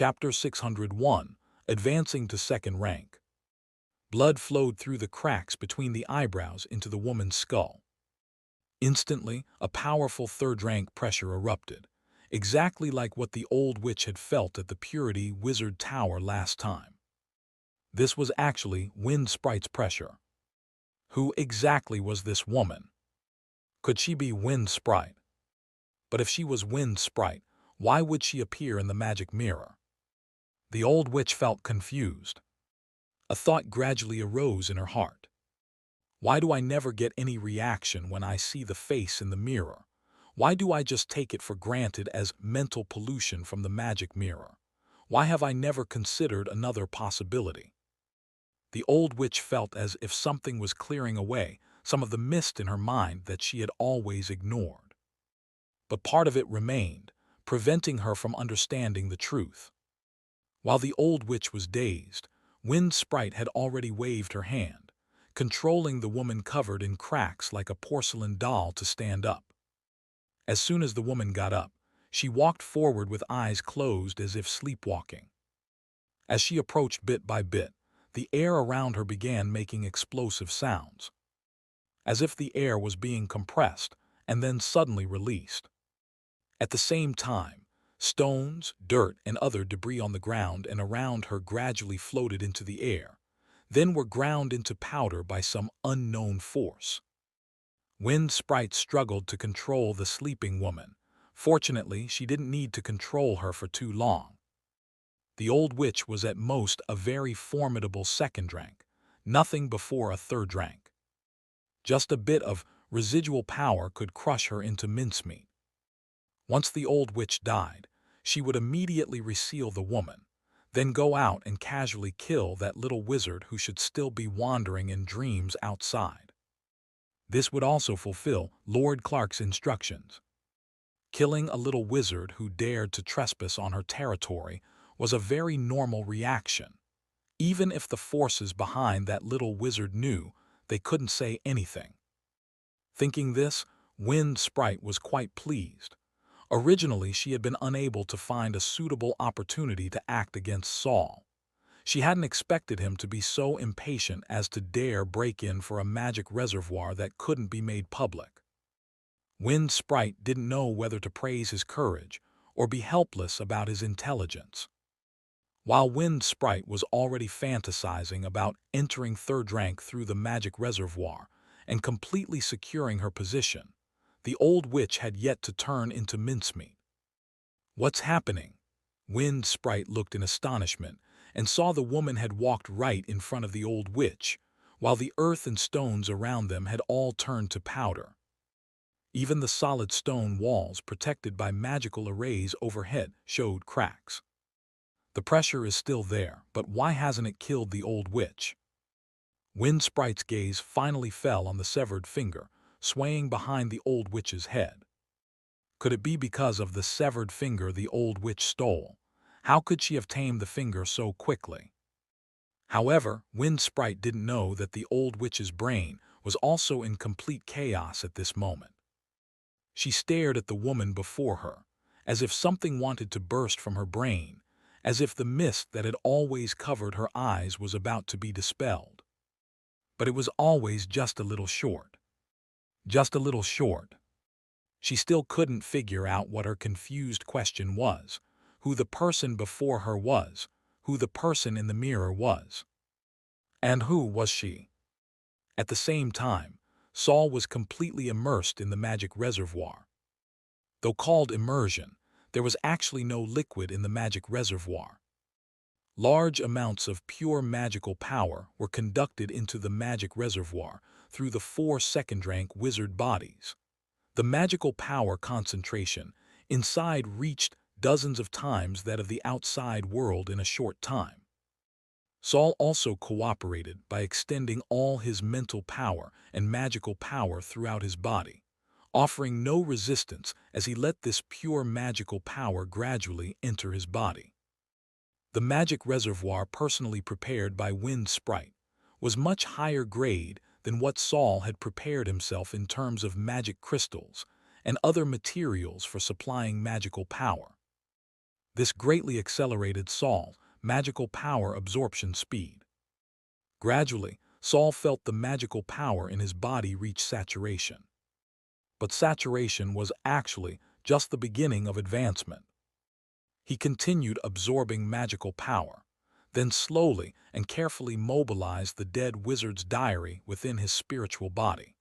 Chapter 601, Advancing to Second Rank. Blood flowed through the cracks between the eyebrows into the woman's skull. Instantly, a powerful third-rank pressure erupted, exactly like what the old witch had felt at the Purity Wizard Tower last time. This was actually Wind Sprite's pressure. Who exactly was this woman? Could she be Wind Sprite? But if she was Wind Sprite, why would she appear in the magic mirror? The old witch felt confused. A thought gradually arose in her heart. Why do I never get any reaction when I see the face in the mirror? Why do I just take it for granted as mental pollution from the magic mirror? Why have I never considered another possibility? The old witch felt as if something was clearing away some of the mist in her mind that she had always ignored. But part of it remained, preventing her from understanding the truth. While the old witch was dazed, Wind Sprite had already waved her hand, controlling the woman covered in cracks like a porcelain doll to stand up. As soon as the woman got up, she walked forward with eyes closed as if sleepwalking. As she approached bit by bit, the air around her began making explosive sounds, as if the air was being compressed and then suddenly released. At the same time, stones, dirt, and other debris on the ground and around her gradually floated into the air, then were ground into powder by some unknown force. Wind Sprite struggled to control the sleeping woman. Fortunately, she didn't need to control her for too long. The old witch was at most a very formidable second rank, nothing before a third rank. Just a bit of residual power could crush her into mincemeat. Once the old witch died, she would immediately reseal the woman, then go out and casually kill that little wizard who should still be wandering in dreams outside. This would also fulfill Lord Clark's instructions. Killing a little wizard who dared to trespass on her territory was a very normal reaction, even if the forces behind that little wizard knew they couldn't say anything. Thinking this, Wind Sprite was quite pleased. Originally, she had been unable to find a suitable opportunity to act against Saul. She hadn't expected him to be so impatient as to dare break in for a magic reservoir that couldn't be made public. Wind Sprite didn't know whether to praise his courage or be helpless about his intelligence. While Wind Sprite was already fantasizing about entering third rank through the magic reservoir and completely securing her position, the old witch had yet to turn into mincemeat. What's happening? Wind Sprite looked in astonishment and saw the woman had walked right in front of the old witch, while the earth and stones around them had all turned to powder. Even the solid stone walls protected by magical arrays overhead showed cracks. The pressure is still there, but why hasn't it killed the old witch? Wind Sprite's gaze finally fell on the severed finger, swaying behind the old witch's head. Could it be because of the severed finger the old witch stole? How could she have tamed the finger so quickly? However, Wind Sprite didn't know that the old witch's brain was also in complete chaos at this moment. She stared at the woman before her, as if something wanted to burst from her brain, as if the mist that had always covered her eyes was about to be dispelled. But it was always just a little short. Just a little short. She still couldn't figure out what her confused question was, who the person before her was, who the person in the mirror was. And who was she? At the same time, Saul was completely immersed in the magic reservoir. Though called immersion, there was actually no liquid in the magic reservoir. Large amounts of pure magical power were conducted into the magic reservoir through the 4 second-rank wizard bodies. The magical power concentration inside reached dozens of times that of the outside world in a short time. Saul also cooperated by extending all his mental power and magical power throughout his body, offering no resistance as he let this pure magical power gradually enter his body. The magic reservoir personally prepared by Wind Sprite was much higher grade than what Saul had prepared himself in terms of magic crystals and other materials for supplying magical power. This greatly accelerated Saul's magical power absorption speed. Gradually, Saul felt the magical power in his body reach saturation. But saturation was actually just the beginning of advancement. He continued absorbing magical power, then slowly and carefully mobilized the dead wizard's diary within his spiritual body.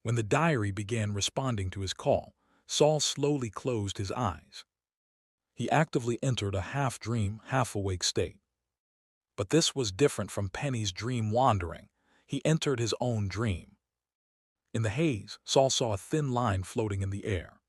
When the diary began responding to his call, Saul slowly closed his eyes. He actively entered a half-dream, half-awake state. But this was different from Penny's dream wandering. He entered his own dream. In the haze, Saul saw a thin line floating in the air.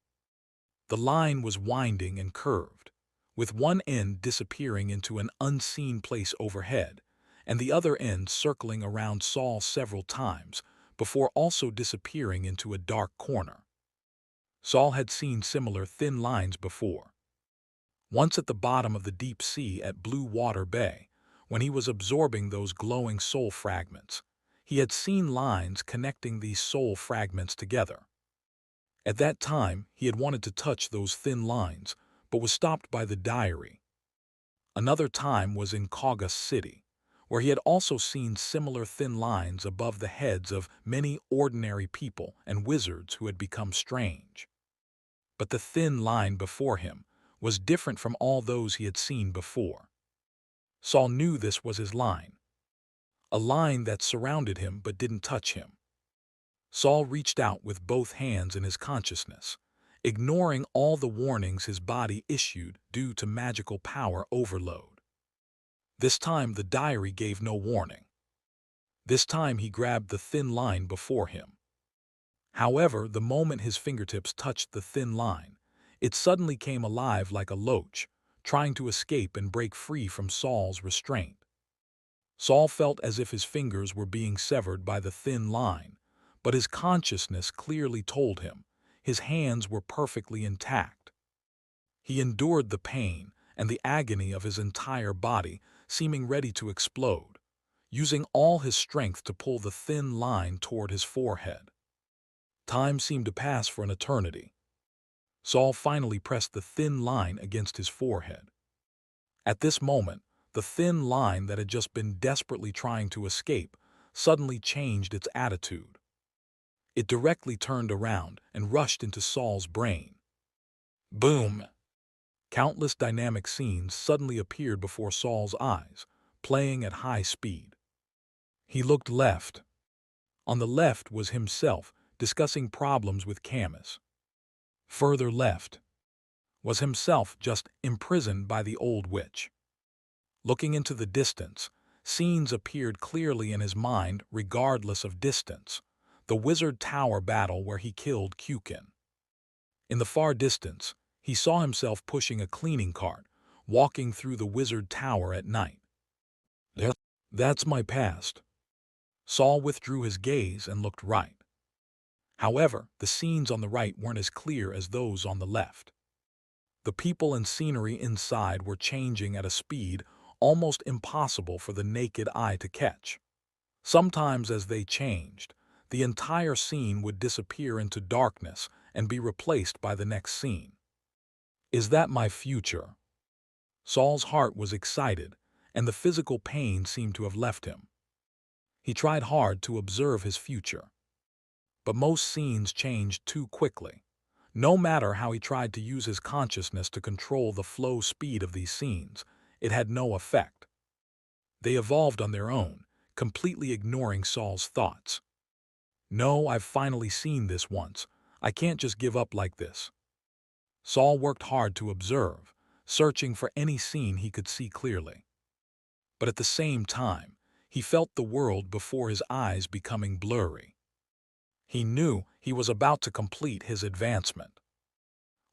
The line was winding and curved, with one end disappearing into an unseen place overhead, and the other end circling around Saul several times before also disappearing into a dark corner. Saul had seen similar thin lines before. Once at the bottom of the deep sea at Blue Water Bay, when he was absorbing those glowing soul fragments, he had seen lines connecting these soul fragments together. At that time, he had wanted to touch those thin lines, but was stopped by the diary. Another time was in Kaugas City, where he had also seen similar thin lines above the heads of many ordinary people and wizards who had become strange. But the thin line before him was different from all those he had seen before. Saul knew this was his line, a line that surrounded him but didn't touch him. Saul reached out with both hands in his consciousness, ignoring all the warnings his body issued due to magical power overload. This time the diary gave no warning. This time he grabbed the thin line before him. However, the moment his fingertips touched the thin line, it suddenly came alive like a loach, trying to escape and break free from Saul's restraint. Saul felt as if his fingers were being severed by the thin line, but his consciousness clearly told him his hands were perfectly intact. He endured the pain and the agony of his entire body seeming ready to explode, using all his strength to pull the thin line toward his forehead. Time seemed to pass for an eternity. Saul finally pressed the thin line against his forehead. At this moment, the thin line that had just been desperately trying to escape suddenly changed its attitude. It directly turned around and rushed into Saul's brain. Boom! Countless dynamic scenes suddenly appeared before Saul's eyes, playing at high speed. He looked left. On the left was himself discussing problems with Camus. Further left was himself just imprisoned by the old witch. Looking into the distance, scenes appeared clearly in his mind regardless of distance. The Wizard Tower battle where he killed Kukin. In the far distance, he saw himself pushing a cleaning cart, walking through the Wizard Tower at night. That's my past. Saul withdrew his gaze and looked right. However, the scenes on the right weren't as clear as those on the left. The people and scenery inside were changing at a speed almost impossible for the naked eye to catch. Sometimes as they changed, the entire scene would disappear into darkness and be replaced by the next scene. Is that my future? Saul's heart was excited, and the physical pain seemed to have left him. He tried hard to observe his future. But most scenes changed too quickly. No matter how he tried to use his consciousness to control the flow speed of these scenes, it had no effect. They evolved on their own, completely ignoring Saul's thoughts. No, I've finally seen this once. I can't just give up like this. Saul worked hard to observe, searching for any scene he could see clearly. But at the same time, he felt the world before his eyes becoming blurry. He knew he was about to complete his advancement,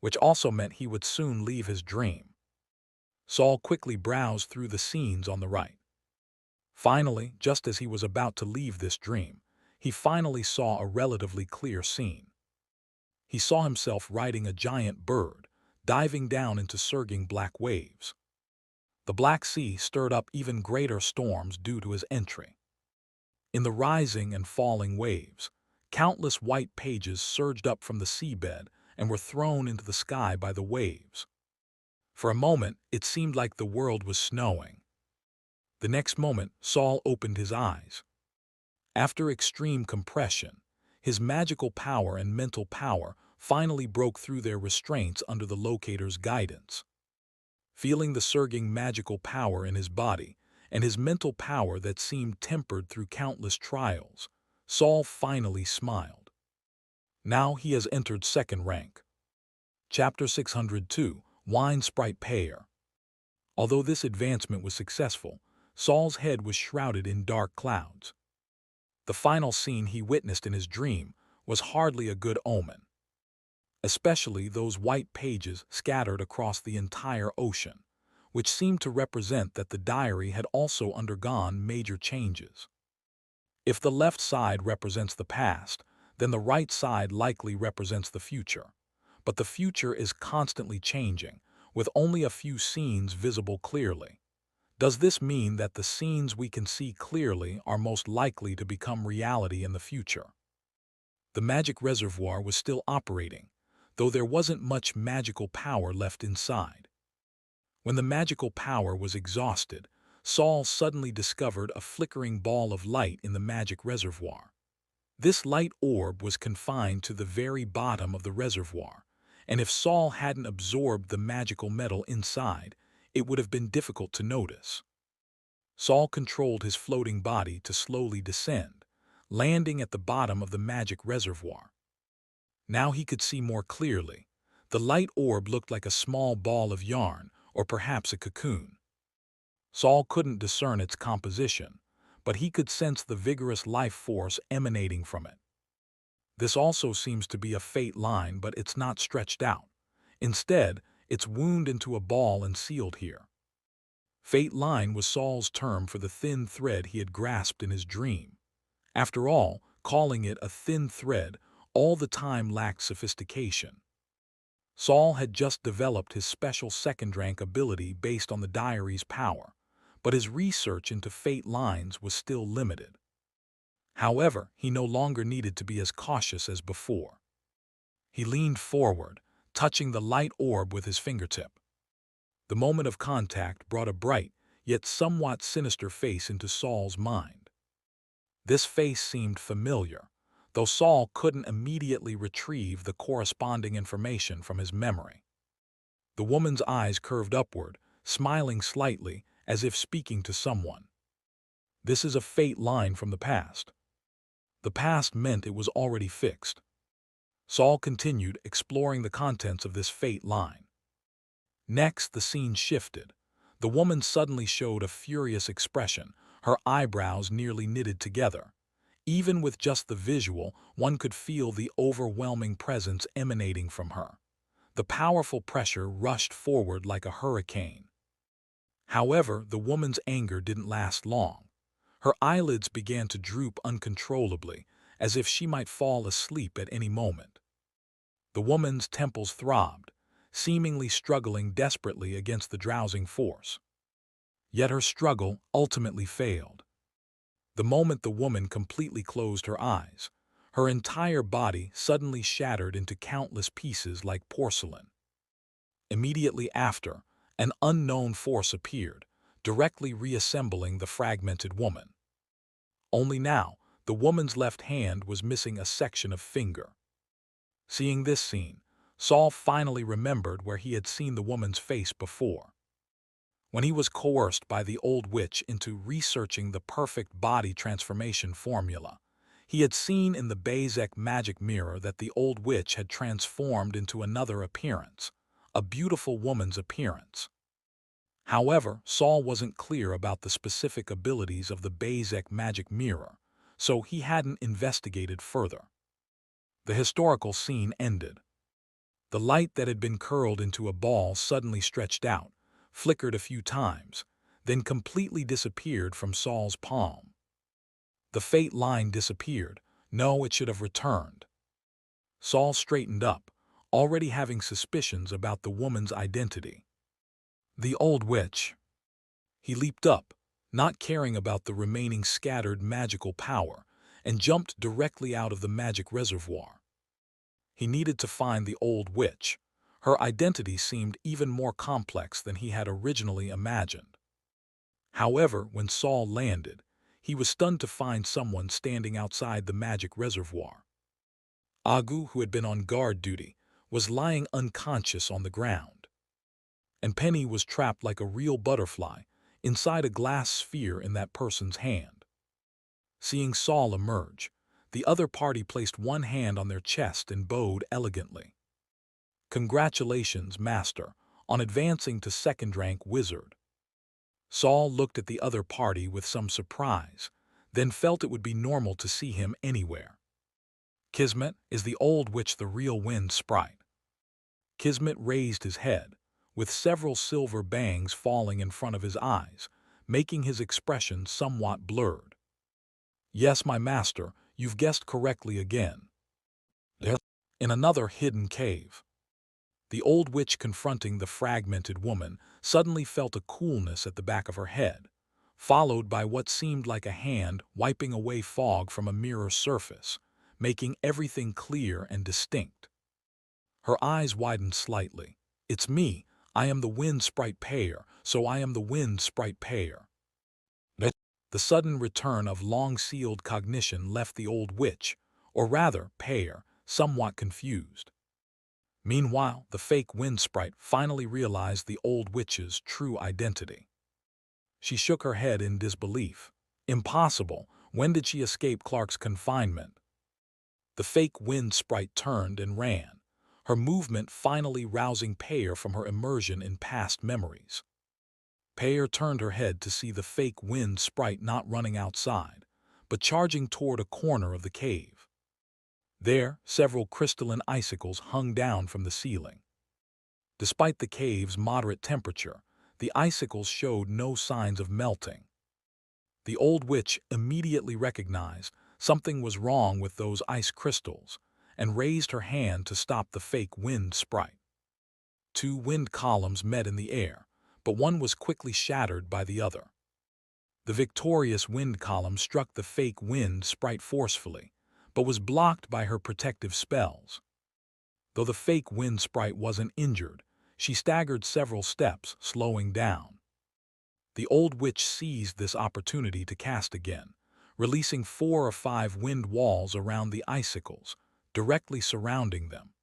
which also meant he would soon leave his dream. Saul quickly browsed through the scenes on the right. Finally, just as he was about to leave this dream, he finally saw a relatively clear scene. He saw himself riding a giant bird, diving down into surging black waves. The Black Sea stirred up even greater storms due to his entry. In the rising and falling waves, countless white pages surged up from the seabed and were thrown into the sky by the waves. For a moment, it seemed like the world was snowing. The next moment, Saul opened his eyes. After extreme compression, his magical power and mental power finally broke through their restraints under the locator's guidance. Feeling the surging magical power in his body and his mental power that seemed tempered through countless trials, Saul finally smiled. Now he has entered second rank. Chapter 602, Wine Sprite Payer. Although this advancement was successful, Saul's head was shrouded in dark clouds. The final scene he witnessed in his dream was hardly a good omen, especially those white pages scattered across the entire ocean, which seemed to represent that the diary had also undergone major changes. If the left side represents the past, then the right side likely represents the future. But the future is constantly changing, with only a few scenes visible clearly. Does this mean that the scenes we can see clearly are most likely to become reality in the future? The magic reservoir was still operating, though there wasn't much magical power left inside. When the magical power was exhausted, Saul suddenly discovered a flickering ball of light in the magic reservoir. This light orb was confined to the very bottom of the reservoir, and if Saul hadn't absorbed the magical metal inside, it would have been difficult to notice. Saul controlled his floating body to slowly descend, landing at the bottom of the magic reservoir. Now he could see more clearly. The light orb looked like a small ball of yarn, or perhaps a cocoon. Saul couldn't discern its composition, but he could sense the vigorous life force emanating from it. This also seems to be a fate line, but it's not stretched out. Instead, it's wound into a ball and sealed here. Fate line was Saul's term for the thin thread he had grasped in his dream. After all, calling it a thin thread all the time lacked sophistication. Saul had just developed his special second rank ability based on the diary's power, but his research into fate lines was still limited. However, he no longer needed to be as cautious as before. He leaned forward, touching the light orb with his fingertip. The moment of contact brought a bright, yet somewhat sinister face into Saul's mind. This face seemed familiar, though Saul couldn't immediately retrieve the corresponding information from his memory. The woman's eyes curved upward, smiling slightly as if speaking to someone. This is a fate line from the past. The past meant it was already fixed. Saul continued exploring the contents of this fate line. Next, the scene shifted. The woman suddenly showed a furious expression, her eyebrows nearly knitted together. Even with just the visual, one could feel the overwhelming presence emanating from her. The powerful pressure rushed forward like a hurricane. However, the woman's anger didn't last long. Her eyelids began to droop uncontrollably, as if she might fall asleep at any moment. The woman's temples throbbed, seemingly struggling desperately against the drowsing force. Yet her struggle ultimately failed. The moment the woman completely closed her eyes, her entire body suddenly shattered into countless pieces like porcelain. Immediately after, an unknown force appeared, directly reassembling the fragmented woman. Only now, the woman's left hand was missing a section of finger. Seeing this scene, Saul finally remembered where he had seen the woman's face before. When he was coerced by the old witch into researching the perfect body transformation formula, he had seen in the Bezek magic mirror that the old witch had transformed into another appearance, a beautiful woman's appearance. However, Saul wasn't clear about the specific abilities of the Bezek magic mirror, so he hadn't investigated further. The historical scene ended. The light that had been curled into a ball suddenly stretched out, flickered a few times, then completely disappeared from Saul's palm. The fate line disappeared. No, it should have returned. Saul straightened up, already having suspicions about the woman's identity. The old witch. He leaped up, not caring about the remaining scattered magical power, and jumped directly out of the magic reservoir. He needed to find the old witch. Her identity seemed even more complex than he had originally imagined. However, when Saul landed, he was stunned to find someone standing outside the magic reservoir. Agu, who had been on guard duty, was lying unconscious on the ground, and Penny was trapped like a real butterfly inside a glass sphere in that person's hand. Seeing Saul emerge, the other party placed one hand on their chest and bowed elegantly. "Congratulations, Master, on advancing to second rank wizard." Saul looked at the other party with some surprise, then felt it would be normal to see him anywhere. "Kismet, is the old witch the real wind sprite?" Kismet raised his head, with several silver bangs falling in front of his eyes, making his expression somewhat blurred. "Yes, my master, you've guessed correctly again." In another hidden cave, the old witch confronting the fragmented woman suddenly felt a coolness at the back of her head, followed by what seemed like a hand wiping away fog from a mirror surface, making everything clear and distinct. Her eyes widened slightly. "It's me. I am the wind sprite Payer, so I am the wind sprite Payer." The sudden return of long-sealed cognition left the old witch, or rather Payer, somewhat confused. Meanwhile, the fake wind sprite finally realized the old witch's true identity. She shook her head in disbelief. Impossible! When did she escape Clark's confinement? The fake wind sprite turned and ran, her movement finally rousing Payer from her immersion in past memories. Payer turned her head to see the fake wind sprite not running outside, but charging toward a corner of the cave. There, several crystalline icicles hung down from the ceiling. Despite the cave's moderate temperature, the icicles showed no signs of melting. The old witch immediately recognized something was wrong with those ice crystals and raised her hand to stop the fake wind sprite. Two wind columns met in the air, but one was quickly shattered by the other. The victorious wind column struck the fake wind sprite forcefully, but was blocked by her protective spells. Though the fake wind sprite wasn't injured, she staggered several steps, slowing down. The old witch seized this opportunity to cast again, releasing 4 or 5 wind walls around the icicles, directly surrounding them.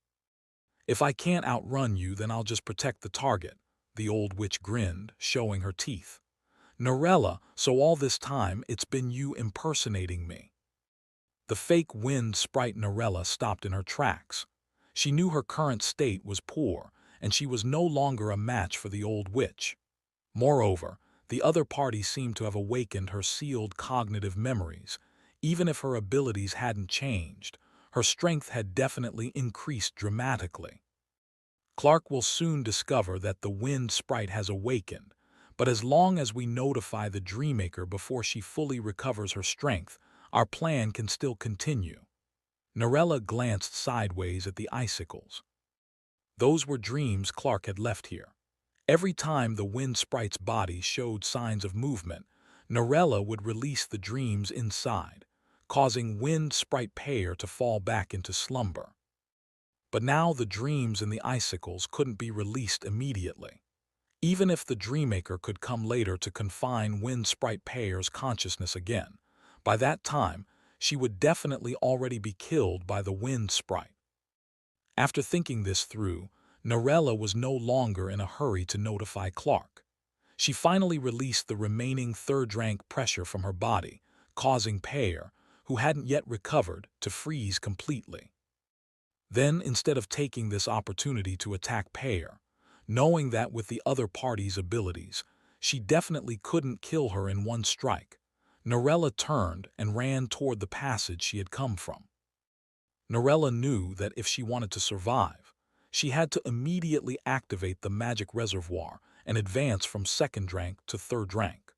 "If I can't outrun you, then I'll just protect the target," the old witch grinned, showing her teeth. "Norella, so all this time it's been you impersonating me." The fake wind sprite Norella stopped in her tracks. She knew her current state was poor, and she was no longer a match for the old witch. Moreover, the other party seemed to have awakened her sealed cognitive memories. Even if her abilities hadn't changed, her strength had definitely increased dramatically. Clark will soon discover that the wind sprite has awakened, but as long as we notify the Dreammaker before she fully recovers her strength, our plan can still continue. Norella glanced sideways at the icicles. Those were dreams Clark had left here. Every time the wind sprite's body showed signs of movement, Norella would release the dreams inside, causing wind sprite Payer to fall back into slumber. But now the dreams in the icicles couldn't be released immediately. Even if the Dreammaker could come later to confine wind sprite Payer's consciousness again, by that time she would definitely already be killed by the wind sprite. After thinking this through, Norella was no longer in a hurry to notify Clark. She finally released the remaining third-rank pressure from her body, causing Payer, who hadn't yet recovered, to freeze completely. Then, instead of taking this opportunity to attack Payer, knowing that with the other party's abilities, she definitely couldn't kill her in one strike, Norella turned and ran toward the passage she had come from. Norella knew that if she wanted to survive, she had to immediately activate the magic reservoir and advance from second rank to third rank.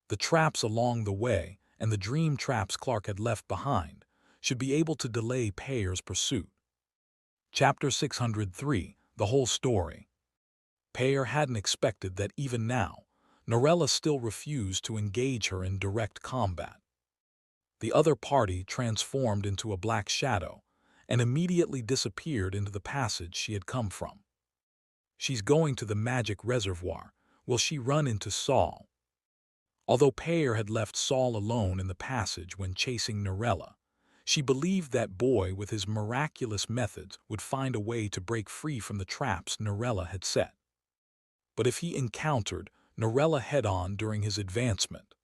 The traps along the way, and the dream traps Clark had left behind, should be able to delay Payer's pursuit. Chapter 603, The Whole Story. Payer hadn't expected that even now, Norella still refused to engage her in direct combat. The other party transformed into a black shadow and immediately disappeared into the passage she had come from. She's going to the magic reservoir. Will she run into Saul? Although Pear had left Saul alone in the passage when chasing Narella, she believed that boy with his miraculous methods would find a way to break free from the traps Narella had set. But if he encountered Narella head-on during his advancement,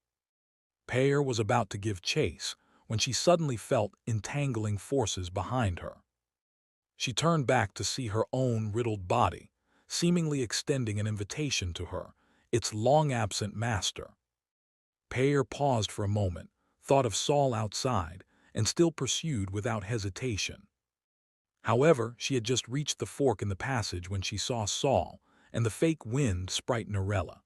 Pear was about to give chase when she suddenly felt entangling forces behind her. She turned back to see her own riddled body, seemingly extending an invitation to her, its long-absent master. Pear paused for a moment, thought of Saul outside, and still pursued without hesitation. However, she had just reached the fork in the passage when she saw Saul and the fake wind sprite Narella.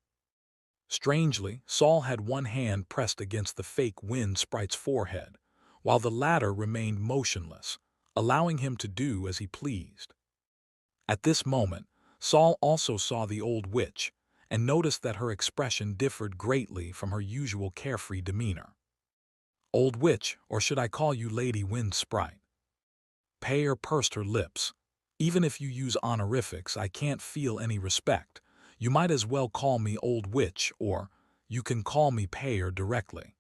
Strangely, Saul had one hand pressed against the fake wind sprite's forehead, while the latter remained motionless, allowing him to do as he pleased. At this moment, Saul also saw the old witch and noticed that her expression differed greatly from her usual carefree demeanor. "Old witch, or should I call you Lady Wind Sprite?" Pear pursed her lips. "Even if you use honorifics, I can't feel any respect. You might as well call me Old Witch, or you can call me Pear directly."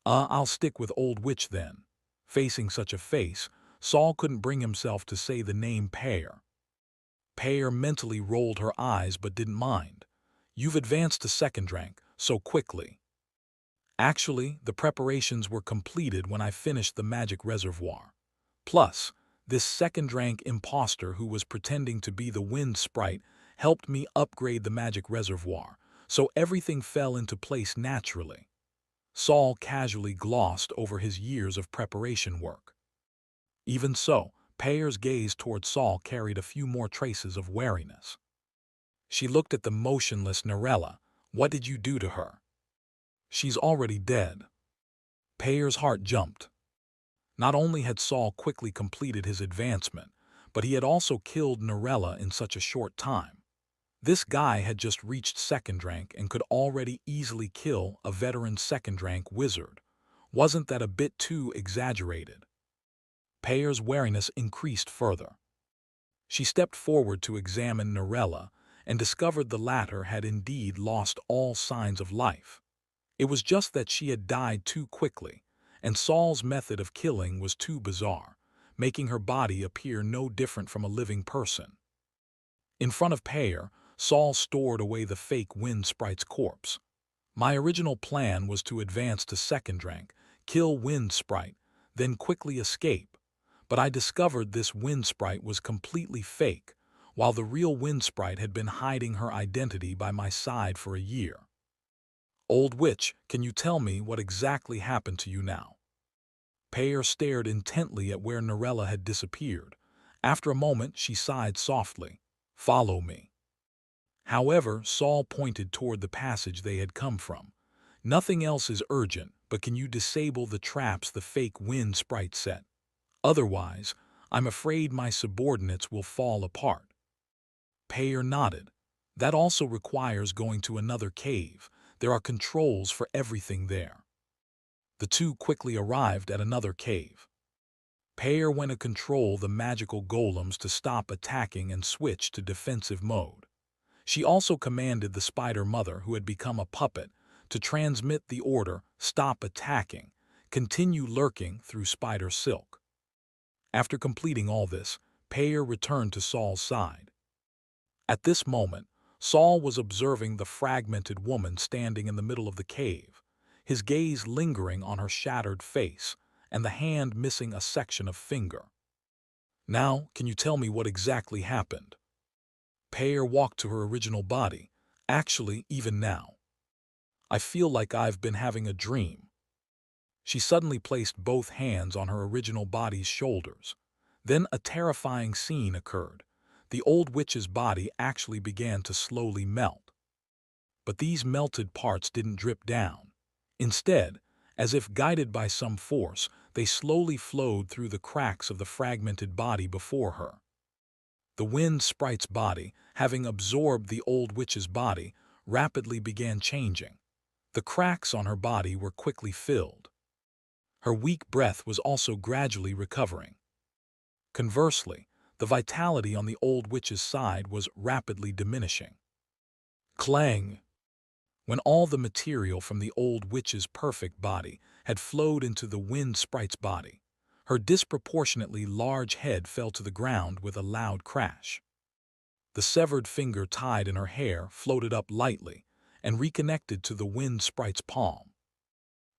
I'll stick with Old Witch then." Facing such a face, Saul couldn't bring himself to say the name Pear. Pear mentally rolled her eyes but didn't mind. "You've advanced to second rank so quickly." "Actually, the preparations were completed when I finished the magic reservoir. Plus, this second-rank imposter who was pretending to be the wind sprite helped me upgrade the magic reservoir, so everything fell into place naturally." Saul casually glossed over his years of preparation work. Even so, Pear's gaze toward Saul carried a few more traces of wariness. She looked at the motionless Narella. "What did you do to her?" "She's already dead." Pear's heart jumped. Not only had Saul quickly completed his advancement, but he had also killed Narella in such a short time. This guy had just reached second rank and could already easily kill a veteran second-rank wizard. Wasn't that a bit too exaggerated? Pear's wariness increased further. She stepped forward to examine Narella and discovered the latter had indeed lost all signs of life. It was just that she had died too quickly, and Saul's method of killing was too bizarre, making her body appear no different from a living person. In front of Pear, Saul stored away the fake wind sprite's corpse. "My original plan was to advance to second rank, kill Wind Sprite, then quickly escape. But I discovered this Wind Sprite was completely fake, while the real Wind Sprite had been hiding her identity by my side for a year." "Old Witch, can you tell me what exactly happened to you now?" Pear stared intently at where Narella had disappeared. After a moment, she sighed softly. "Follow me." However, Saul pointed toward the passage they had come from. "Nothing else is urgent, but can you disable the traps the fake wind sprite set? Otherwise, I'm afraid my subordinates will fall apart." Pear nodded. "That also requires going to another cave. There are controls for everything there." The two quickly arrived at another cave. Pear went to control the magical golems to stop attacking and switch to defensive mode. She also commanded the spider mother, who had become a puppet, to transmit the order, "Stop attacking, continue lurking," through spider silk. After completing all this, Pear returned to Saul's side. At this moment, Saul was observing the fragmented woman standing in the middle of the cave, his gaze lingering on her shattered face and the hand missing a section of finger. "Now, can you tell me what exactly happened?" Pear walked to her original body. "Actually, even now, I feel like I've been having a dream." She suddenly placed both hands on her original body's shoulders. Then a terrifying scene occurred. The old witch's body actually began to slowly melt. But these melted parts didn't drip down. Instead, as if guided by some force, they slowly flowed through the cracks of the fragmented body before her. The wind sprite's body, having absorbed the old witch's body, rapidly began changing. The cracks on her body were quickly filled. Her weak breath was also gradually recovering. Conversely, The vitality on the old witch's side was rapidly diminishing. Clang! When all the material from the old witch's perfect body had flowed into the wind sprite's body, her disproportionately large head fell to the ground with a loud crash. The severed finger tied in her hair floated up lightly and reconnected to the wind sprite's palm.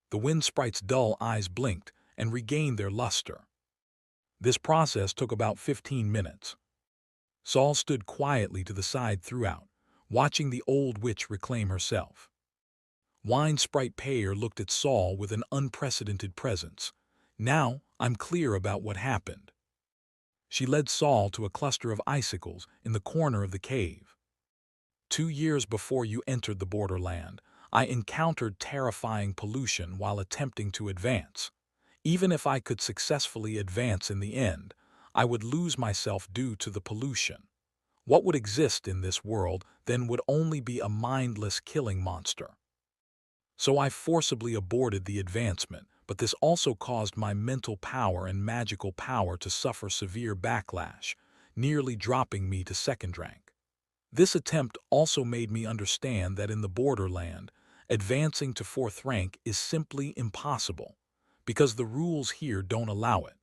The wind sprite's dull eyes blinked and regained their luster. This process took about 15 minutes. Saul stood quietly to the side throughout, watching the old witch reclaim herself. Wine Sprite Payer looked at Saul with an unprecedented presence. Now, I'm clear about what happened. She led Saul to a cluster of icicles in the corner of the cave. 2 years before you entered the borderland, I encountered terrifying pollution while attempting to advance. Even if I could successfully advance in the end, I would lose myself due to the pollution. What would exist in this world then would only be a mindless killing monster. So I forcibly aborted the advancement, but this also caused my mental power and magical power to suffer severe backlash, nearly dropping me to second rank. This attempt also made me understand that in the borderland, advancing to fourth rank is simply impossible, because the rules here don't allow it.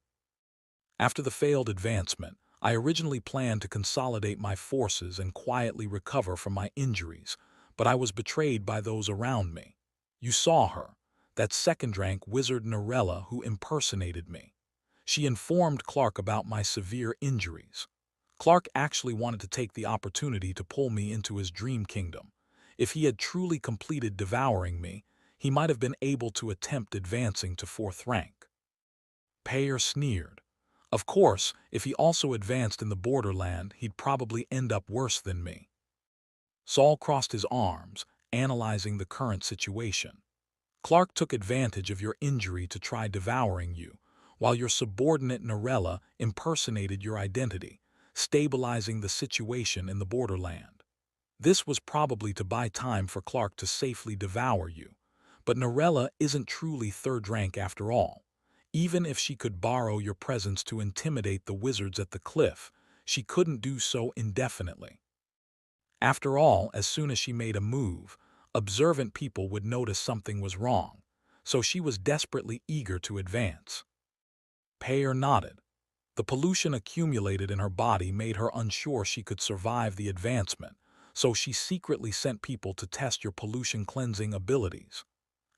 After the failed advancement, I originally planned to consolidate my forces and quietly recover from my injuries, but I was betrayed by those around me. You saw her, that second-rank wizard Narella who impersonated me. She informed Clark about my severe injuries. Clark actually wanted to take the opportunity to pull me into his dream kingdom. If he had truly completed devouring me, he might have been able to attempt advancing to fourth rank. Payer sneered. Of course, if he also advanced in the borderland, he'd probably end up worse than me. Saul crossed his arms, analyzing the current situation. Clark took advantage of your injury to try devouring you, while your subordinate Narella impersonated your identity, stabilizing the situation in the borderland. This was probably to buy time for Clark to safely devour you, but Narella isn't truly third rank after all. Even if she could borrow your presence to intimidate the wizards at the cliff, she couldn't do so indefinitely. After all, as soon as she made a move, observant people would notice something was wrong, so she was desperately eager to advance. Payer nodded. The pollution accumulated in her body made her unsure she could survive the advancement, so she secretly sent people to test your pollution cleansing abilities.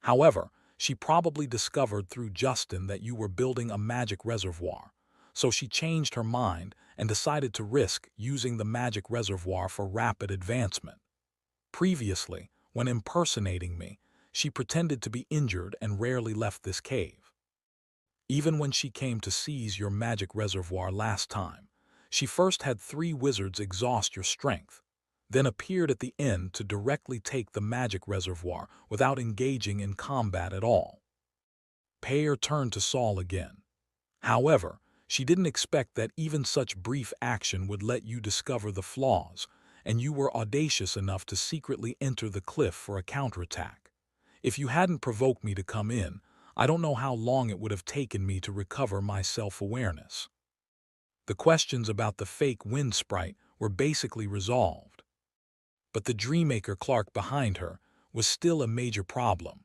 However, she probably discovered through Justin that you were building a magic reservoir, so she changed her mind and decided to risk using the magic reservoir for rapid advancement. Previously, when impersonating me, she pretended to be injured and rarely left this cave. Even when she came to seize your magic reservoir last time, she first had 3 wizards exhaust your strength, then appeared at the end to directly take the magic reservoir without engaging in combat at all. Payer turned to Saul again. However, she didn't expect that even such brief action would let you discover the flaws, and you were audacious enough to secretly enter the cliff for a counterattack. If you hadn't provoked me to come in, I don't know how long it would have taken me to recover my self-awareness. The questions about the fake wind sprite were basically resolved. But the Dreammaker Clark behind her was still a major problem.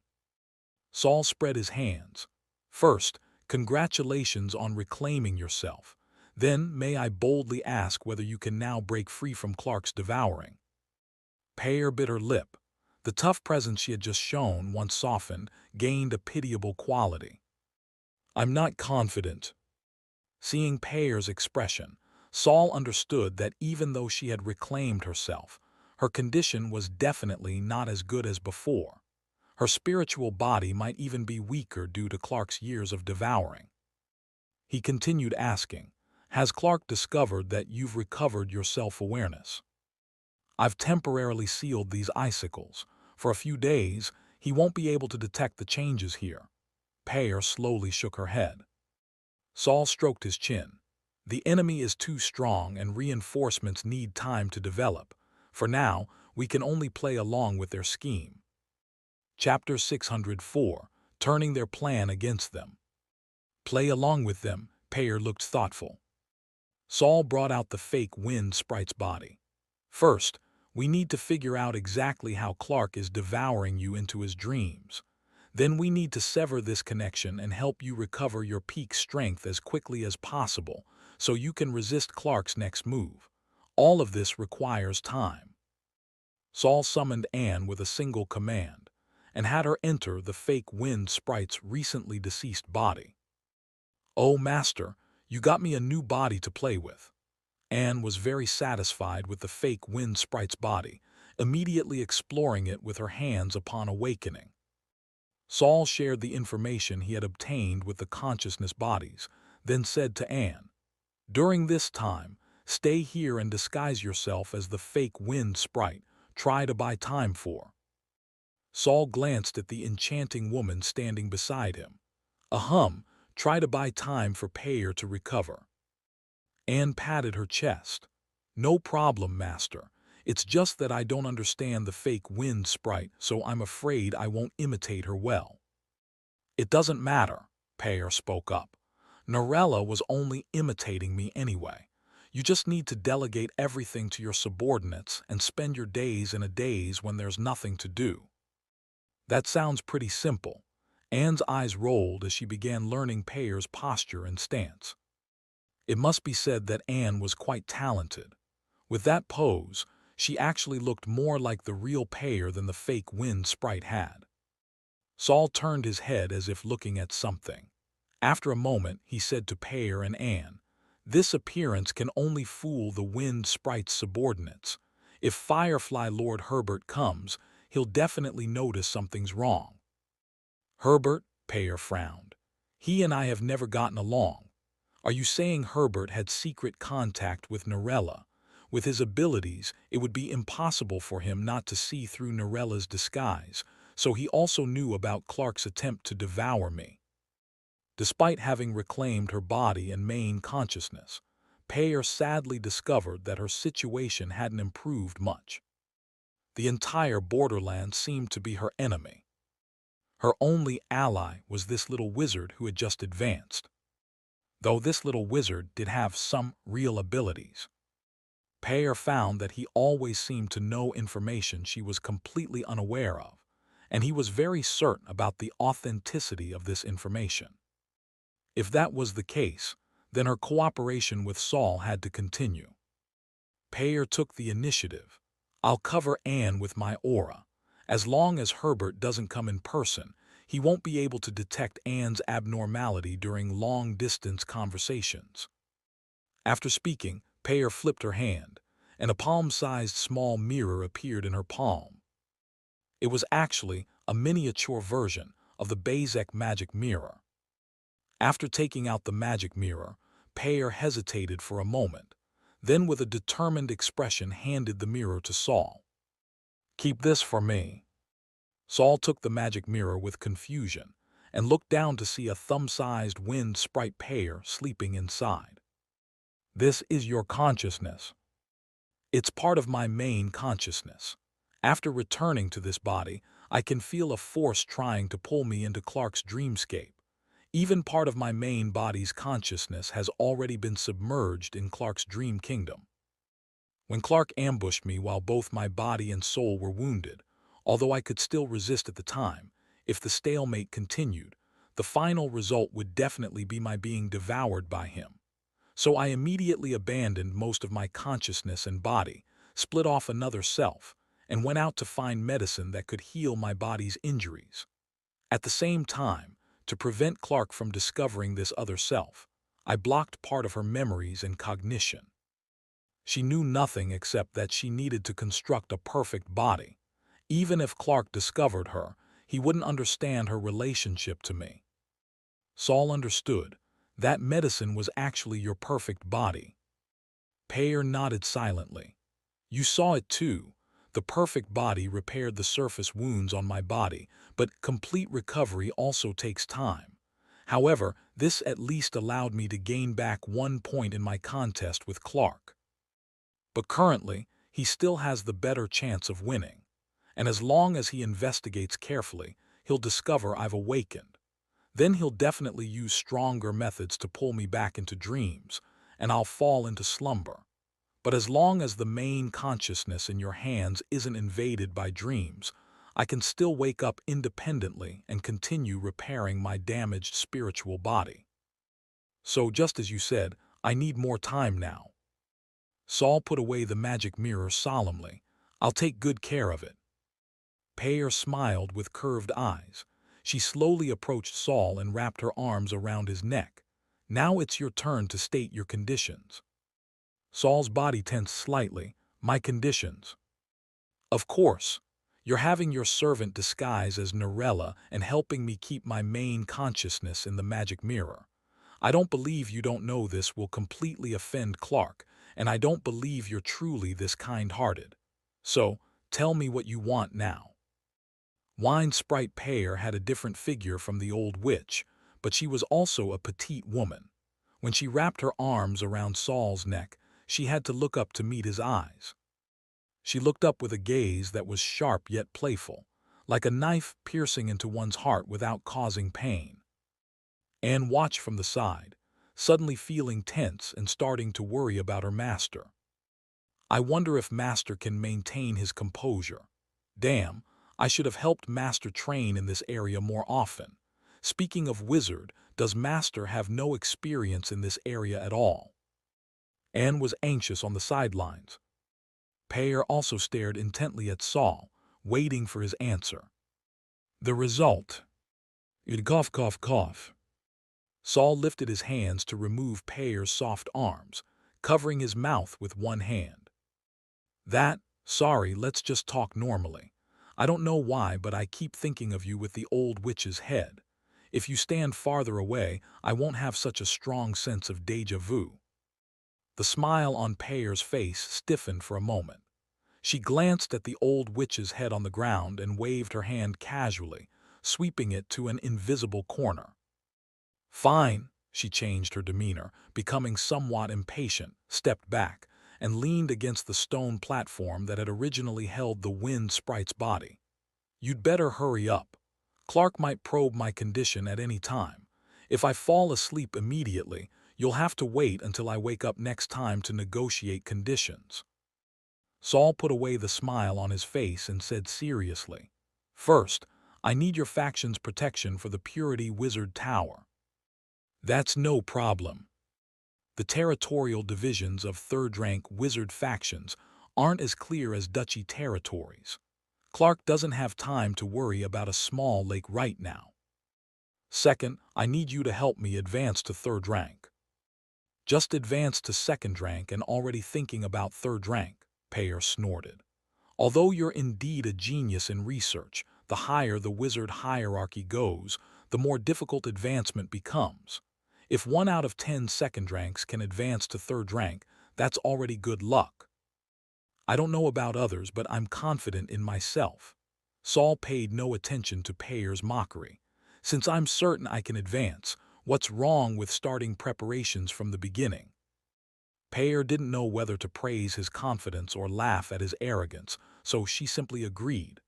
Saul spread his hands. First, congratulations on reclaiming yourself. Then, may I boldly ask whether you can now break free from Clark's devouring? Payer bit her lip. The tough presence she had just shown, once softened, gained a pitiable quality. I'm not confident. Seeing Payer's expression, Saul understood that even though she had reclaimed herself, her condition was definitely not as good as before. Her spiritual body might even be weaker due to Clark's years of devouring. He continued asking, has Clark discovered that you've recovered your self-awareness? I've temporarily sealed these icicles. For a few days, he won't be able to detect the changes here. Payer slowly shook her head. Saul stroked his chin. The enemy is too strong and reinforcements need time to develop. For now, we can only play along with their scheme. Chapter 604, Turning Their Plan Against Them. Play along with them, Payer looked thoughtful. Saul brought out the fake wind sprite's body. First, we need to figure out exactly how Clark is devouring you into his dreams. Then we need to sever this connection and help you recover your peak strength as quickly as possible so you can resist Clark's next move. All of this requires time. Saul summoned Anne with a single command and had her enter the fake wind sprite's recently deceased body. "Oh, master, you got me a new body to play with." Anne was very satisfied with the fake wind sprite's body, immediately exploring it with her hands upon awakening. Saul shared the information he had obtained with the consciousness bodies, then said to Anne, "During this time, stay here and disguise yourself as the fake wind sprite. Try to buy time for." Saul glanced at the enchanting woman standing beside him. Try to buy time for Peyer to recover." Anne patted her chest. "No problem, master. It's just that I don't understand the fake wind sprite, so I'm afraid I won't imitate her well." "It doesn't matter," Peyer spoke up. "Narella was only imitating me anyway. You just need to delegate everything to your subordinates and spend your days in a daze when there's nothing to do." That sounds pretty simple. Anne's eyes rolled as she began learning Peyer's posture and stance. It must be said that Anne was quite talented. With that pose, she actually looked more like the real Peyer than the fake wind sprite had. Saul turned his head as if looking at something. After a moment, he said to Peyer and Anne, "This appearance can only fool the wind sprite's subordinates. If Firefly Lord Herbert comes, he'll definitely notice something's wrong." "Herbert?" Peyer frowned. "He and I have never gotten along. Are you saying Herbert had secret contact with Narella? With his abilities, it would be impossible for him not to see through Narella's disguise, so he also knew about Clark's attempt to devour me." Despite having reclaimed her body and main consciousness, Peyer sadly discovered that her situation hadn't improved much. The entire borderland seemed to be her enemy. Her only ally was this little wizard who had just advanced. Though this little wizard did have some real abilities, Peyer found that he always seemed to know information she was completely unaware of, and he was very certain about the authenticity of this information. If that was the case, then her cooperation with Saul had to continue. Peyer took the initiative. "I'll cover Anne with my aura. As long as Herbert doesn't come in person, he won't be able to detect Anne's abnormality during long-distance conversations." After speaking, Peyer flipped her hand, and a palm-sized small mirror appeared in her palm. It was actually a miniature version of the Bezek magic mirror. After taking out the magic mirror, Peyer hesitated for a moment, then with a determined expression handed the mirror to Saul. "Keep this for me." Saul took the magic mirror with confusion and looked down to see a thumb-sized wind sprite Peyer sleeping inside. "This is your consciousness." "It's part of my main consciousness. After returning to this body, I can feel a force trying to pull me into Clark's dreamscape. Even part of my main body's consciousness has already been submerged in Clark's dream kingdom. When Clark ambushed me while both my body and soul were wounded, although I could still resist at the time, if the stalemate continued, the final result would definitely be my being devoured by him. So I immediately abandoned most of my consciousness and body, split off another self, and went out to find medicine that could heal my body's injuries. At the same time, to prevent Clark from discovering this other self, I blocked part of her memories and cognition. She knew nothing except that she needed to construct a perfect body. Even if Clark discovered her, he wouldn't understand her relationship to me." Saul understood. "That medicine was actually your perfect body." Peyer nodded silently. "You saw it too. The perfect body repaired the surface wounds on my body, but complete recovery also takes time. However, this at least allowed me to gain back 1 point in my contest with Clark. But currently, he still has the better chance of winning. And as long as he investigates carefully, he'll discover I've awakened. Then he'll definitely use stronger methods to pull me back into dreams, and I'll fall into slumber. But as long as the main consciousness in your hands isn't invaded by dreams, I can still wake up independently and continue repairing my damaged spiritual body. So just as you said, I need more time now. Saul put away the magic mirror solemnly. I'll take good care of it. Pear smiled with curved eyes. She slowly approached Saul and wrapped her arms around his neck. Now it's your turn to state your conditions. Saul's body tensed slightly. My conditions. Of course. You're having your servant disguise as Narella and helping me keep my main consciousness in the magic mirror. I don't believe you don't know this will completely offend Clark, and I don't believe you're truly this kind-hearted. So, tell me what you want now. Wine Sprite Pear had a different figure from the old witch, but she was also a petite woman. When she wrapped her arms around Saul's neck, she had to look up to meet his eyes. She looked up with a gaze that was sharp yet playful, like a knife piercing into one's heart without causing pain. Anne watched from the side, suddenly feeling tense and starting to worry about her master. I wonder if Master can maintain his composure. Damn, I should have helped Master train in this area more often. Speaking of wizard, does Master have no experience in this area at all? Anne was anxious on the sidelines. Pear also stared intently at Saul, waiting for his answer. The result. Cough, cough, cough. Saul lifted his hands to remove Pear's soft arms, covering his mouth with one hand. Sorry, let's just talk normally. I don't know why, but I keep thinking of you with the old witch's head. If you stand farther away, I won't have such a strong sense of déjà vu. The smile on Pear's face stiffened for a moment. She glanced at the old witch's head on the ground and waved her hand casually, sweeping it to an invisible corner. Fine, she changed her demeanor, becoming somewhat impatient, stepped back, and leaned against the stone platform that had originally held the wind sprite's body. You'd better hurry up. Clark might probe my condition at any time. If I fall asleep immediately, you'll have to wait until I wake up next time to negotiate conditions. Saul put away the smile on his face and said seriously, First, I need your faction's protection for the Purity Wizard Tower. That's no problem. The territorial divisions of third-rank wizard factions aren't as clear as duchy territories. Clark doesn't have time to worry about a small lake right now. Second, I need you to help me advance to third rank. Just advanced to second rank and already thinking about third rank, Pear snorted. Although you're indeed a genius in research, the higher the wizard hierarchy goes, the more difficult advancement becomes. If 1 out of 10 second ranks can advance to third rank, that's already good luck. I don't know about others, but I'm confident in myself. Saul paid no attention to Pear's mockery. Since I'm certain I can advance, what's wrong with starting preparations from the beginning? Pear didn't know whether to praise his confidence or laugh at his arrogance, so she simply agreed.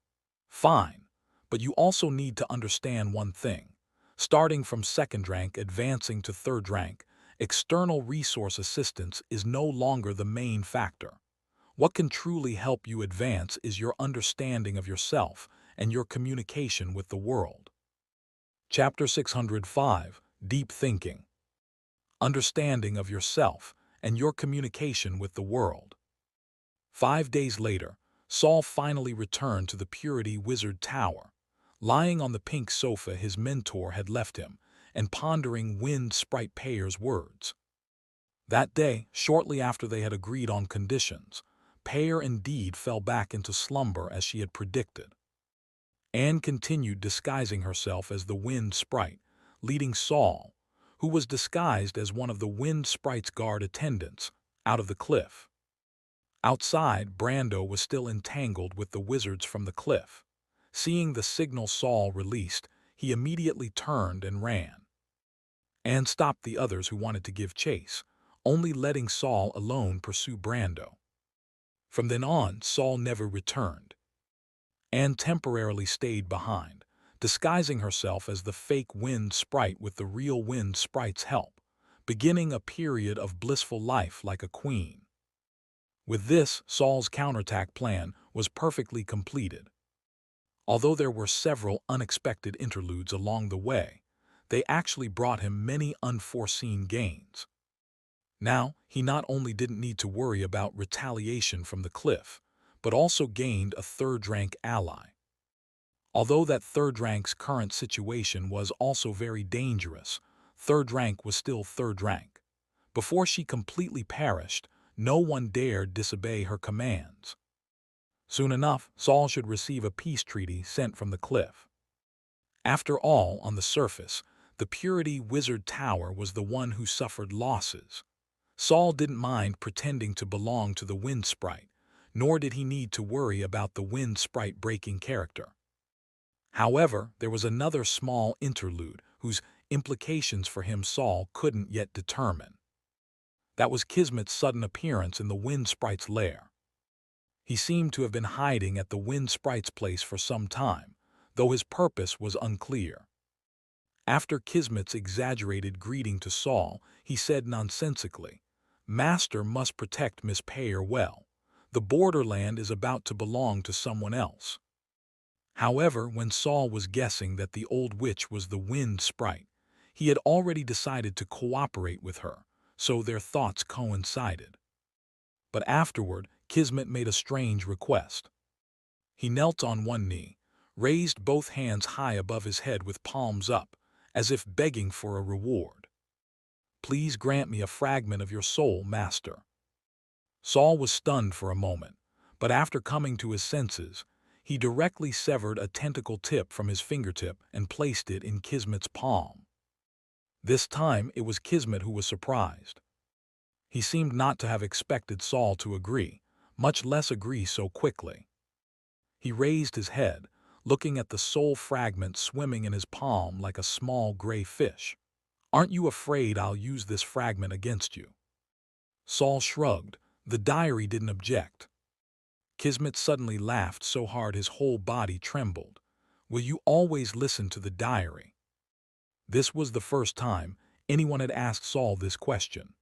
Fine, but you also need to understand one thing. Starting from second rank, advancing to third rank, external resource assistance is no longer the main factor. What can truly help you advance is your understanding of yourself and your communication with the world. Chapter 605, Deep Thinking. Understanding of yourself and your communication with the world. 5 days later, Saul finally returned to the Purity Wizard Tower. Lying on the pink sofa his mentor had left him, and pondering Wind Sprite Pear's words. That day, shortly after they had agreed on conditions, Pear indeed fell back into slumber as she had predicted. Anne continued disguising herself as the Wind Sprite, leading Saul, who was disguised as one of the Wind Sprite's guard attendants, out of the cliff. Outside, Brando was still entangled with the wizards from the cliff. Seeing the signal Saul released, he immediately turned and ran. Anne stopped the others who wanted to give chase, only letting Saul alone pursue Brando. From then on, Saul never returned. Anne temporarily stayed behind, disguising herself as the fake Wind Sprite with the real Wind Sprite's help. beginning a period of blissful life like a queen. With this, Saul's counterattack plan was perfectly completed. Although there were several unexpected interludes along the way, they actually brought him many unforeseen gains. Now, he not only didn't need to worry about retaliation from the cliff, but also gained a third-rank ally. Although that third rank's current situation was also very dangerous, third rank was still third rank. Before she completely perished, no one dared disobey her commands. Soon enough, Saul should receive a peace treaty sent from the cliff. After all, on the surface, the Purity Wizard Tower was the one who suffered losses. Saul didn't mind pretending to belong to the Wind Sprite, nor did he need to worry about the Wind Sprite breaking character. However, there was another small interlude whose implications for him Saul couldn't yet determine. That was Kismet's sudden appearance in the Wind Sprite's lair. He seemed to have been hiding at the Wind Sprite's place for some time, though his purpose was unclear. After Kismet's exaggerated greeting to Saul, he said nonsensically, "Master must protect Miss Payer well. The borderland is about to belong to someone else." However, when Saul was guessing that the old witch was the Wind Sprite, he had already decided to cooperate with her, so their thoughts coincided. But afterward, Kismet made a strange request. He knelt on one knee, raised both hands high above his head with palms up, as if begging for a reward. "Please grant me a fragment of your soul, master." Saul was stunned for a moment, but after coming to his senses, he directly severed a tentacle tip from his fingertip and placed it in Kismet's palm. This time it was Kismet who was surprised. He seemed not to have expected Saul to agree, much less agree so quickly. He raised his head, looking at the soul fragment swimming in his palm like a small gray fish. "Aren't you afraid I'll use this fragment against you?" Saul shrugged. The diary didn't object. Kismet suddenly laughed so hard his whole body trembled. "Will you always listen to the diary?" This was the first time anyone had asked Saul this question.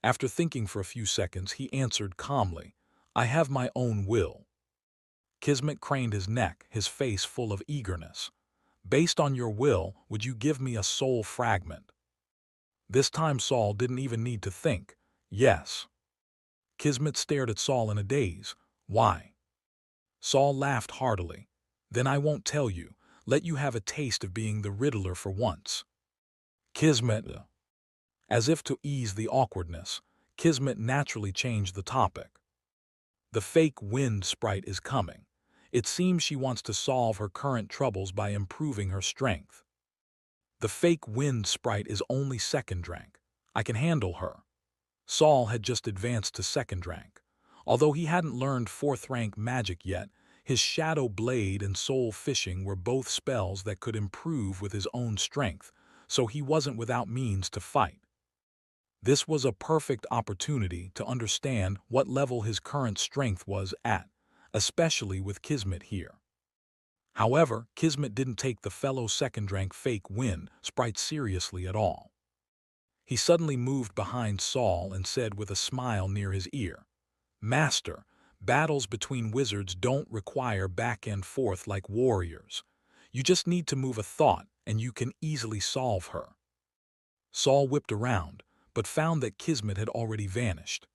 After thinking for a few seconds, he answered calmly, "I have my own will." Kismet craned his neck, his face full of eagerness. "Based on your will, would you give me a soul fragment?" This time Saul didn't even need to think. Yes. Kismet stared at Saul in a daze. "Why?" Saul laughed heartily. "Then I won't tell you. Let you have a taste of being the Riddler for once." Kismet. As if to ease the awkwardness, Kismet naturally changed the topic. "The fake Wind Sprite is coming. It seems she wants to solve her current troubles by improving her strength. The fake Wind Sprite is only second rank. I can handle her." Saul had just advanced to second rank. Although he hadn't learned fourth rank magic yet, his Shadow Blade and Soul Fishing were both spells that could improve with his own strength, so he wasn't without means to fight. This was a perfect opportunity to understand what level his current strength was at, especially with Kismet here. However, Kismet didn't take the fellow second-rank fake Wind Sprite seriously at all. He suddenly moved behind Saul and said with a smile near his ear, "Master, battles between wizards don't require back and forth like warriors. You just need to move a thought and you can easily solve her." Saul whipped around, but found that Kismet had already vanished.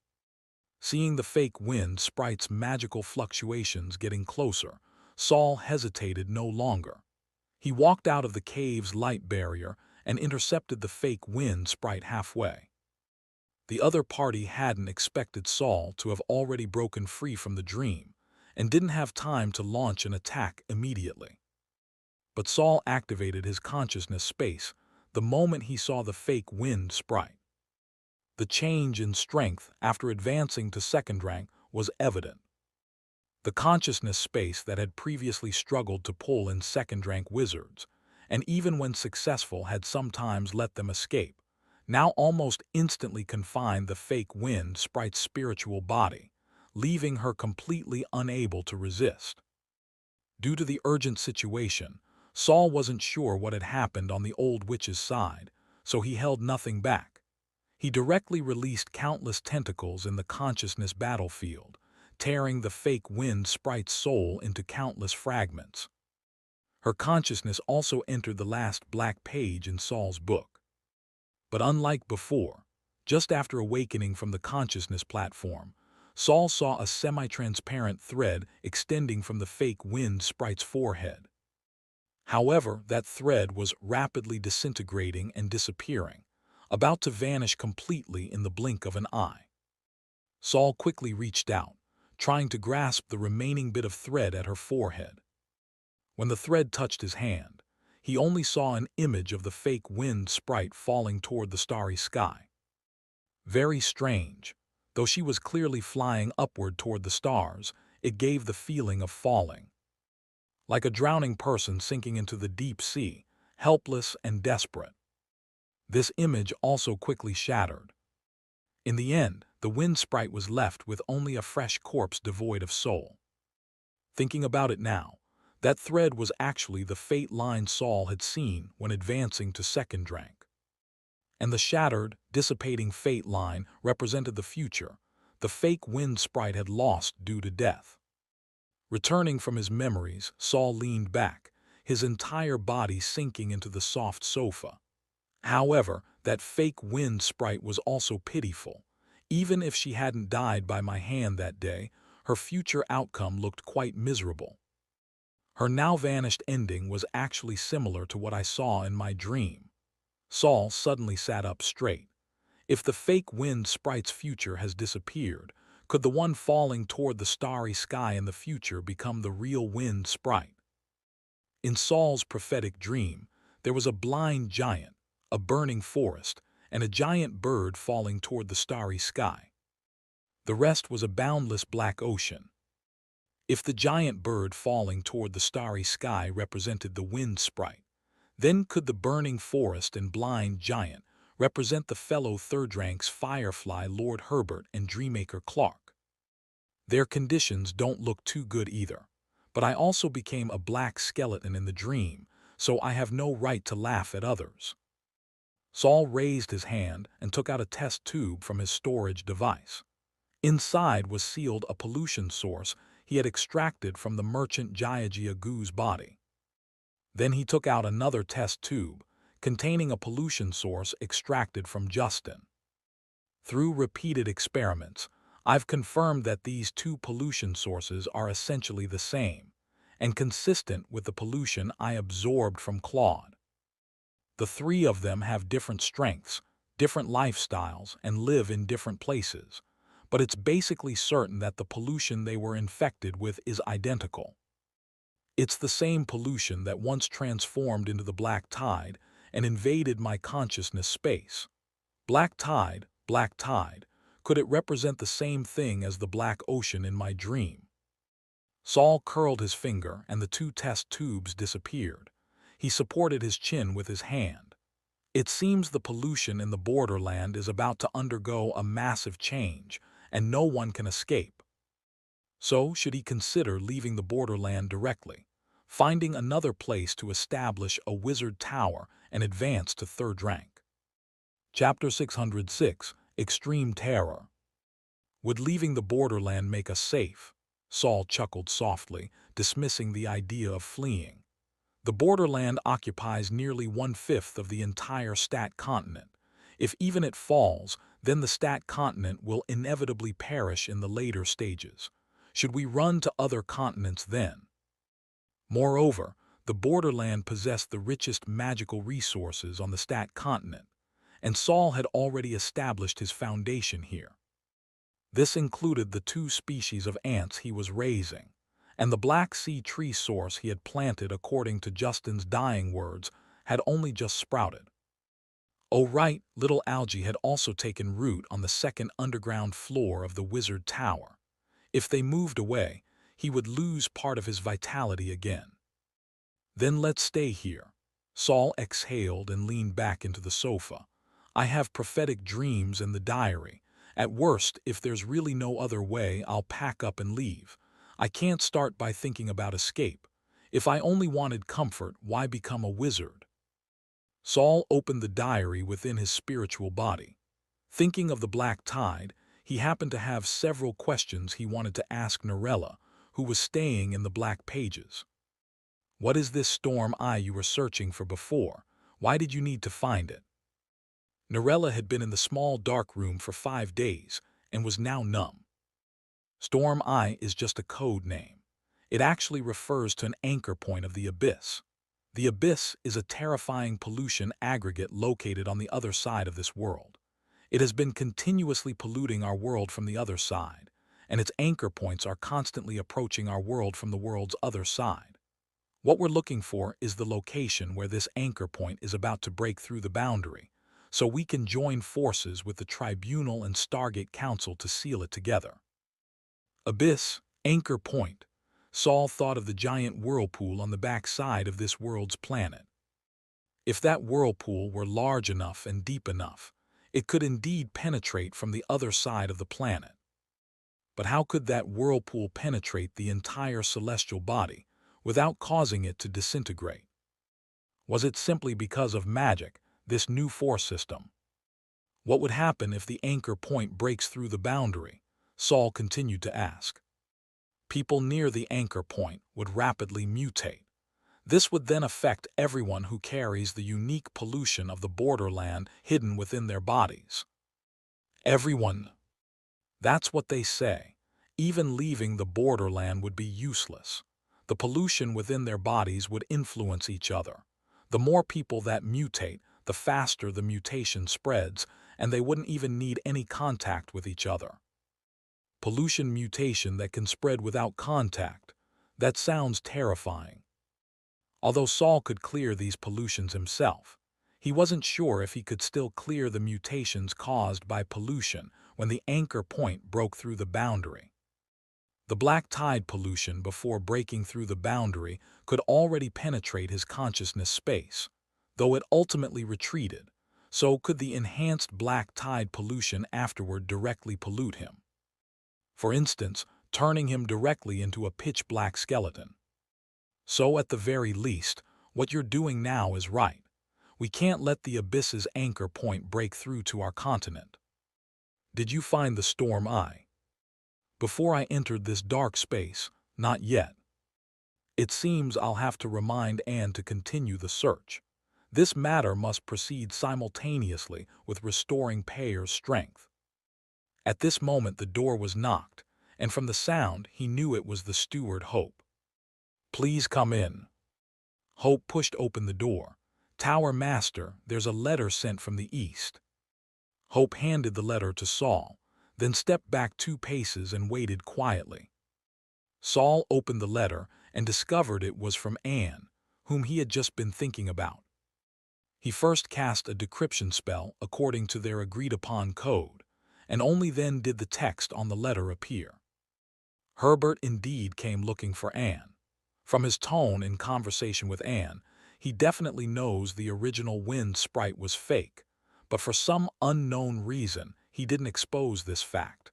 Seeing the fake Wind Sprite's magical fluctuations getting closer, Saul hesitated no longer. He walked out of the cave's light barrier and intercepted the fake Wind Sprite halfway. The other party hadn't expected Saul to have already broken free from the dream and didn't have time to launch an attack immediately. But Saul activated his consciousness space the moment he saw the fake Wind Sprite. The change in strength after advancing to second rank was evident. The consciousness space that had previously struggled to pull in second-rank wizards, and even when successful had sometimes let them escape, now almost instantly confined the fake Wind Sprite's spiritual body, leaving her completely unable to resist. Due to the urgent situation, Saul wasn't sure what had happened on the old witch's side, so he held nothing back. He directly released countless tentacles in the consciousness battlefield, tearing the fake wind sprite's soul into countless fragments. Her consciousness also entered the last black page in Saul's book. But unlike before, just after awakening from the consciousness platform, Saul saw a semi-transparent thread extending from the fake wind sprite's forehead. However, that thread was rapidly disintegrating and disappearing, about to vanish completely in the blink of an eye. Saul quickly reached out, trying to grasp the remaining bit of thread at her forehead. When the thread touched his hand, he only saw an image of the fake wind sprite falling toward the starry sky. Very strange. Though she was clearly flying upward toward the stars, it gave the feeling of falling. Like a drowning person sinking into the deep sea, helpless and desperate. This image also quickly shattered. In the end, the wind sprite was left with only a fresh corpse devoid of soul. Thinking about it now, that thread was actually the fate line Saul had seen when advancing to second rank. And the shattered, dissipating fate line represented the future the fake wind sprite had lost due to death. Returning from his memories, Saul leaned back, his entire body sinking into the soft sofa. However, that fake wind sprite was also pitiful. Even if she hadn't died by my hand that day, her future outcome looked quite miserable. Her now-vanished ending was actually similar to what I saw in my dream. Saul suddenly sat up straight. If the fake wind sprite's future has disappeared, could the one falling toward the starry sky in the future become the real wind sprite? In Saul's prophetic dream, there was a blind giant, a burning forest, and a giant bird falling toward the starry sky. The rest was a boundless black ocean. If the giant bird falling toward the starry sky represented the wind sprite, then could the burning forest and blind giant represent the fellow third rank's Firefly Lord Herbert and Dreammaker Clark? Their conditions don't look too good either, but I also became a black skeleton in the dream, so I have no right to laugh at others. Saul raised his hand and took out a test tube from his storage device. Inside was sealed a pollution source he had extracted from the merchant Jiaji Agu's body. Then he took out another test tube, containing a pollution source extracted from Justin. Through repeated experiments, I've confirmed that these two pollution sources are essentially the same, and consistent with the pollution I absorbed from Claude. The three of them have different strengths, different lifestyles, and live in different places, but it's basically certain that the pollution they were infected with is identical. It's the same pollution that once transformed into the black tide and invaded my consciousness space. Black tide, could it represent the same thing as the black ocean in my dream? Saul curled his finger and the two test tubes disappeared. He supported his chin with his hand. It seems the pollution in the borderland is about to undergo a massive change, and no one can escape. So should he consider leaving the borderland directly, finding another place to establish a wizard tower and advance to third rank? Chapter 606, Extreme Terror. Would leaving the borderland make us safe? Saul chuckled softly, dismissing the idea of fleeing. The borderland occupies nearly 1/5 of the entire Stat continent. If even it falls, then the Stat continent will inevitably perish in the later stages. Should we run to other continents then? Moreover, the borderland possessed the richest magical resources on the Stat continent, and Saul had already established his foundation here. This included the 2 species of ants he was raising, and the Black Sea tree source he had planted according to Justin's dying words had only just sprouted. Oh right, little algae had also taken root on the second underground floor of the wizard tower. If they moved away, he would lose part of his vitality again. Then let's stay here. Saul exhaled and leaned back into the sofa. I have prophetic dreams in the diary. At worst, if there's really no other way, I'll pack up and leave. I can't start by thinking about escape. If I only wanted comfort, why become a wizard? Saul opened the diary within his spiritual body. Thinking of the black tide, he happened to have several questions he wanted to ask Narella, who was staying in the Black Pages. What is this storm eye you were searching for before? Why did you need to find it? Narella had been in the small dark room for 5 days and was now numb. Storm Eye is just a code name. It actually refers to an anchor point of the abyss. The abyss is a terrifying pollution aggregate located on the other side of this world. It has been continuously polluting our world from the other side, and its anchor points are constantly approaching our world from the world's other side. What we're looking for is the location where this anchor point is about to break through the boundary, so we can join forces with the Tribunal and Stargate Council to seal it together. Abyss, anchor point. Saul thought of the giant whirlpool on the backside of this world's planet. If that whirlpool were large enough and deep enough, it could indeed penetrate from the other side of the planet. But how could that whirlpool penetrate the entire celestial body without causing it to disintegrate? Was it simply because of magic, this new force system? What would happen if the anchor point breaks through the boundary? Saul continued to ask. People near the anchor point would rapidly mutate. This would then affect everyone who carries the unique pollution of the borderland hidden within their bodies. Everyone. That's what they say. Even leaving the borderland would be useless. The pollution within their bodies would influence each other. The more people that mutate, the faster the mutation spreads, and they wouldn't even need any contact with each other. Pollution mutation that can spread without contact. That sounds terrifying. Although Saul could clear these pollutions himself, he wasn't sure if he could still clear the mutations caused by pollution when the anchor point broke through the boundary. The black tide pollution before breaking through the boundary could already penetrate his consciousness space, though it ultimately retreated. So could the enhanced black tide pollution afterward directly pollute him. For instance, turning him directly into a pitch-black skeleton. So at the very least, what you're doing now is right. We can't let the abyss's anchor point break through to our continent. Did you find the storm eye? Before I entered this dark space, not yet. It seems I'll have to remind Anne to continue the search. This matter must proceed simultaneously with restoring Payer's strength. At this moment the door was knocked, and from the sound he knew it was the steward Hope. Please come in. Hope pushed open the door. Tower Master, there's a letter sent from the east. Hope handed the letter to Saul, then stepped back 2 paces and waited quietly. Saul opened the letter and discovered it was from Anne, whom he had just been thinking about. He first cast a decryption spell according to their agreed-upon code, and only then did the text on the letter appear. Herbert indeed came looking for Anne. From his tone in conversation with Anne, he definitely knows the original wind sprite was fake, but for some unknown reason he didn't expose this fact,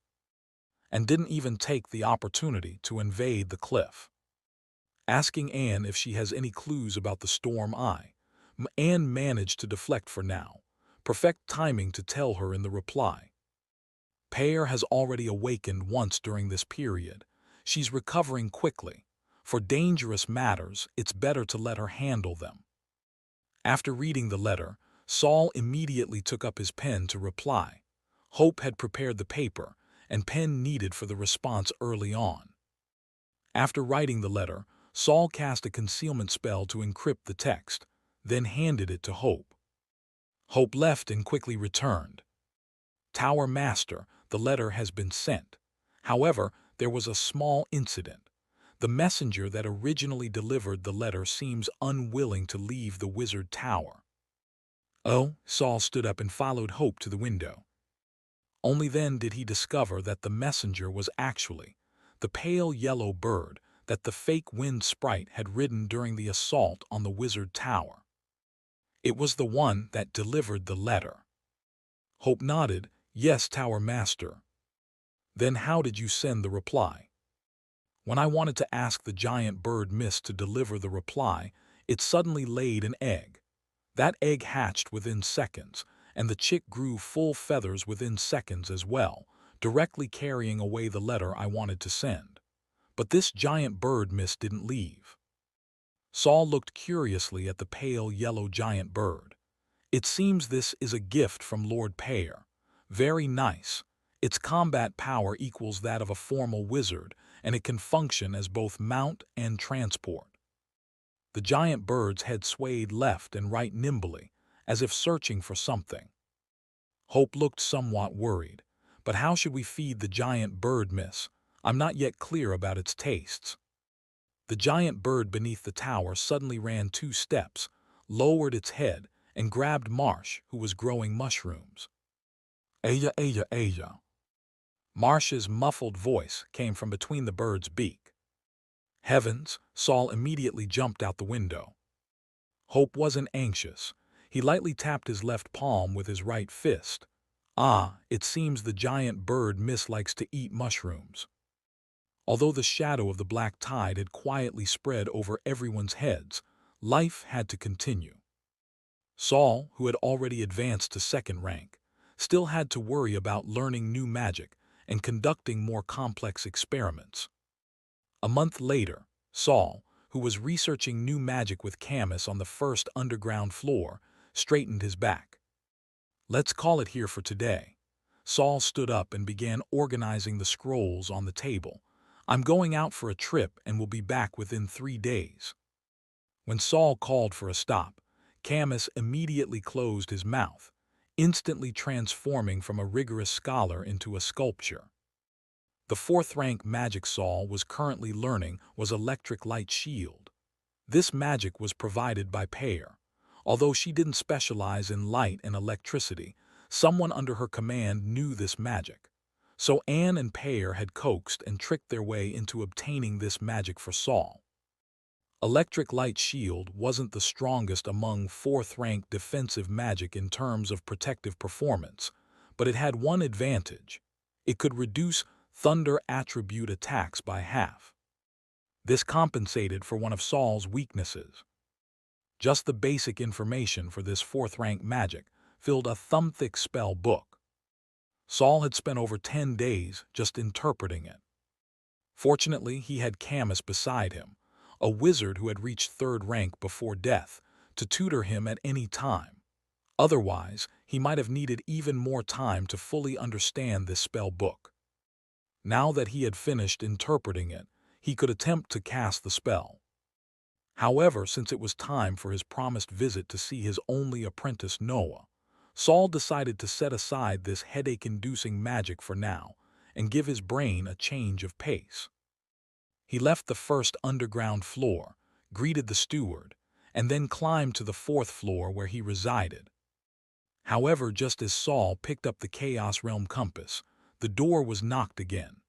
and didn't even take the opportunity to invade the cliff. Asking Anne if she has any clues about the storm eye, Anne managed to deflect for now, perfect timing to tell her in the reply. Payer has already awakened once during this period. She's recovering quickly. For dangerous matters, it's better to let her handle them. After reading the letter, Saul immediately took up his pen to reply. Hope had prepared the paper and pen needed for the response early on. After writing the letter, Saul cast a concealment spell to encrypt the text, then handed it to Hope. Hope left and quickly returned. Tower Master, the letter has been sent. However, there was a small incident. The messenger that originally delivered the letter seems unwilling to leave the wizard tower. Oh, Saul stood up and followed Hope to the window. Only then did he discover that the messenger was actually the pale yellow bird that the fake wind sprite had ridden during the assault on the wizard tower. It was the one that delivered the letter. Hope nodded. Yes, Tower Master. Then how did you send the reply? When I wanted to ask the giant bird mist to deliver the reply, it suddenly laid an egg. That egg hatched within seconds, and the chick grew full feathers within seconds as well, directly carrying away the letter I wanted to send. But this giant bird mist didn't leave. Saul looked curiously at the pale yellow giant bird. It seems this is a gift from Lord Peyer. Very nice. Its combat power equals that of a formal wizard, and it can function as both mount and transport. The giant bird's head swayed left and right nimbly, as if searching for something. Hope looked somewhat worried. But how should we feed the giant bird, miss? I'm not yet clear about its tastes. The giant bird beneath the tower suddenly ran 2 steps, lowered its head, and grabbed Marsh, who was growing mushrooms. Aya, Aya, Aya. Marsh's muffled voice came from between the bird's beak. Heavens, Saul immediately jumped out the window. Hope wasn't anxious. He lightly tapped his left palm with his right fist. Ah, it seems the giant bird likes to eat mushrooms. Although the shadow of the black tide had quietly spread over everyone's heads, life had to continue. Saul, who had already advanced to 2nd rank, still had to worry about learning new magic and conducting more complex experiments. A month later, Saul, who was researching new magic with Camus on the 1st underground floor, straightened his back. Let's call it here for today. Saul stood up and began organizing the scrolls on the table. I'm going out for a trip and will be back within 3 days. When Saul called for a stop, Camus immediately closed his mouth, instantly transforming from a rigorous scholar into a sculpture. The 4th rank magic Saul was currently learning was Electric Light Shield. This magic was provided by Peyer. Although she didn't specialize in light and electricity, someone under her command knew this magic. So Anne and Peyer had coaxed and tricked their way into obtaining this magic for Saul. Electric Light Shield wasn't the strongest among 4th rank defensive magic in terms of protective performance, but it had one advantage. It could reduce Thunder attribute attacks by half. This compensated for one of Saul's weaknesses. Just the basic information for this 4th rank magic filled a thumb-thick spell book. Saul had spent over 10 days just interpreting it. Fortunately, he had Camus beside him, a wizard who had reached 3rd rank before death, to tutor him at any time. Otherwise, he might have needed even more time to fully understand this spell book. Now that he had finished interpreting it, he could attempt to cast the spell. However, since it was time for his promised visit to see his only apprentice Noah, Saul decided to set aside this headache-inducing magic for now and give his brain a change of pace. He left the 1st underground floor, greeted the steward, and then climbed to the 4th floor where he resided. However, just as Saul picked up the Chaos Realm compass, the door was knocked again.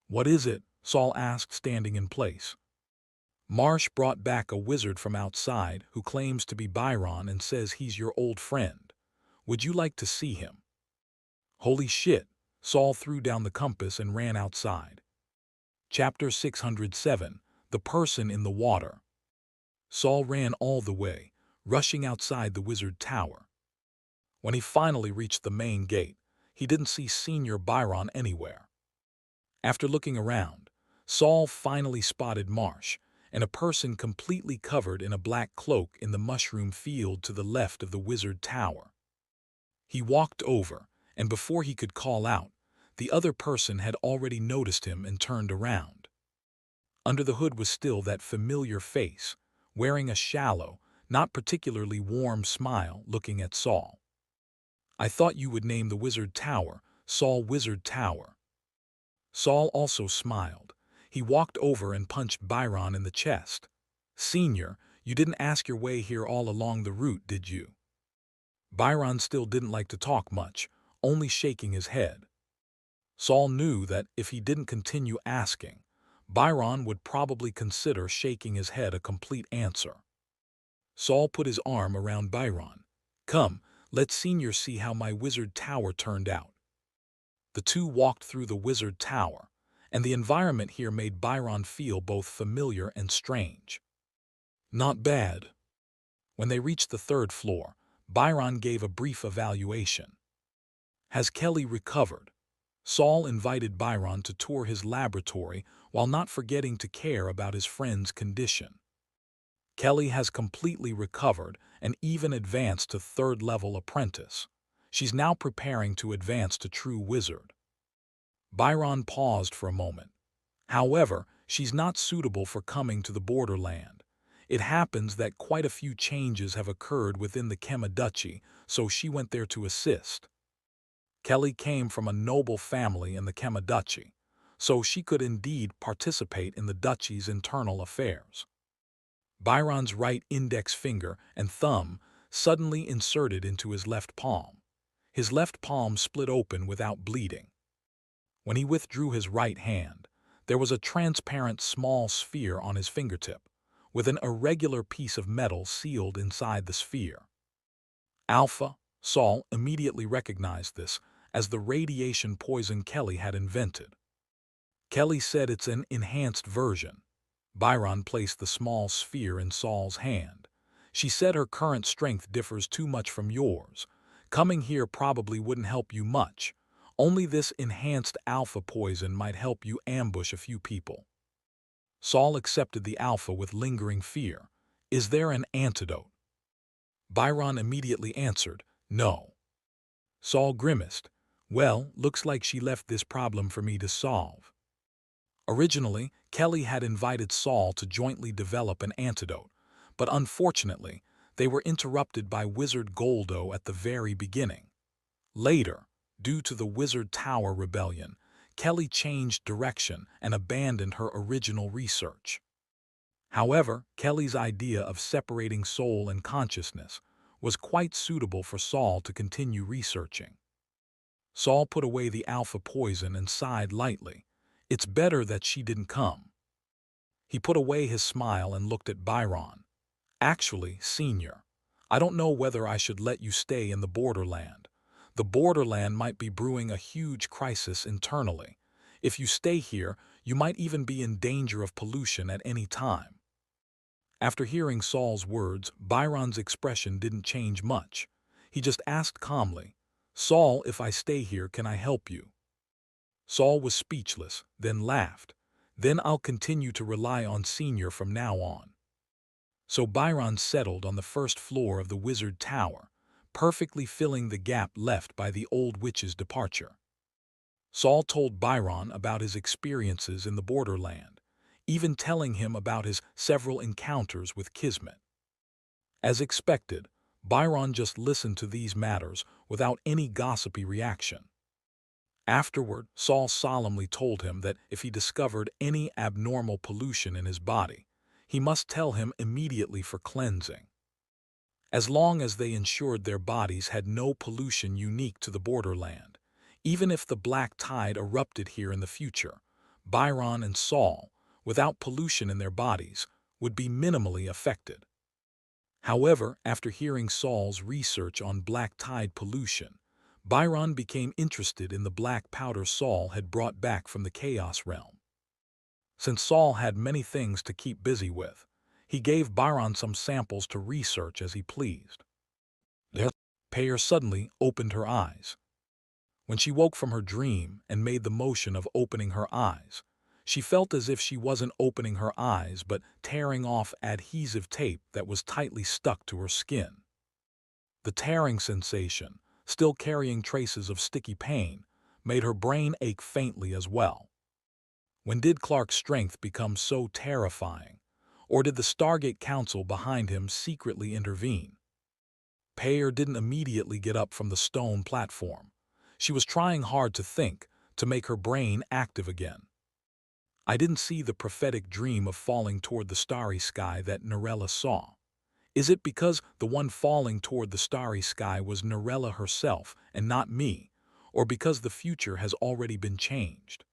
"What is it?" Saul asked, standing in place. Marsh brought back a wizard from outside who claims to be Byron and says he's your old friend. Would you like to see him? Holy shit! Saul threw down the compass and ran outside. Chapter 607, The Person in the Water. Saul ran all the way, rushing outside the wizard tower. When he finally reached the main gate, he didn't see Senior Byron anywhere. After looking around, Saul finally spotted Marsh, and a person completely covered in a black cloak in the mushroom field to the left of the wizard tower. He walked over, and before he could call out, the other person had already noticed him and turned around. Under the hood was still that familiar face, wearing a shallow, not particularly warm smile, looking at Saul. "I thought you would name the wizard tower Saul Wizard Tower." Saul also smiled. He walked over and punched Byron in the chest. "Senior, you didn't ask your way here all along the route, did you?" Byron still didn't like to talk much, only shaking his head. Saul knew that if he didn't continue asking, Byron would probably consider shaking his head a complete answer. Saul put his arm around Byron. "Come, let Senior see how my wizard tower turned out." The two walked through the wizard tower, and the environment here made Byron feel both familiar and strange. "Not bad." When they reached the 3rd floor, Byron gave a brief evaluation. Has Kelly recovered? Saul invited Byron to tour his laboratory while not forgetting to care about his friend's condition. Kelly has completely recovered and even advanced to third-level apprentice. She's now preparing to advance to true wizard. Byron paused for a moment. However, she's not suitable for coming to the borderland. It happens that quite a few changes have occurred within the Kema Duchy, so she went there to assist. Kelly came from a noble family in the Kema Duchy, so she could indeed participate in the duchy's internal affairs. Byron's right index finger and thumb suddenly inserted into his left palm. His left palm split open without bleeding. When he withdrew his right hand, there was a transparent small sphere on his fingertip, with an irregular piece of metal sealed inside the sphere. Alpha, Saul immediately recognized this as the radiation poison Kelly had invented. Kelly said it's an enhanced version. Byron placed the small sphere in Saul's hand. She said her current strength differs too much from yours. Coming here probably wouldn't help you much. Only this enhanced alpha poison might help you ambush a few people. Saul accepted the alpha with lingering fear. Is there an antidote? Byron immediately answered, no. Saul grimaced. Well, looks like she left this problem for me to solve. Originally, Kelly had invited Saul to jointly develop an antidote, but unfortunately, they were interrupted by Wizard Goldo at the very beginning. Later, due to the Wizard Tower Rebellion, Kelly changed direction and abandoned her original research. However, Kelly's idea of separating soul and consciousness was quite suitable for Saul to continue researching. Saul put away the alpha poison and sighed lightly. It's better that she didn't come. He put away his smile and looked at Byron. Actually, Senior, I don't know whether I should let you stay in the borderland. The borderland might be brewing a huge crisis internally. If you stay here, you might even be in danger of pollution at any time. After hearing Saul's words, Byron's expression didn't change much. He just asked calmly, Saul, if I stay here, can I help you? Saul was speechless, then laughed. Then I'll continue to rely on Senior from now on. So Byron settled on the first floor of the Wizard Tower, perfectly filling the gap left by the old witch's departure. Saul told Byron about his experiences in the borderland, even telling him about his several encounters with Kismet. As expected, Byron just listened to these matters without any gossipy reaction. Afterward, Saul solemnly told him that if he discovered any abnormal pollution in his body, he must tell him immediately for cleansing. As long as they ensured their bodies had no pollution unique to the borderland, even if the black tide erupted here in the future, Byron and Saul, without pollution in their bodies, would be minimally affected. However, after hearing Saul's research on black tide pollution, Byron became interested in the black powder Saul had brought back from the Chaos Realm. Since Saul had many things to keep busy with, he gave Byron some samples to research as he pleased. Peyer suddenly opened her eyes. When she woke from her dream and made the motion of opening her eyes, she felt as if she wasn't opening her eyes but tearing off adhesive tape that was tightly stuck to her skin. The tearing sensation, still carrying traces of sticky pain, made her brain ache faintly as well. When did Clark's strength become so terrifying? Or did the Stargate Council behind him secretly intervene? Peyer didn't immediately get up from the stone platform. She was trying hard to think, to make her brain active again. I didn't see the prophetic dream of falling toward the starry sky that Narella saw. Is it because the one falling toward the starry sky was Narella herself and not me, or because the future has already been changed?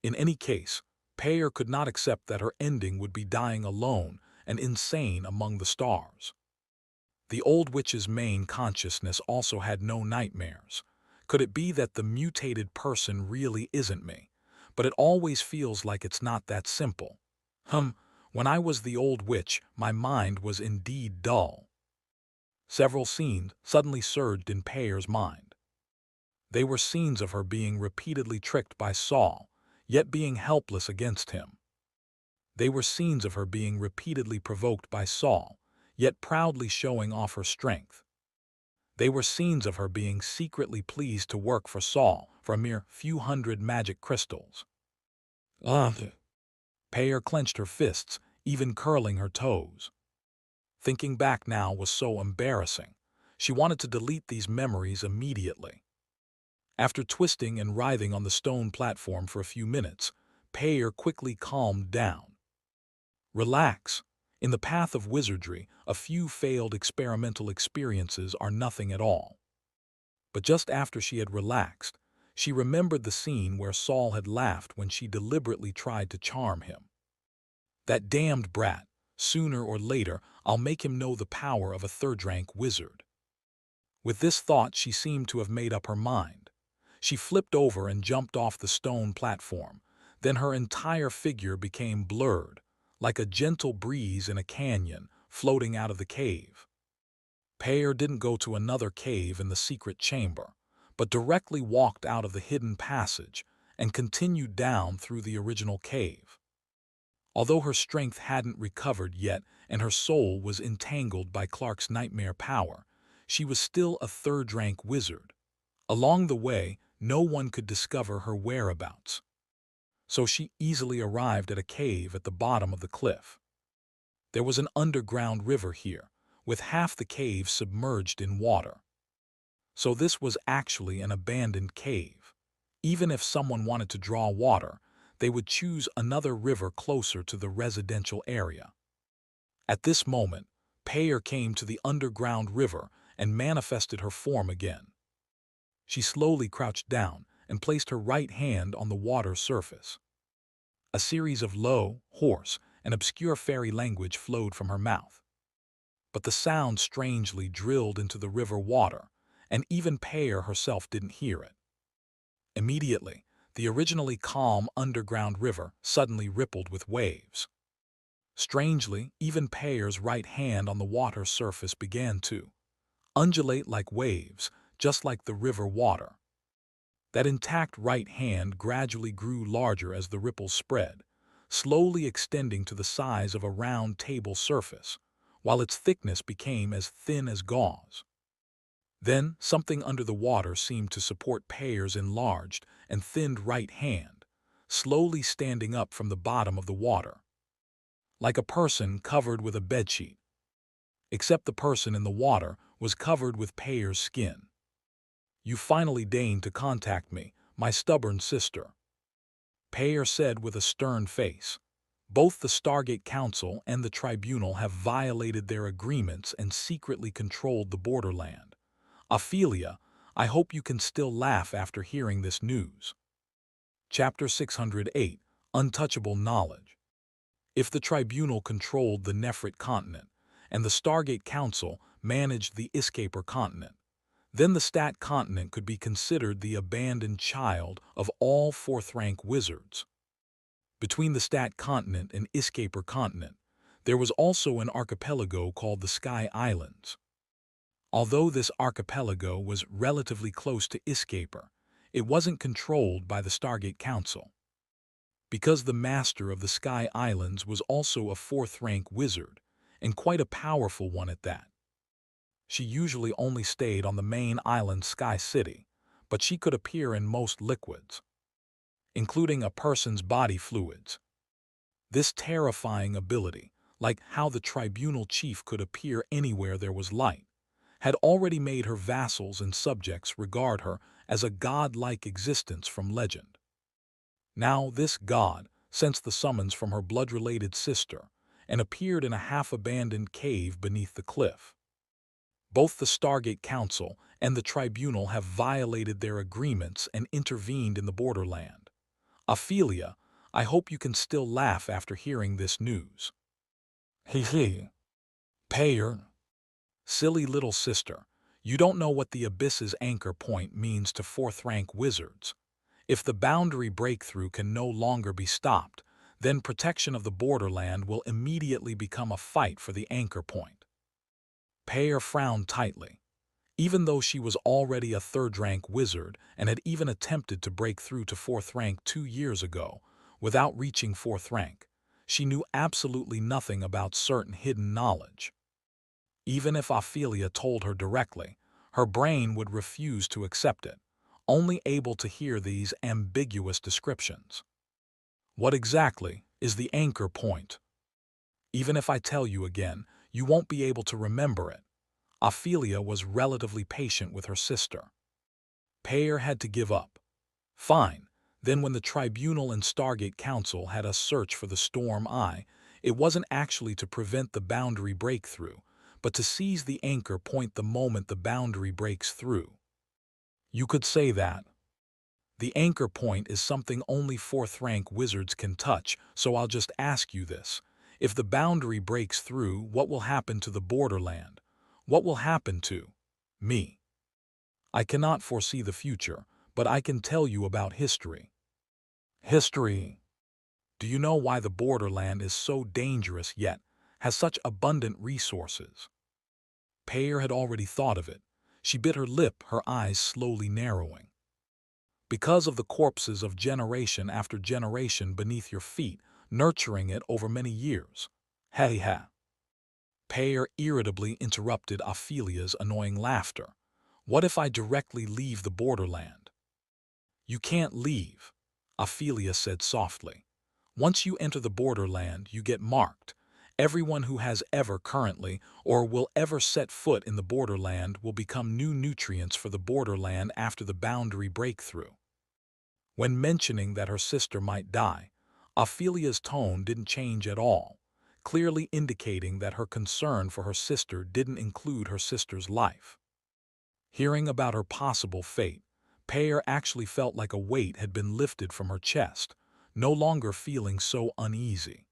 In any case, Peyer could not accept that her ending would be dying alone and insane among the stars. The old witch's main consciousness also had no nightmares. Could it be that the mutated person really isn't me? But it always feels like it's not that simple. When I was the old witch, my mind was indeed dull. Several scenes suddenly surged in Payer's mind. They were scenes of her being repeatedly tricked by Saul, yet being helpless against him. They were scenes of her being repeatedly provoked by Saul, yet proudly showing off her strength. They were scenes of her being secretly pleased to work for Saul for a mere few hundred magic crystals. Payer clenched her fists, even curling her toes. Thinking back now was so embarrassing. She wanted to delete these memories immediately. After twisting and writhing on the stone platform for a few minutes, Payer quickly calmed down. Relax. In the path of wizardry, a few failed experimental experiences are nothing at all. But just after she had relaxed, she remembered the scene where Saul had laughed when she deliberately tried to charm him. That damned brat, sooner or later I'll make him know the power of a third-rank wizard. With this thought she seemed to have made up her mind. She flipped over and jumped off the stone platform. Then her entire figure became blurred, like a gentle breeze in a canyon floating out of the cave. Payer didn't go to another cave in the secret chamber, but directly walked out of the hidden passage and continued down through the original cave. Although her strength hadn't recovered yet and her soul was entangled by Clark's nightmare power, she was still a third-rank wizard. Along the way, no one could discover her whereabouts. So she easily arrived at a cave at the bottom of the cliff. There was an underground river here, with half the cave submerged in water. So this was actually an abandoned cave. Even if someone wanted to draw water, they would choose another river closer to the residential area. At this moment, Payer came to the underground river and manifested her form again. She slowly crouched down and placed her right hand on the water surface. A series of low, hoarse, and obscure fairy language flowed from her mouth. But the sound strangely drilled into the river water, and even Payer herself didn't hear it. Immediately, the originally calm underground river suddenly rippled with waves. Strangely, even Payer's right hand on the water surface began to undulate like waves, just like the river water. That intact right hand gradually grew larger as the ripples spread, slowly extending to the size of a round table surface, while its thickness became as thin as gauze. Then something under the water seemed to support Payer's enlarged and thinned right hand, slowly standing up from the bottom of the water, like a person covered with a bedsheet. Except the person in the water was covered with Payer's skin. "You finally deigned to contact me, my stubborn sister," Payer said with a stern face. "Both the Stargate Council and the Tribunal have violated their agreements and secretly controlled the borderland. Ophelia, I hope you can still laugh after hearing this news." Chapter 608, Untouchable Knowledge. If the Tribunal controlled the Nefrit continent, and the Stargate Council managed the Escaper continent, then the Stat continent could be considered the abandoned child of all fourth-rank wizards. Between the Stat continent and Escaper continent, there was also an archipelago called the Sky Islands. Although this archipelago was relatively close to Escaper, it wasn't controlled by the Stargate Council. Because the master of the Sky Islands was also a fourth-rank wizard, and quite a powerful one at that. She usually only stayed on the main island Sky City, but she could appear in most liquids, including a person's body fluids. This terrifying ability, like how the tribunal chief could appear anywhere there was light, had already made her vassals and subjects regard her as a god-like existence from legend. Now this god sensed the summons from her blood-related sister and appeared in a half-abandoned cave beneath the cliff. Both the Stargate Council and the Tribunal have violated their agreements and intervened in the borderland. Ophelia, I hope you can still laugh after hearing this news. He. Payer. Silly little sister, you don't know what the Abyss's anchor point means to fourth-rank wizards. If the boundary breakthrough can no longer be stopped, then protection of the borderland will immediately become a fight for the anchor point. Pear frowned tightly. Even though she was already a third-rank wizard and had even attempted to break through to fourth rank 2 years ago, without reaching fourth rank, she knew absolutely nothing about certain hidden knowledge. Even if Ophelia told her directly, her brain would refuse to accept it, only able to hear these ambiguous descriptions. What exactly is the anchor point? Even if I tell you again, you won't be able to remember it. Ophelia was relatively patient with her sister. Pear had to give up. Fine. Then when the Tribunal and Stargate Council had us search for the Storm Eye, it wasn't actually to prevent the boundary breakthrough, but to seize the anchor point the moment the boundary breaks through. You could say that. The anchor point is something only fourth-rank wizards can touch, so I'll just ask you this. If the boundary breaks through, what will happen to the borderland? What will happen to me? I cannot foresee the future, but I can tell you about history. History. Do you know why the borderland is so dangerous yet has such abundant resources? Pear had already thought of it. She bit her lip, her eyes slowly narrowing. Because of the corpses of generation after generation beneath your feet, nurturing it over many years. Hey ha. Pear irritably interrupted Ophelia's annoying laughter. What if I directly leave the borderland? You can't leave, Ophelia said softly. Once you enter the borderland, you get marked. Everyone who has ever currently or will ever set foot in the borderland will become new nutrients for the borderland after the boundary breakthrough. When mentioning that her sister might die, Ophelia's tone didn't change at all, clearly indicating that her concern for her sister didn't include her sister's life. Hearing about her possible fate, Pear actually felt like a weight had been lifted from her chest, no longer feeling so uneasy.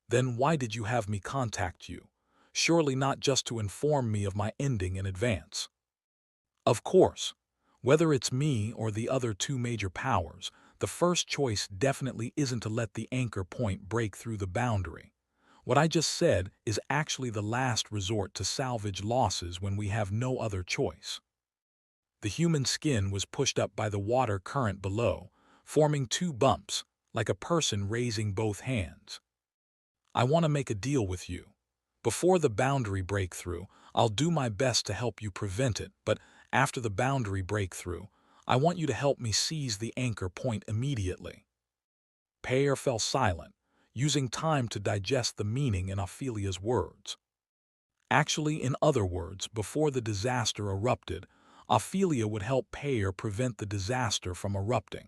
Then why did you have me contact you? Surely not just to inform me of my ending in advance. Of course, whether it's me or the other two major powers, the first choice definitely isn't to let the anchor point break through the boundary. What I just said is actually the last resort to salvage losses when we have no other choice. The human skin was pushed up by the water current below, forming two bumps, like a person raising both hands. I want to make a deal with you. Before the boundary breakthrough, I'll do my best to help you prevent it, but after the boundary breakthrough, I want you to help me seize the anchor point immediately. Pear fell silent, using time to digest the meaning in Ophelia's words. Actually, in other words, before the disaster erupted, Ophelia would help Pear prevent the disaster from erupting.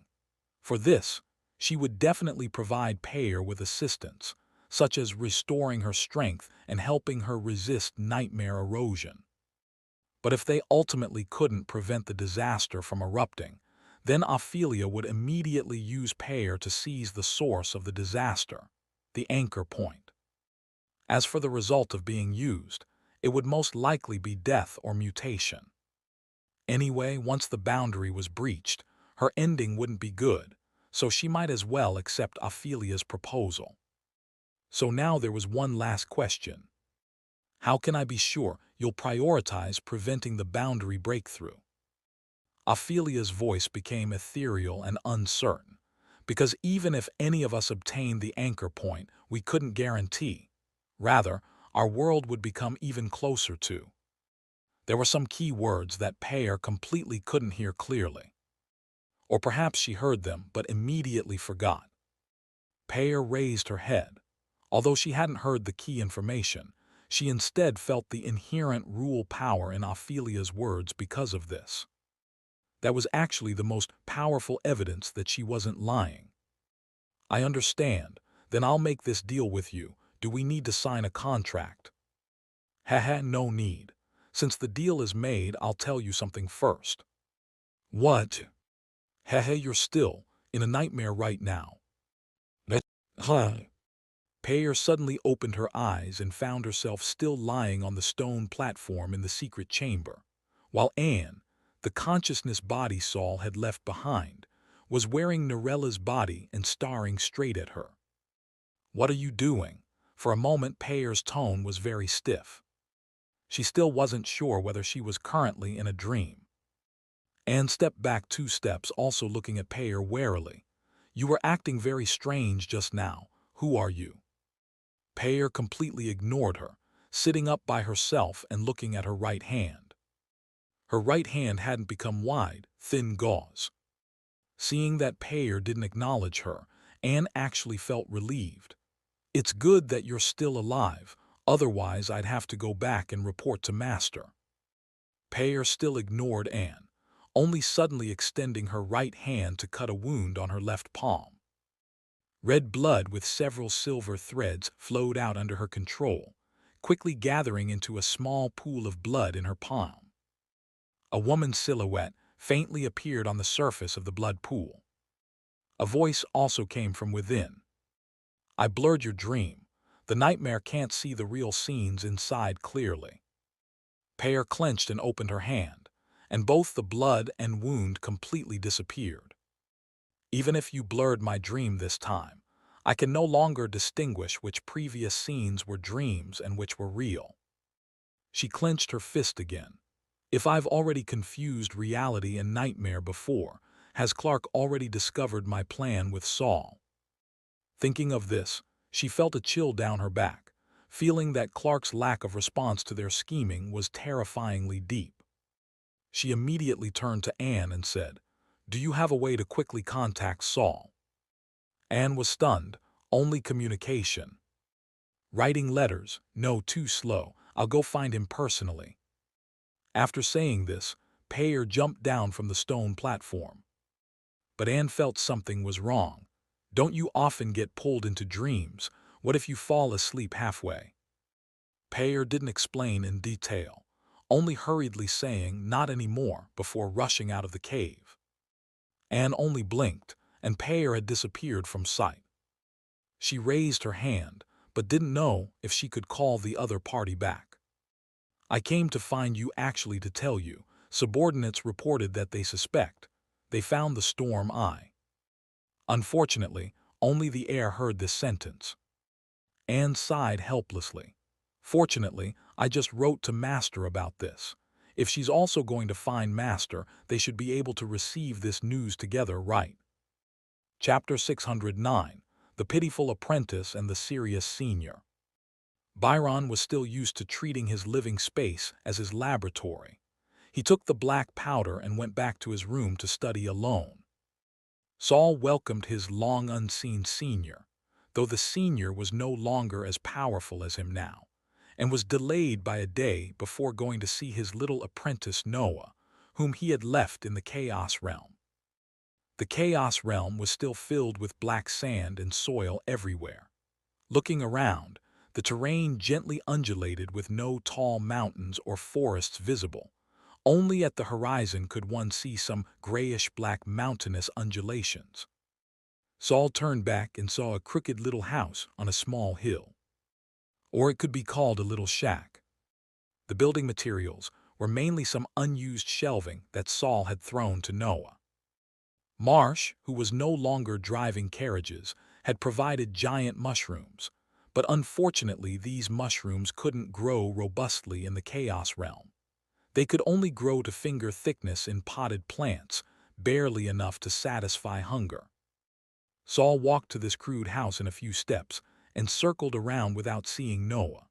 For this, she would definitely provide Pear with assistance, such as restoring her strength and helping her resist nightmare erosion. But if they ultimately couldn't prevent the disaster from erupting, then Ophelia would immediately use Pear to seize the source of the disaster, the anchor point. As for the result of being used, it would most likely be death or mutation. Anyway, once the boundary was breached, her ending wouldn't be good, so she might as well accept Ophelia's proposal. So now there was one last question. How can I be sure you'll prioritize preventing the boundary breakthrough? Ophelia's voice became ethereal and uncertain, because even if any of us obtained the anchor point, we couldn't guarantee. Rather, our world would become even closer to. There were some key words that Pear completely couldn't hear clearly. Or perhaps she heard them but immediately forgot. Pear raised her head. Although she hadn't heard the key information, she instead felt the inherent rule power in Ophelia's words because of this. That was actually the most powerful evidence that she wasn't lying. I understand. Then I'll make this deal with you. Do we need to sign a contract? Haha, no need. Since the deal is made, I'll tell you something first. What? Haha, you're still in a nightmare right now. Pear suddenly opened her eyes and found herself still lying on the stone platform in the secret chamber, while Anne, the consciousness body Saul had left behind, was wearing Norella's body and staring straight at her. What are you doing? For a moment Pear's tone was very stiff. She still wasn't sure whether she was currently in a dream. Anne stepped back 2 steps, also looking at Payer warily. "You were acting very strange just now. Who are you?" Payer completely ignored her, sitting up by herself and looking at her right hand. Her right hand hadn't become wide, thin gauze. Seeing that Payer didn't acknowledge her, Anne actually felt relieved. "It's good that you're still alive, otherwise I'd have to go back and report to Master." Payer still ignored Anne, only suddenly extending her right hand to cut a wound on her left palm. Red blood with several silver threads flowed out under her control, quickly gathering into a small pool of blood in her palm. A woman's silhouette faintly appeared on the surface of the blood pool. A voice also came from within. "I blurred your dream. The nightmare can't see the real scenes inside clearly." Payer clenched and opened her hand, and both the blood and wound completely disappeared. "Even if you blurred my dream this time, I can no longer distinguish which previous scenes were dreams and which were real." She clenched her fist again. "If I've already confused reality and nightmare before, has Clark already discovered my plan with Saul?" Thinking of this, she felt a chill down her back, feeling that Clark's lack of response to their scheming was terrifyingly deep. She immediately turned to Anne and said, "Do you have a way to quickly contact Saul?" Anne was stunned. "Only communication." "Writing letters? No, too slow. I'll go find him personally." After saying this, Payer jumped down from the stone platform. But Anne felt something was wrong. "Don't you often get pulled into dreams? What if you fall asleep halfway?" Payer didn't explain in detail, only hurriedly saying, "Not anymore," before rushing out of the cave. Anne only blinked, and Payer had disappeared from sight. She raised her hand, but didn't know if she could call the other party back. "I came to find you, actually to tell you. Subordinates reported that they suspect. They found the Storm Eye." Unfortunately, only the heir heard this sentence. Anne sighed helplessly. "Fortunately, I just wrote to Master about this. If she's also going to find Master, they should be able to receive this news together, right?" Chapter 609. The Pitiful Apprentice and the Serious Senior. Byron was still used to treating his living space as his laboratory. He took the black powder and went back to his room to study alone. Saul welcomed his long-unseen senior, though the senior was no longer as powerful as him now, and was delayed by a day before going to see his little apprentice Noah, whom he had left in the Chaos Realm. The Chaos Realm was still filled with black sand and soil everywhere. Looking around, the terrain gently undulated with no tall mountains or forests visible. Only at the horizon could one see some grayish-black mountainous undulations. Saul turned back and saw a crooked little house on a small hill. Or it could be called a little shack. The building materials were mainly some unused shelving that Saul had thrown to Noah. Marsh, who was no longer driving carriages, had provided giant mushrooms, but unfortunately these mushrooms couldn't grow robustly in the Chaos Realm. They could only grow to finger thickness in potted plants, barely enough to satisfy hunger. Saul walked to this crude house in a few steps and circled around without seeing Noah.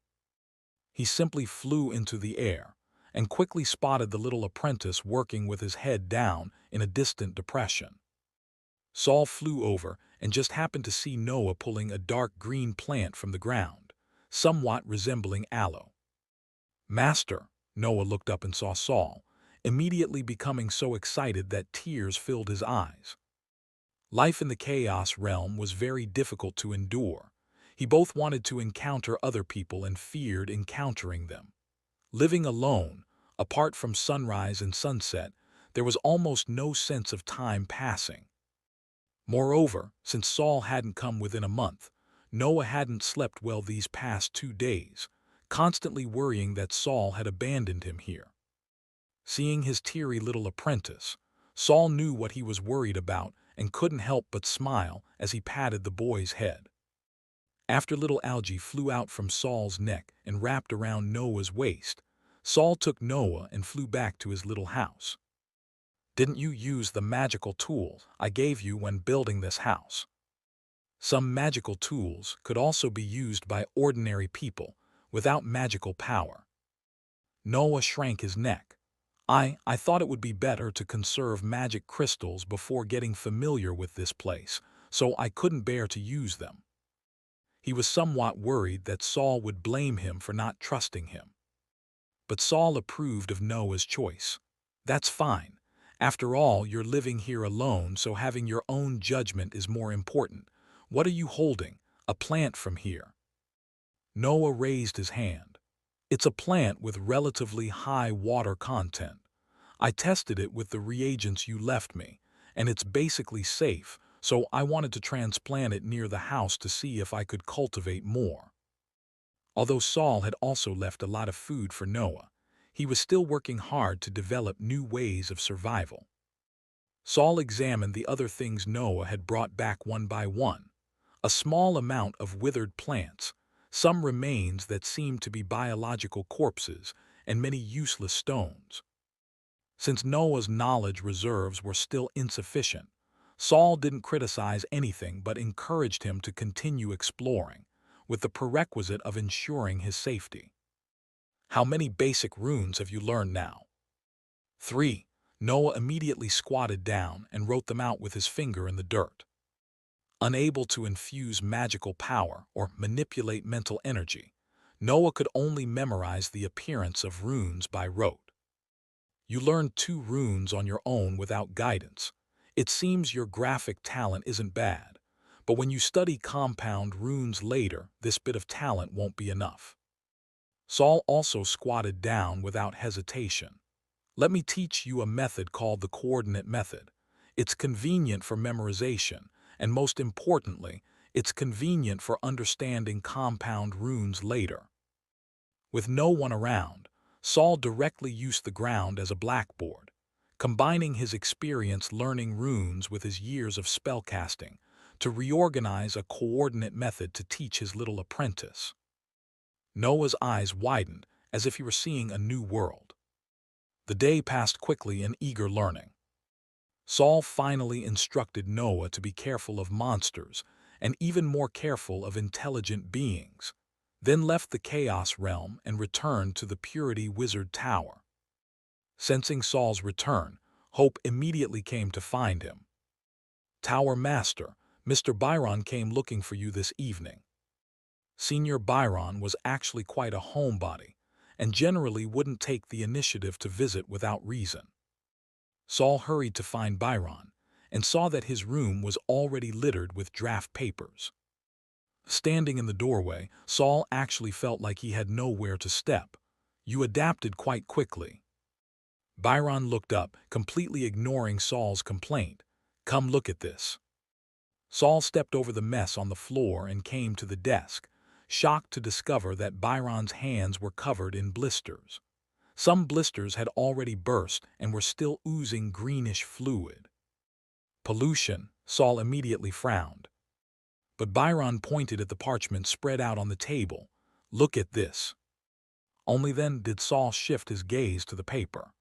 He simply flew into the air and quickly spotted the little apprentice working with his head down in a distant depression. Saul flew over and just happened to see Noah pulling a dark green plant from the ground, somewhat resembling aloe. "Master," Noah looked up and saw Saul, immediately becoming so excited that tears filled his eyes. Life in the Chaos Realm was very difficult to endure. He both wanted to encounter other people and feared encountering them. Living alone, apart from sunrise and sunset, there was almost no sense of time passing. Moreover, since Saul hadn't come within a month, Noah hadn't slept well these past 2 days, constantly worrying that Saul had abandoned him here. Seeing his teary little apprentice, Saul knew what he was worried about and couldn't help but smile as he patted the boy's head. After little Algae flew out from Saul's neck and wrapped around Noah's waist, Saul took Noah and flew back to his little house. Didn't you use the magical tools I gave you when building this house? Some magical tools could also be used by ordinary people without magical power. Noah shrank his neck. I thought it would be better to conserve magic crystals before getting familiar with this place, so I couldn't bear to use them. He was somewhat worried that Saul would blame him for not trusting him. But Saul approved of Noah's choice. That's fine. After all, you're living here alone, so having your own judgment is more important. What are you holding? A plant from here. Noah raised his hand. It's a plant with relatively high water content. I tested it with the reagents you left me, and it's basically safe, so I wanted to transplant it near the house to see if I could cultivate more. Although Saul had also left a lot of food for Noah, he was still working hard to develop new ways of survival. Saul examined the other things Noah had brought back one by one. A small amount of withered plants, some remains that seemed to be biological corpses, and many useless stones. Since Noah's knowledge reserves were still insufficient, Saul didn't criticize anything but encouraged him to continue exploring, with the prerequisite of ensuring his safety. How many basic runes have you learned now? 3. Noah immediately squatted down and wrote them out with his finger in the dirt. Unable to infuse magical power or manipulate mental energy, Noah could only memorize the appearance of runes by rote. You learned 2 runes on your own without guidance. It seems your graphic talent isn't bad, but when you study compound runes later, this bit of talent won't be enough. Saul also squatted down without hesitation. Let me teach you a method called the coordinate method. It's convenient for memorization, and most importantly, it's convenient for understanding compound runes later. With no one around, Saul directly used the ground as a blackboard, combining his experience learning runes with his years of spellcasting to reorganize a coordinate method to teach his little apprentice. Noah's eyes widened as if he were seeing a new world. The day passed quickly in eager learning. Saul finally instructed Noah to be careful of monsters and even more careful of intelligent beings, then left the Chaos Realm and returned to the Purity Wizard Tower. Sensing Saul's return, Hope immediately came to find him. Tower Master, Mr. Byron came looking for you this evening. Senior Byron was actually quite a homebody, and generally wouldn't take the initiative to visit without reason. Saul hurried to find Byron, and saw that his room was already littered with draft papers. Standing in the doorway, Saul actually felt like he had nowhere to step. You adapted quite quickly. Byron looked up, completely ignoring Saul's complaint. Come look at this. Saul stepped over the mess on the floor and came to the desk, shocked to discover that Byron's hands were covered in blisters. Some blisters had already burst and were still oozing greenish fluid. Pollution, Saul immediately frowned. But Byron pointed at the parchment spread out on the table. Look at this. Only then did Saul shift his gaze to the paper.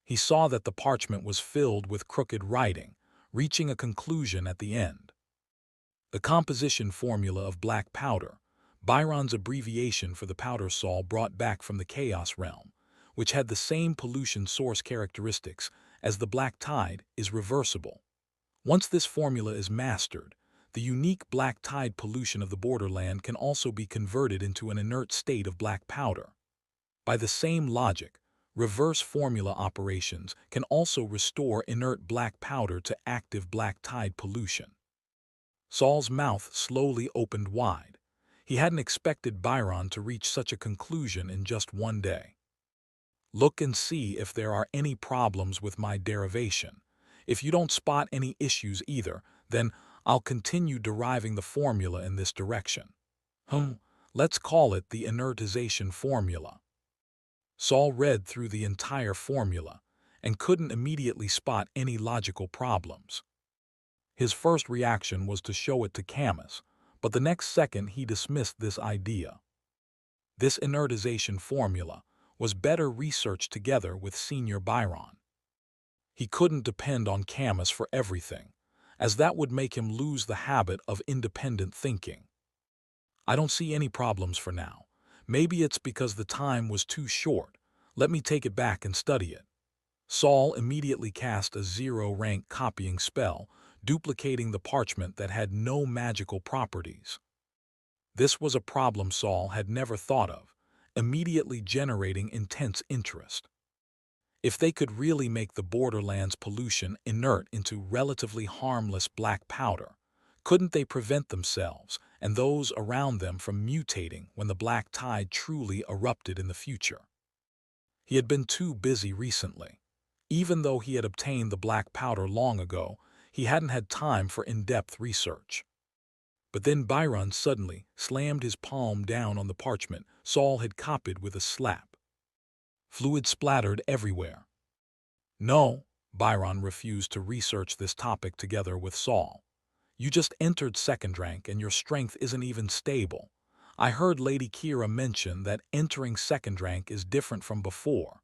He saw that the parchment was filled with crooked writing, reaching a conclusion at the end. The composition formula of black powder, Byron's abbreviation for the powder Saul brought back from the Chaos Realm, which had the same pollution source characteristics as the black tide, is reversible. Once this formula is mastered, the unique black tide pollution of the borderland can also be converted into an inert state of black powder. By the same logic, reverse formula operations can also restore inert black powder to active black tide pollution. Saul's mouth slowly opened wide. He hadn't expected Byron to reach such a conclusion in just one day. Look and see if there are any problems with my derivation. If you don't spot any issues either, then I'll continue deriving the formula in this direction. Let's call it the inertization formula. Saul read through the entire formula and couldn't immediately spot any logical problems. His first reaction was to show it to Camus, but the next second he dismissed this idea. This inertization formula was better researched together with Senior Byron. He couldn't depend on Camus for everything, as that would make him lose the habit of independent thinking. I don't see any problems for now. Maybe it's because the time was too short. Let me take it back and study it. Saul immediately cast a zero-rank copying spell, duplicating the parchment that had no magical properties. This was a problem Saul had never thought of, immediately generating intense interest. If they could really make the Borderlands pollution inert into relatively harmless black powder, couldn't they prevent themselves and those around them from mutating when the black tide truly erupted in the future? He had been too busy recently. Even though he had obtained the black powder long ago, he hadn't had time for in-depth research. But then Byron suddenly slammed his palm down on the parchment Saul had copied with a slap. Fluid splattered everywhere. No, Byron refused to research this topic together with Saul. You just entered second rank and your strength isn't even stable. I heard Lady Kira mention that entering second rank is different from before.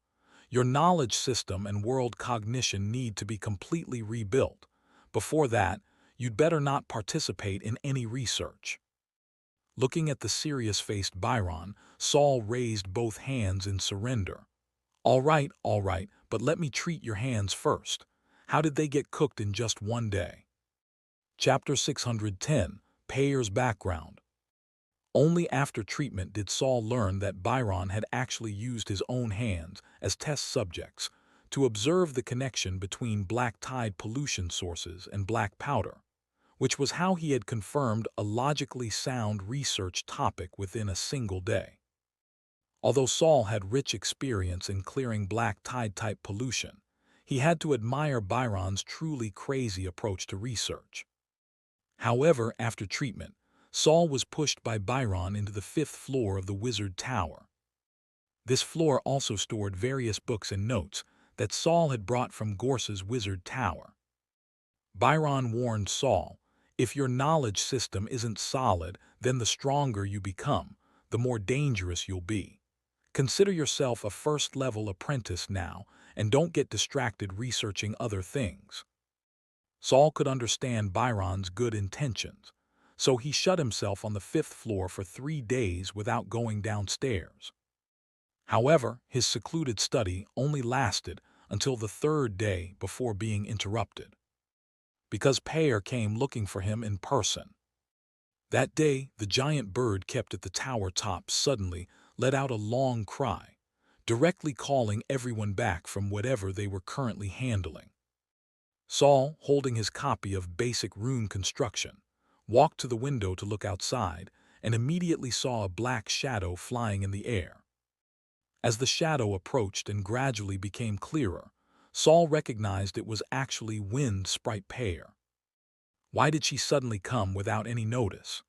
Your knowledge system and world cognition need to be completely rebuilt. Before that, you'd better not participate in any research. Looking at the serious-faced Byron, Saul raised both hands in surrender. All right, but let me treat your hands first. How did they get cooked in just one day? Chapter 610, Payer's Background. Only after treatment did Saul learn that Byron had actually used his own hands as test subjects to observe the connection between black tide pollution sources and black powder, which was how he had confirmed a logically sound research topic within a single day. Although Saul had rich experience in clearing black tide-type pollution, he had to admire Byron's truly crazy approach to research. However, after treatment, Saul was pushed by Byron into the 5th floor of the Wizard Tower. This floor also stored various books and notes that Saul had brought from Gorse's Wizard Tower. Byron warned Saul, if your knowledge system isn't solid, then the stronger you become, the more dangerous you'll be. Consider yourself a first-level apprentice now and don't get distracted researching other things. Saul could understand Byron's good intentions, so he shut himself on the 5th floor for 3 days without going downstairs. However, his secluded study only lasted until the 3rd day before being interrupted, because Payer came looking for him in person. That day, the giant bird kept at the tower top suddenly let out a long cry, directly calling everyone back from whatever they were currently handling. Saul, holding his copy of Basic Rune Construction, walked to the window to look outside and immediately saw a black shadow flying in the air. As the shadow approached and gradually became clearer, Saul recognized it was actually Wind Sprite Payer. Why did she suddenly come without any notice?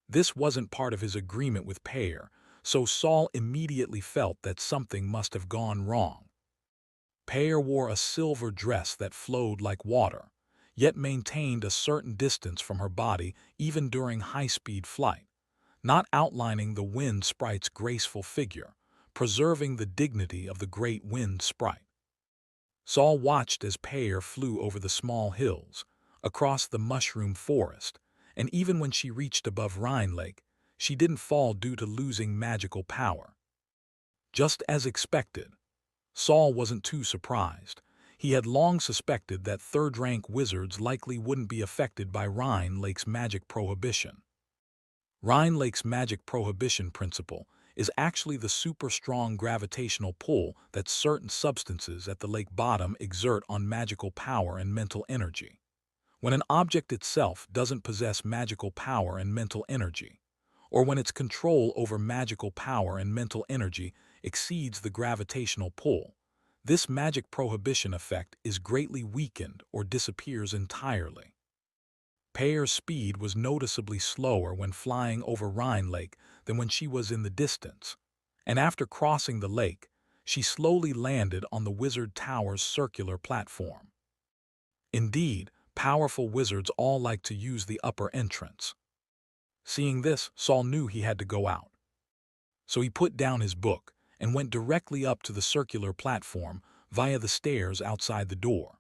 This wasn't part of his agreement with Payer, so Saul immediately felt that something must have gone wrong. Payer wore a silver dress that flowed like water, yet maintained a certain distance from her body even during high-speed flight, not outlining the Wind Sprite's graceful figure, preserving the dignity of the great Wind Sprite. Saul watched as Payer flew over the small hills, across the mushroom forest, and even when she reached above Rhine Lake, she didn't fall due to losing magical power. Just as expected, Saul wasn't too surprised. He had long suspected that third-rank wizards likely wouldn't be affected by Rhine Lake's magic prohibition. Rhine Lake's magic prohibition principle is actually the super-strong gravitational pull that certain substances at the lake bottom exert on magical power and mental energy. When an object itself doesn't possess magical power and mental energy, or when its control over magical power and mental energy exceeds the gravitational pull, this magic prohibition effect is greatly weakened or disappears entirely. Payer's speed was noticeably slower when flying over Rhine Lake than when she was in the distance, and after crossing the lake, she slowly landed on the Wizard Tower's circular platform. Indeed, powerful wizards all like to use the upper entrance. Seeing this, Saul knew he had to go out. So he put down his book and went directly up to the circular platform via the stairs outside the door.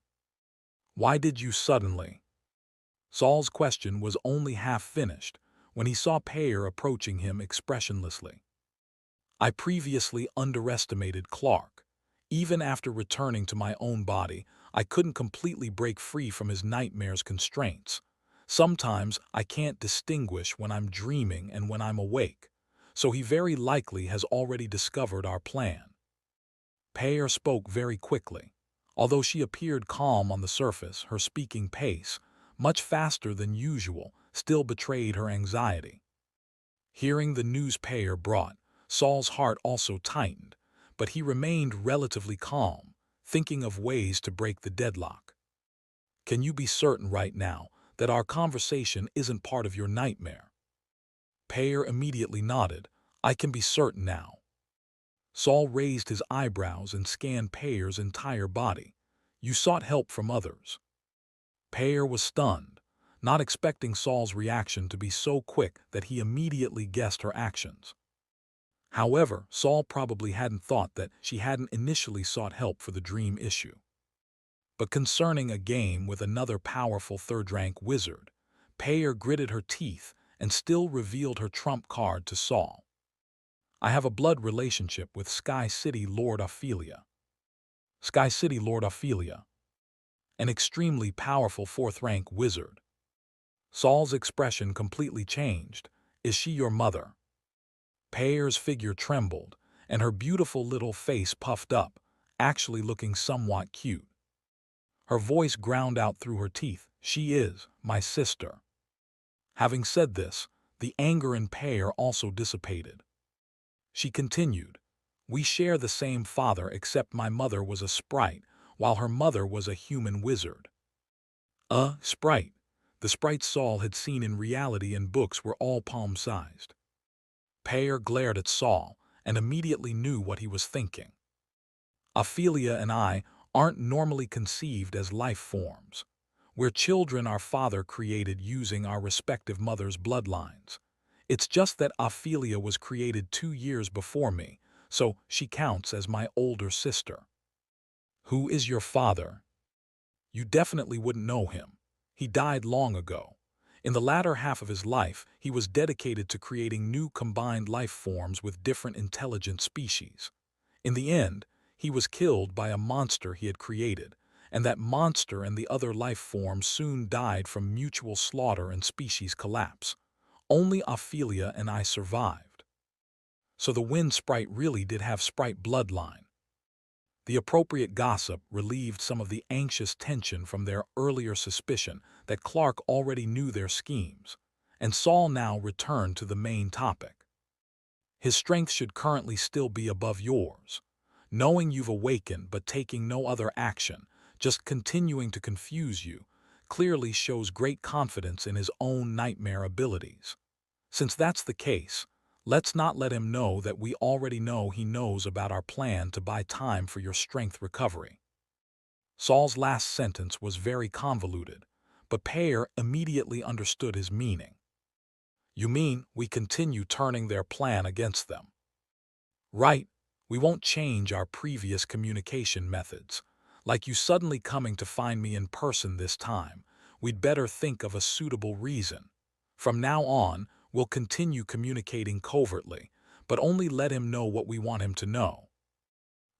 Why did you suddenly? Saul's question was only half finished when he saw Peyer approaching him expressionlessly. I previously underestimated Clark. Even after returning to my own body, I couldn't completely break free from his nightmare's constraints. Sometimes I can't distinguish when I'm dreaming and when I'm awake, so he very likely has already discovered our plan. Peyer spoke very quickly. Although she appeared calm on the surface, her speaking pace, much faster than usual, still betrayed her anxiety. Hearing the news Peyer brought, Saul's heart also tightened, but he remained relatively calm, thinking of ways to break the deadlock. Can you be certain right now that our conversation isn't part of your nightmare? Peyer immediately nodded. I can be certain now. Saul raised his eyebrows and scanned Peyer's entire body. You sought help from others. Peyer was stunned, not expecting Saul's reaction to be so quick that he immediately guessed her actions. However, Saul probably hadn't thought that she hadn't initially sought help for the dream issue. But concerning a game with another powerful third-rank wizard, Peyer gritted her teeth and still revealed her trump card to Saul. I have a blood relationship with Sky City Lord Ophelia. Sky City Lord Ophelia, an extremely powerful fourth-rank wizard. Saul's expression completely changed. Is she your mother? Peyer's figure trembled, and her beautiful little face puffed up, actually looking somewhat cute. Her voice ground out through her teeth. She is my sister. Having said this, the anger in Peyer also dissipated. She continued, we share the same father except my mother was a sprite, while her mother was a human wizard. A sprite. The sprites Saul had seen in reality in books were all palm-sized. Peyer glared at Saul and immediately knew what he was thinking. Ophelia and I aren't normally conceived as life forms. We're children our father created using our respective mothers' bloodlines. It's just that Ophelia was created 2 years before me, so she counts as my older sister. Who is your father? You definitely wouldn't know him. He died long ago. In the latter half of his life, he was dedicated to creating new combined life forms with different intelligent species. In the end, he was killed by a monster he had created, and that monster and the other life forms soon died from mutual slaughter and species collapse. Only Ophelia and I survived. So the wind sprite really did have sprite bloodline. The appropriate gossip relieved some of the anxious tension from their earlier suspicion that Clark already knew their schemes, and Saul now returned to the main topic. His strength should currently still be above yours. Knowing you've awakened but taking no other action, just continuing to confuse you, clearly shows great confidence in his own nightmare abilities. Since that's the case, let's not let him know that we already know he knows about our plan to buy time for your strength recovery. Saul's last sentence was very convoluted, but Peyer immediately understood his meaning. You mean we continue turning their plan against them? Right, we won't change our previous communication methods. Like you suddenly coming to find me in person this time, we'd better think of a suitable reason. From now on, we'll continue communicating covertly, but only let him know what we want him to know.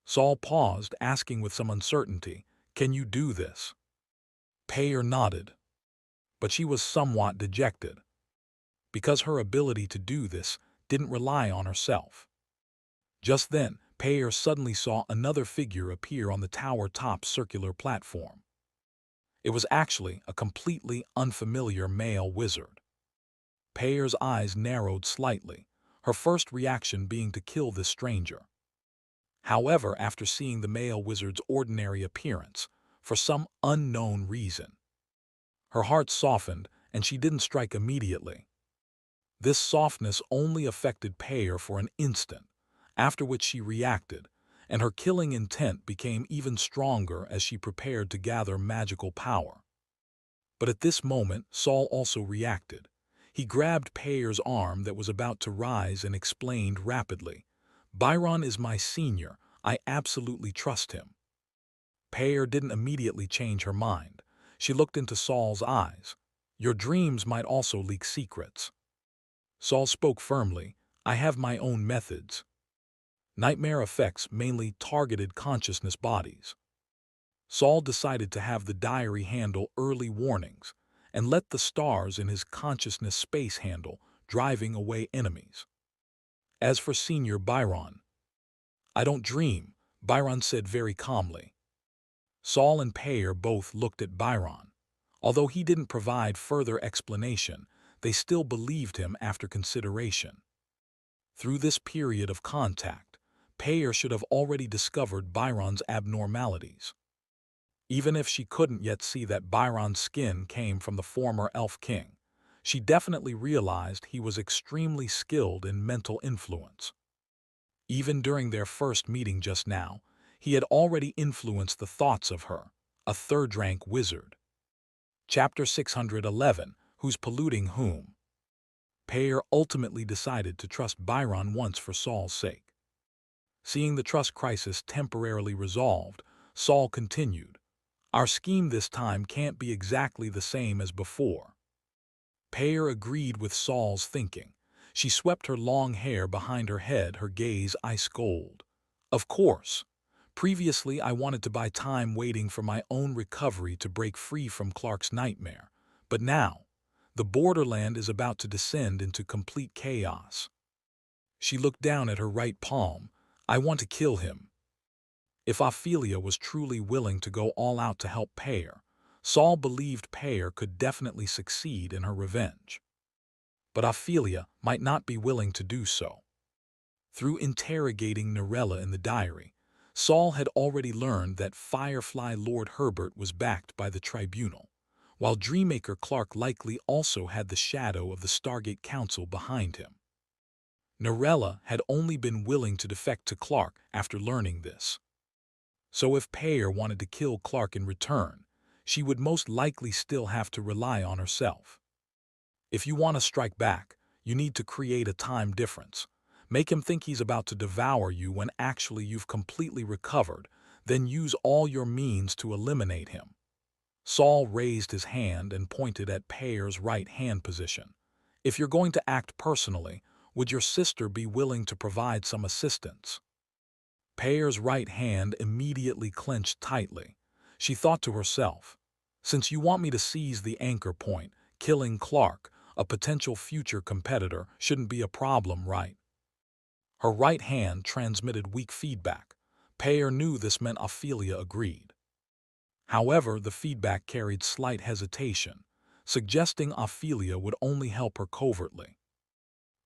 Saul paused, asking with some uncertainty, can you do this? Peyer nodded, but she was somewhat dejected, because her ability to do this didn't rely on herself. Just then, Peyer suddenly saw another figure appear on the tower-top circular platform. It was actually a completely unfamiliar male wizard. Peyer's eyes narrowed slightly, her first reaction being to kill this stranger. However, after seeing the male wizard's ordinary appearance, for some unknown reason, her heart softened and she didn't strike immediately. This softness only affected Peyer for an instant, after which she reacted, and her killing intent became even stronger as she prepared to gather magical power. But at this moment, Saul also reacted. He grabbed Peyer's arm that was about to rise and explained rapidly, Byron is my senior. I absolutely trust him. Pear didn't immediately change her mind. She looked into Saul's eyes. Your dreams might also leak secrets. Saul spoke firmly. I have my own methods. Nightmare affects mainly targeted consciousness bodies. Saul decided to have the diary handle early warnings and let the stars in his consciousness space handle driving away enemies. As for Senior Byron, I don't dream, Byron said very calmly. Saul and Pear both looked at Byron. Although he didn't provide further explanation, they still believed him after consideration. Through this period of contact, Pear should have already discovered Byron's abnormalities. Even if she couldn't yet see that Byron's skin came from the former Elf King, she definitely realized he was extremely skilled in mental influence. Even during their first meeting just now, he had already influenced the thoughts of her, a third-rank wizard. Chapter 611, Who's Polluting Whom? Pear ultimately decided to trust Byron once for Saul's sake. Seeing the trust crisis temporarily resolved, Saul continued, Our scheme this time can't be exactly the same as before. Pear agreed with Saul's thinking. She swept her long hair behind her head, her gaze ice cold. Of course. Previously, I wanted to buy time waiting for my own recovery to break free from Clark's nightmare. But now, the borderland is about to descend into complete chaos. She looked down at her right palm. I want to kill him. If Ophelia was truly willing to go all out to help Pear, Saul believed Pear could definitely succeed in her revenge. But Ophelia might not be willing to do so. Through interrogating Narella in the diary, Saul had already learned that Firefly Lord Herbert was backed by the Tribunal, while Dreammaker Clark likely also had the shadow of the Stargate Council behind him. Narella had only been willing to defect to Clark after learning this. So if Pear wanted to kill Clark in return, she would most likely still have to rely on herself. If you want to strike back, you need to create a time difference. Make him think he's about to devour you when actually you've completely recovered, then use all your means to eliminate him. Saul raised his hand and pointed at Pear's right hand position. If you're going to act personally, would your sister be willing to provide some assistance? Pear's right hand immediately clenched tightly. She thought to herself, since you want me to seize the anchor point, killing Clark, a potential future competitor, shouldn't be a problem, right? Her right hand transmitted weak feedback. Pear knew this meant Ophelia agreed. However, the feedback carried slight hesitation, suggesting Ophelia would only help her covertly.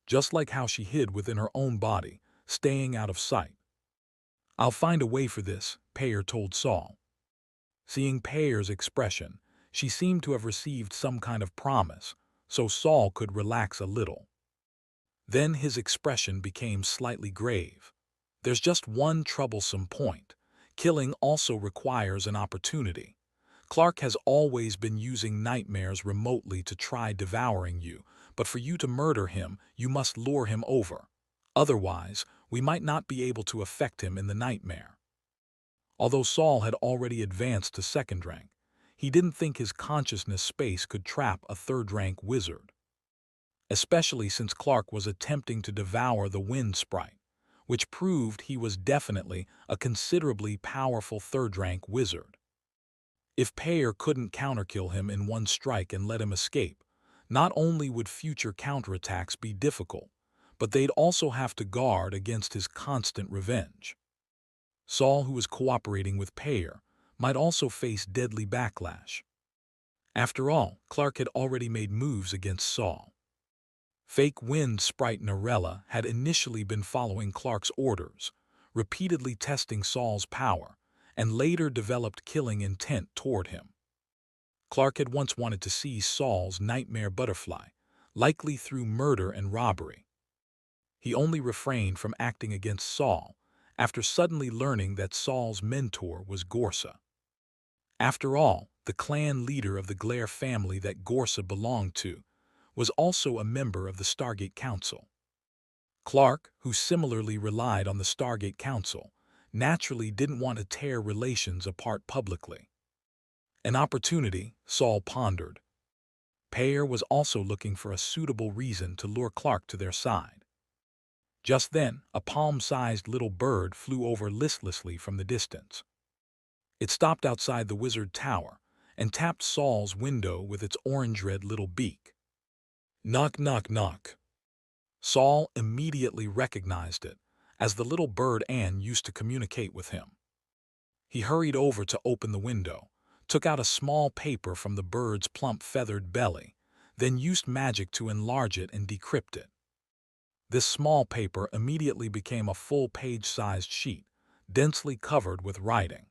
Just like how she hid within her own body, staying out of sight. I'll find a way for this, Pear told Saul. Seeing Pear's expression, she seemed to have received some kind of promise, so Saul could relax a little. Then his expression became slightly grave. There's just one troublesome point. Killing also requires an opportunity. Clark has always been using nightmares remotely to try devouring you, but for you to murder him, you must lure him over. Otherwise, we might not be able to affect him in the nightmare. Although Saul had already advanced to second rank, he didn't think his consciousness space could trap a third-rank wizard. Especially since Clark was attempting to devour the wind sprite, which proved he was definitely a considerably powerful third-rank wizard. If Pear couldn't counterkill him in one strike and let him escape, not only would future counterattacks be difficult, but they'd also have to guard against his constant revenge. Saul, who was cooperating with Pear, might also face deadly backlash. After all, Clark had already made moves against Saul. Fake wind sprite Narella had initially been following Clark's orders, repeatedly testing Saul's power, and later developed killing intent toward him. Clark had once wanted to seize Saul's nightmare butterfly, likely through murder and robbery. He only refrained from acting against Saul after suddenly learning that Saul's mentor was Gorsa. After all, the clan leader of the Glare family that Gorsa belonged to was also a member of the Stargate Council. Clark, who similarly relied on the Stargate Council, naturally didn't want to tear relations apart publicly. An opportunity, Saul pondered. Payer was also looking for a suitable reason to lure Clark to their side. Just then, a palm-sized little bird flew over listlessly from the distance. It stopped outside the wizard tower and tapped Saul's window with its orange-red little beak. Knock, knock, knock. Saul immediately recognized it as the little bird Anne used to communicate with him. He hurried over to open the window, took out a small paper from the bird's plump feathered belly, then used magic to enlarge it and decrypt it. This small paper immediately became a full page-sized sheet, densely covered with writing.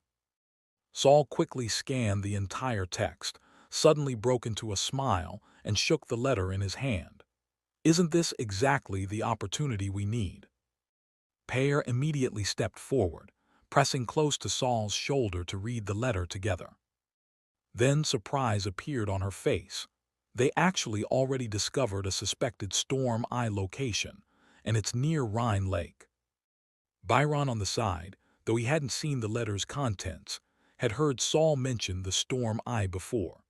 Saul quickly scanned the entire text, suddenly broke into a smile, and shook the letter in his hand. Isn't this exactly the opportunity we need? Payer immediately stepped forward, pressing close to Saul's shoulder to read the letter together. Then surprise appeared on her face. They actually already discovered a suspected Storm Eye location, and it's near Rhine Lake. Byron on the side, though he hadn't seen the letter's contents, had heard Saul mention the Storm Eye before.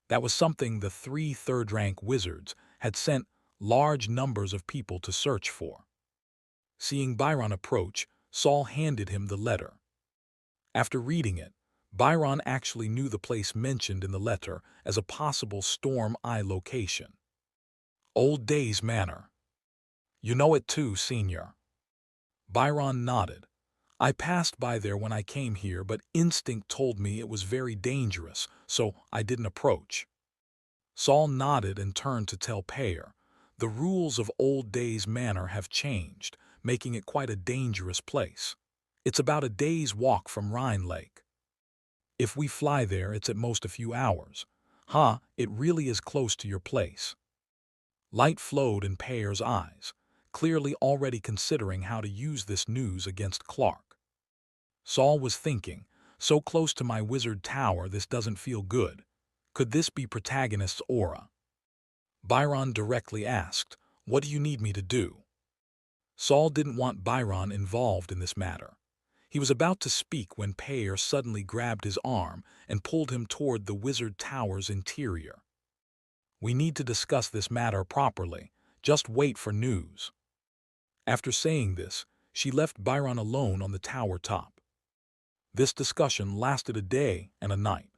That was something the 3 third-rank wizards had sent large numbers of people to search for. Seeing Byron approach, Saul handed him the letter. After reading it, Byron actually knew the place mentioned in the letter as a possible Storm Eye location. Old Days Manor. You know it too, Senior. Byron nodded. I passed by there when I came here, but instinct told me it was very dangerous, so I didn't approach. Saul nodded and turned to tell Payer, the rules of Old Days Manor have changed, making it quite a dangerous place. It's about a day's walk from Rhine Lake. If we fly there, it's at most a few hours. It really is close to your place. Light flowed in Payer's eyes, clearly already considering how to use this news against Clark. Saul was thinking, so close to my wizard tower this doesn't feel good. Could this be protagonist's aura? Byron directly asked, what do you need me to do? Saul didn't want Byron involved in this matter. He was about to speak when Payer suddenly grabbed his arm and pulled him toward the wizard tower's interior. We need to discuss this matter properly. Just wait for news. After saying this, she left Byron alone on the tower top. This discussion lasted a day and a night.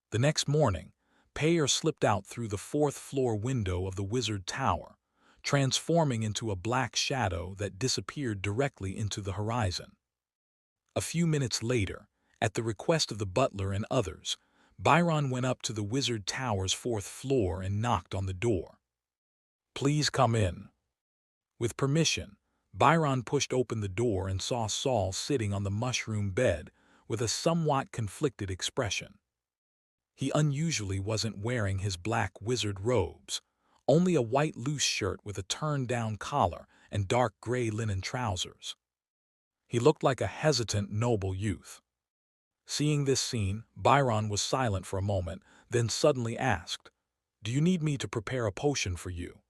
The next morning, Payer slipped out through the 4th-floor window of the wizard tower, transforming into a black shadow that disappeared directly into the horizon. A few minutes later, at the request of the butler and others, Byron went up to the wizard tower's 4th floor and knocked on the door. Please come in. With permission, Byron pushed open the door and saw Saul sitting on the mushroom bed with a somewhat conflicted expression. He unusually wasn't wearing his black wizard robes, only a white loose shirt with a turned-down collar and dark gray linen trousers. He looked like a hesitant, noble youth. Seeing this scene, Byron was silent for a moment, then suddenly asked, "Do you need me to prepare a potion for you?"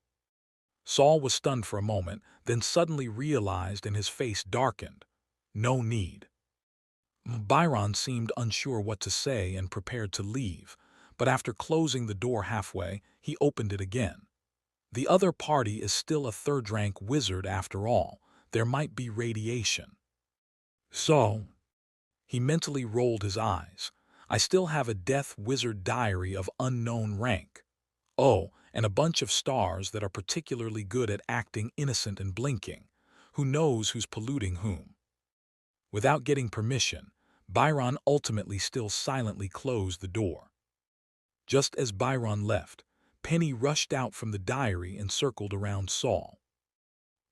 Saul was stunned for a moment, then suddenly realized and his face darkened. No need. Byron seemed unsure what to say and prepared to leave, but after closing the door halfway, he opened it again. The other party is still a third-rank wizard after all. There might be radiation. So, he mentally rolled his eyes. I still have a Death Wizard diary of unknown rank. Oh, and a bunch of stars that are particularly good at acting innocent and blinking. Who knows who's polluting whom? Without getting permission, Byron ultimately still silently closed the door. Just as Byron left, Penny rushed out from the diary and circled around Saul.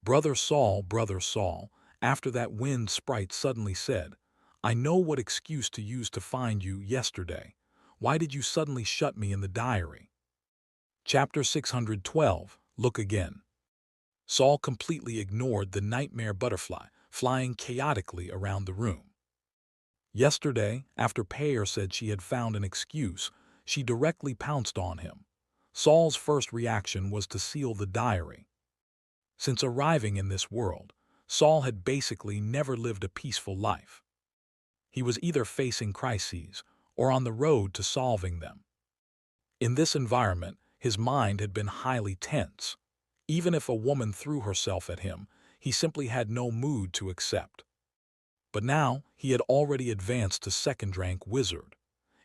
Brother Saul, after that wind sprite suddenly said, I know what excuse to use to find you yesterday. Why did you suddenly shut me in the diary? Chapter 612, Look Again. Saul completely ignored the nightmare butterfly flying chaotically around the room. Yesterday, after Payer said she had found an excuse, she directly pounced on him. Saul's first reaction was to seal the diary. Since arriving in this world, Saul had basically never lived a peaceful life. He was either facing crises or on the road to solving them. In this environment, his mind had been highly tense. Even if a woman threw herself at him, he simply had no mood to accept. But now he had already advanced to second-rank wizard.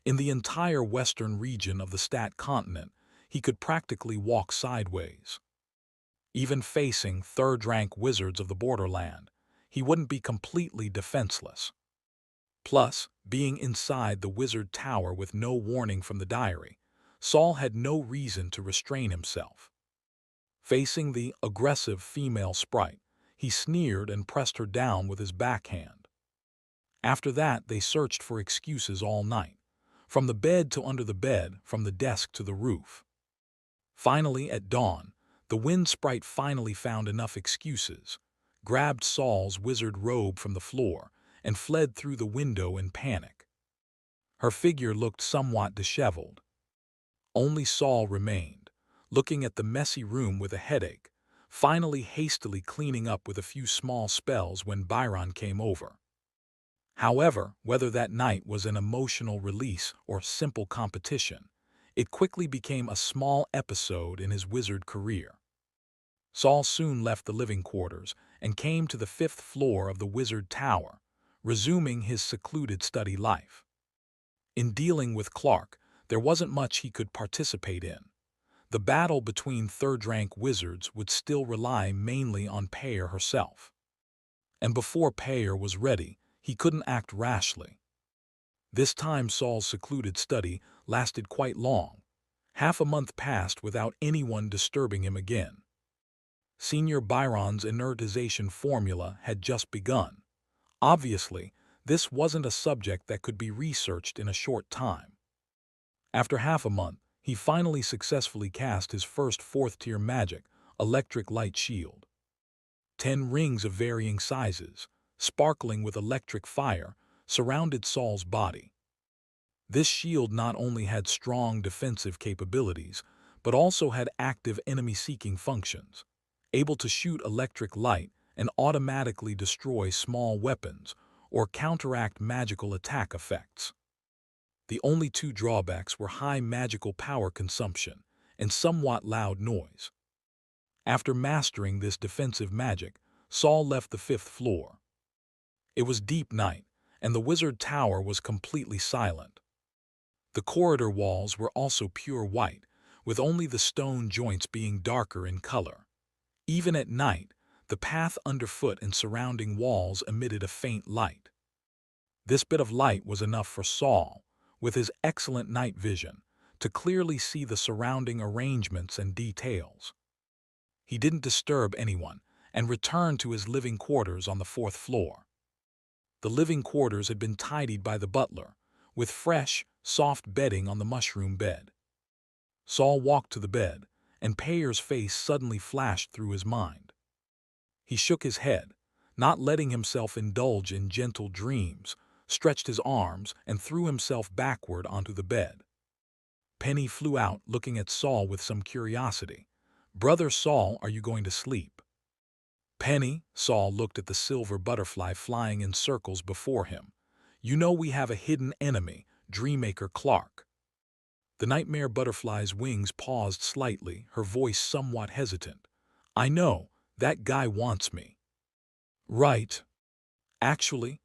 In the entire western region of the Stat continent, he could practically walk sideways. Even facing third-rank wizards of the borderland, he wouldn't be completely defenseless. Plus, being inside the wizard tower with no warning from the diary, Saul had no reason to restrain himself. Facing the aggressive female sprite, he sneered and pressed her down with his backhand. After that, they searched for excuses all night, from the bed to under the bed, from the desk to the roof. Finally, at dawn, the wind sprite finally found enough excuses, grabbed Saul's wizard robe from the floor, and fled through the window in panic. Her figure looked somewhat disheveled. Only Saul remained, looking at the messy room with a headache, finally hastily cleaning up with a few small spells when Byron came over. However, whether that night was an emotional release or simple competition, it quickly became a small episode in his wizard career. Saul soon left the living quarters and came to the 5th floor of the wizard tower, resuming his secluded study life. In dealing with Clark, there wasn't much he could participate in. The battle between third-rank wizards would still rely mainly on Payer herself. And before Payer was ready, he couldn't act rashly. This time Saul's secluded study lasted quite long. Half a month passed without anyone disturbing him again. Senior Byron's inertization formula had just begun. Obviously, this wasn't a subject that could be researched in a short time. After half a month, he finally successfully cast his first 4th-tier magic, Electric Light Shield. 10 rings of varying sizes, sparkling with electric fire, surrounded Saul's body. This shield not only had strong defensive capabilities, but also had active enemy-seeking functions, able to shoot electric light and automatically destroy small weapons or counteract magical attack effects. The only 2 drawbacks were high magical power consumption and somewhat loud noise. After mastering this defensive magic, Saul left the 5th floor. It was deep night, and the wizard tower was completely silent. The corridor walls were also pure white, with only the stone joints being darker in color. Even at night, the path underfoot and surrounding walls emitted a faint light. This bit of light was enough for Saul, with his excellent night vision, to clearly see the surrounding arrangements and details. He didn't disturb anyone and returned to his living quarters on the 4th floor. The living quarters had been tidied by the butler, with fresh, soft bedding on the mushroom bed. Saul walked to the bed, and Payer's face suddenly flashed through his mind. He shook his head, not letting himself indulge in gentle dreams, stretched his arms, and threw himself backward onto the bed. Penny flew out, looking at Saul with some curiosity. "Brother Saul, are you going to sleep?" "Penny," Saul looked at the silver butterfly flying in circles before him. "You know we have a hidden enemy, Dreammaker Clark." The nightmare butterfly's wings paused slightly, her voice somewhat hesitant. "I know, that guy wants me." "Right. Actually,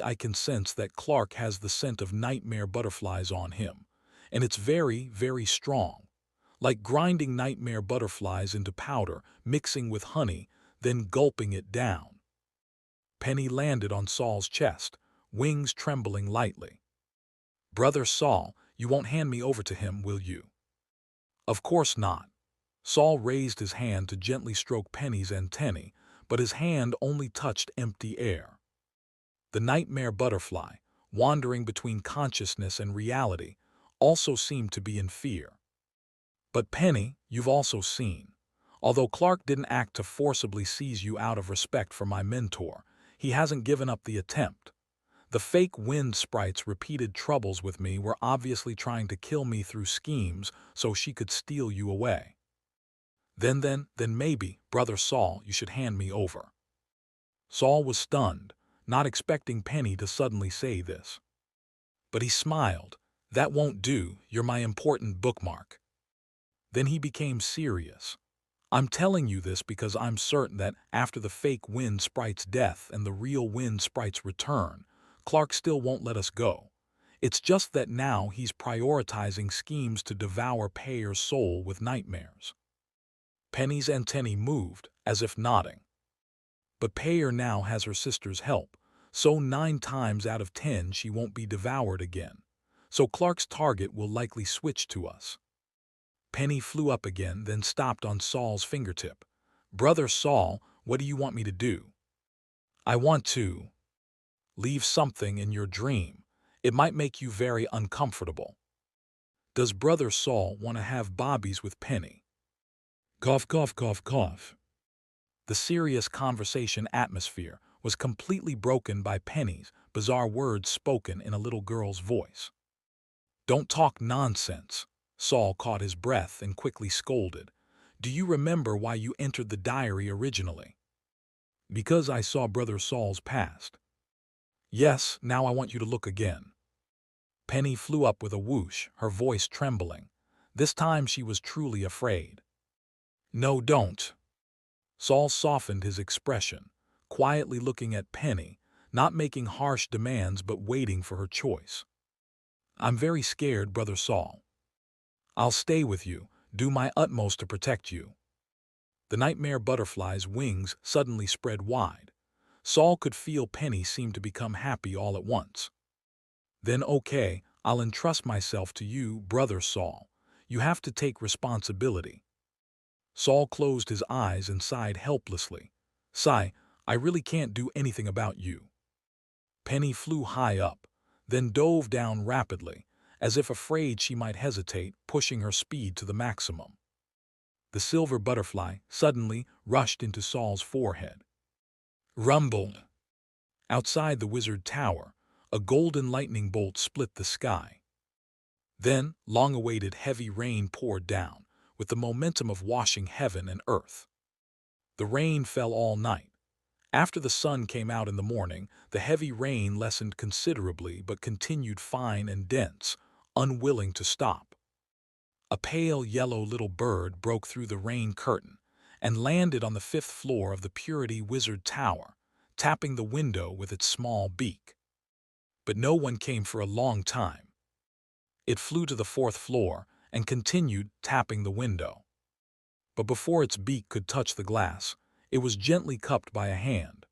I can sense that Clark has the scent of nightmare butterflies on him, and it's very, very strong. Like grinding nightmare butterflies into powder, mixing with honey, then gulping it down." Penny landed on Saul's chest, wings trembling lightly. "Brother Saul, you won't hand me over to him, will you?" "Of course not." Saul raised his hand to gently stroke Penny's antennae, but his hand only touched empty air. The nightmare butterfly, wandering between consciousness and reality, also seemed to be in fear. "But Penny, you've also seen. Although Clark didn't act to forcibly seize you out of respect for my mentor, he hasn't given up the attempt. The fake wind sprite's repeated troubles with me were obviously trying to kill me through schemes so she could steal you away." Then maybe, Brother Saul, you should hand me over." Saul was stunned, not expecting Penny to suddenly say this. But he smiled. "That won't do, you're my important bookmark." Then he became serious. "I'm telling you this because I'm certain that after the fake Wind Sprite's death and the real Wind Sprite's return, Clark still won't let us go. It's just that now he's prioritizing schemes to devour Payer's soul with nightmares." Penny's antennae moved, as if nodding. But Payer now has her sister's help, so 9 times out of 10 she won't be devoured again. So Clark's target will likely switch to us. Penny flew up again, then stopped on Saul's fingertip. "Brother Saul, what do you want me to do?" "I want to leave something in your dream. It might make you very uncomfortable." "Does Brother Saul want to have bobbies with Penny?" Cough, cough, cough, cough. The serious conversation atmosphere was completely broken by Penny's bizarre words spoken in a little girl's voice. "Don't talk nonsense." Saul caught his breath and quickly scolded. "Do you remember why you entered the diary originally?" "Because I saw Brother Saul's past." "Yes, now I want you to look again." Penny flew up with a whoosh, her voice trembling. This time she was truly afraid. "No, don't." Saul softened his expression, quietly looking at Penny, not making harsh demands but waiting for her choice. "I'm very scared, Brother Saul." "I'll stay with you, do my utmost to protect you." The nightmare butterfly's wings suddenly spread wide. Saul could feel Penny seem to become happy all at once. "Then okay, I'll entrust myself to you, Brother Saul. You have to take responsibility." Saul closed his eyes and sighed helplessly. "Sigh, I really can't do anything about you." Penny flew high up, then dove down rapidly, as if afraid she might hesitate, pushing her speed to the maximum. The silver butterfly suddenly rushed into Saul's forehead. Rumble! Outside the wizard tower, a golden lightning bolt split the sky. Then, long-awaited heavy rain poured down, with the momentum of washing heaven and earth. The rain fell all night. After the sun came out in the morning, the heavy rain lessened considerably but continued fine and dense, unwilling to stop. A pale yellow little bird broke through the rain curtain and landed on the 5th floor of the Purity Wizard Tower, tapping the window with its small beak. But no one came for a long time. It flew to the 4th floor and continued tapping the window. But before its beak could touch the glass, it was gently cupped by a hand.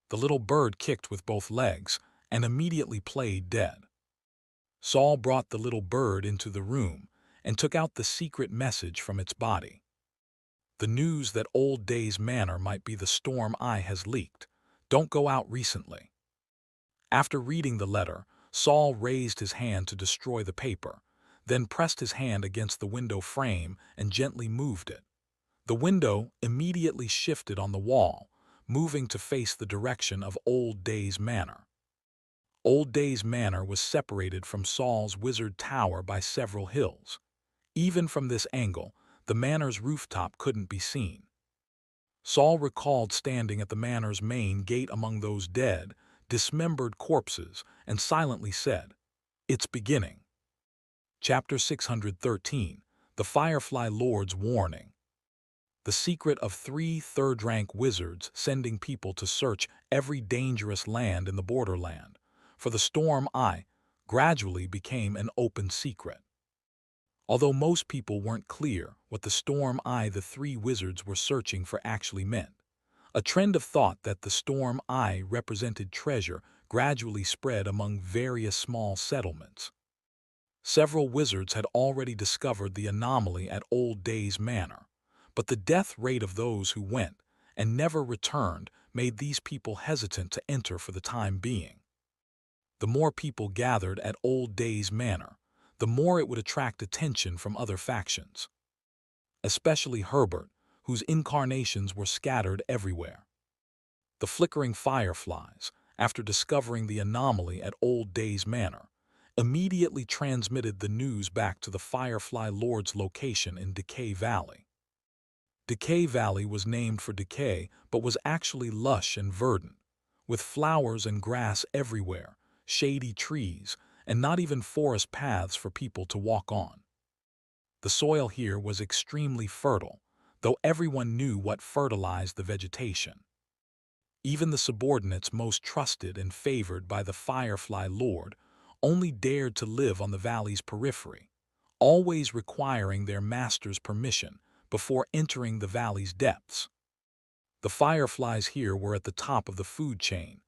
The little bird kicked with both legs and immediately played dead. Saul brought the little bird into the room and took out the secret message from its body. The news that Old Days Manor might be the Storm Eye has leaked. Don't go out recently. After reading the letter, Saul raised his hand to destroy the paper, then pressed his hand against the window frame and gently moved it. The window immediately shifted on the wall, moving to face the direction of Old Days Manor. Old Days Manor was separated from Saul's wizard tower by several hills. Even from this angle, the manor's rooftop couldn't be seen. Saul recalled standing at the manor's main gate among those dead, dismembered corpses and silently said, "It's beginning." Chapter 613, The Firefly Lord's Warning. The secret of 3 third-rank wizards sending people to search every dangerous land in the borderland for the Storm Eye gradually became an open secret. Although most people weren't clear what the Storm Eye the 3 wizards were searching for actually meant, a trend of thought that the Storm Eye represented treasure gradually spread among various small settlements. Several wizards had already discovered the anomaly at Old Days Manor, but the death rate of those who went and never returned made these people hesitant to enter for the time being. The more people gathered at Old Days Manor, the more it would attract attention from other factions, especially Herbert, whose incarnations were scattered everywhere. The flickering fireflies, after discovering the anomaly at Old Days Manor, immediately transmitted the news back to the Firefly Lord's location in Decay Valley. Decay Valley was named for decay, but was actually lush and verdant, with flowers and grass everywhere, shady trees, and not even forest paths for people to walk on. The soil here was extremely fertile, though everyone knew what fertilized the vegetation. Even the subordinates most trusted and favored by the Firefly Lord only dared to live on the valley's periphery, always requiring their master's permission before entering the valley's depths. The fireflies here were at the top of the food chain.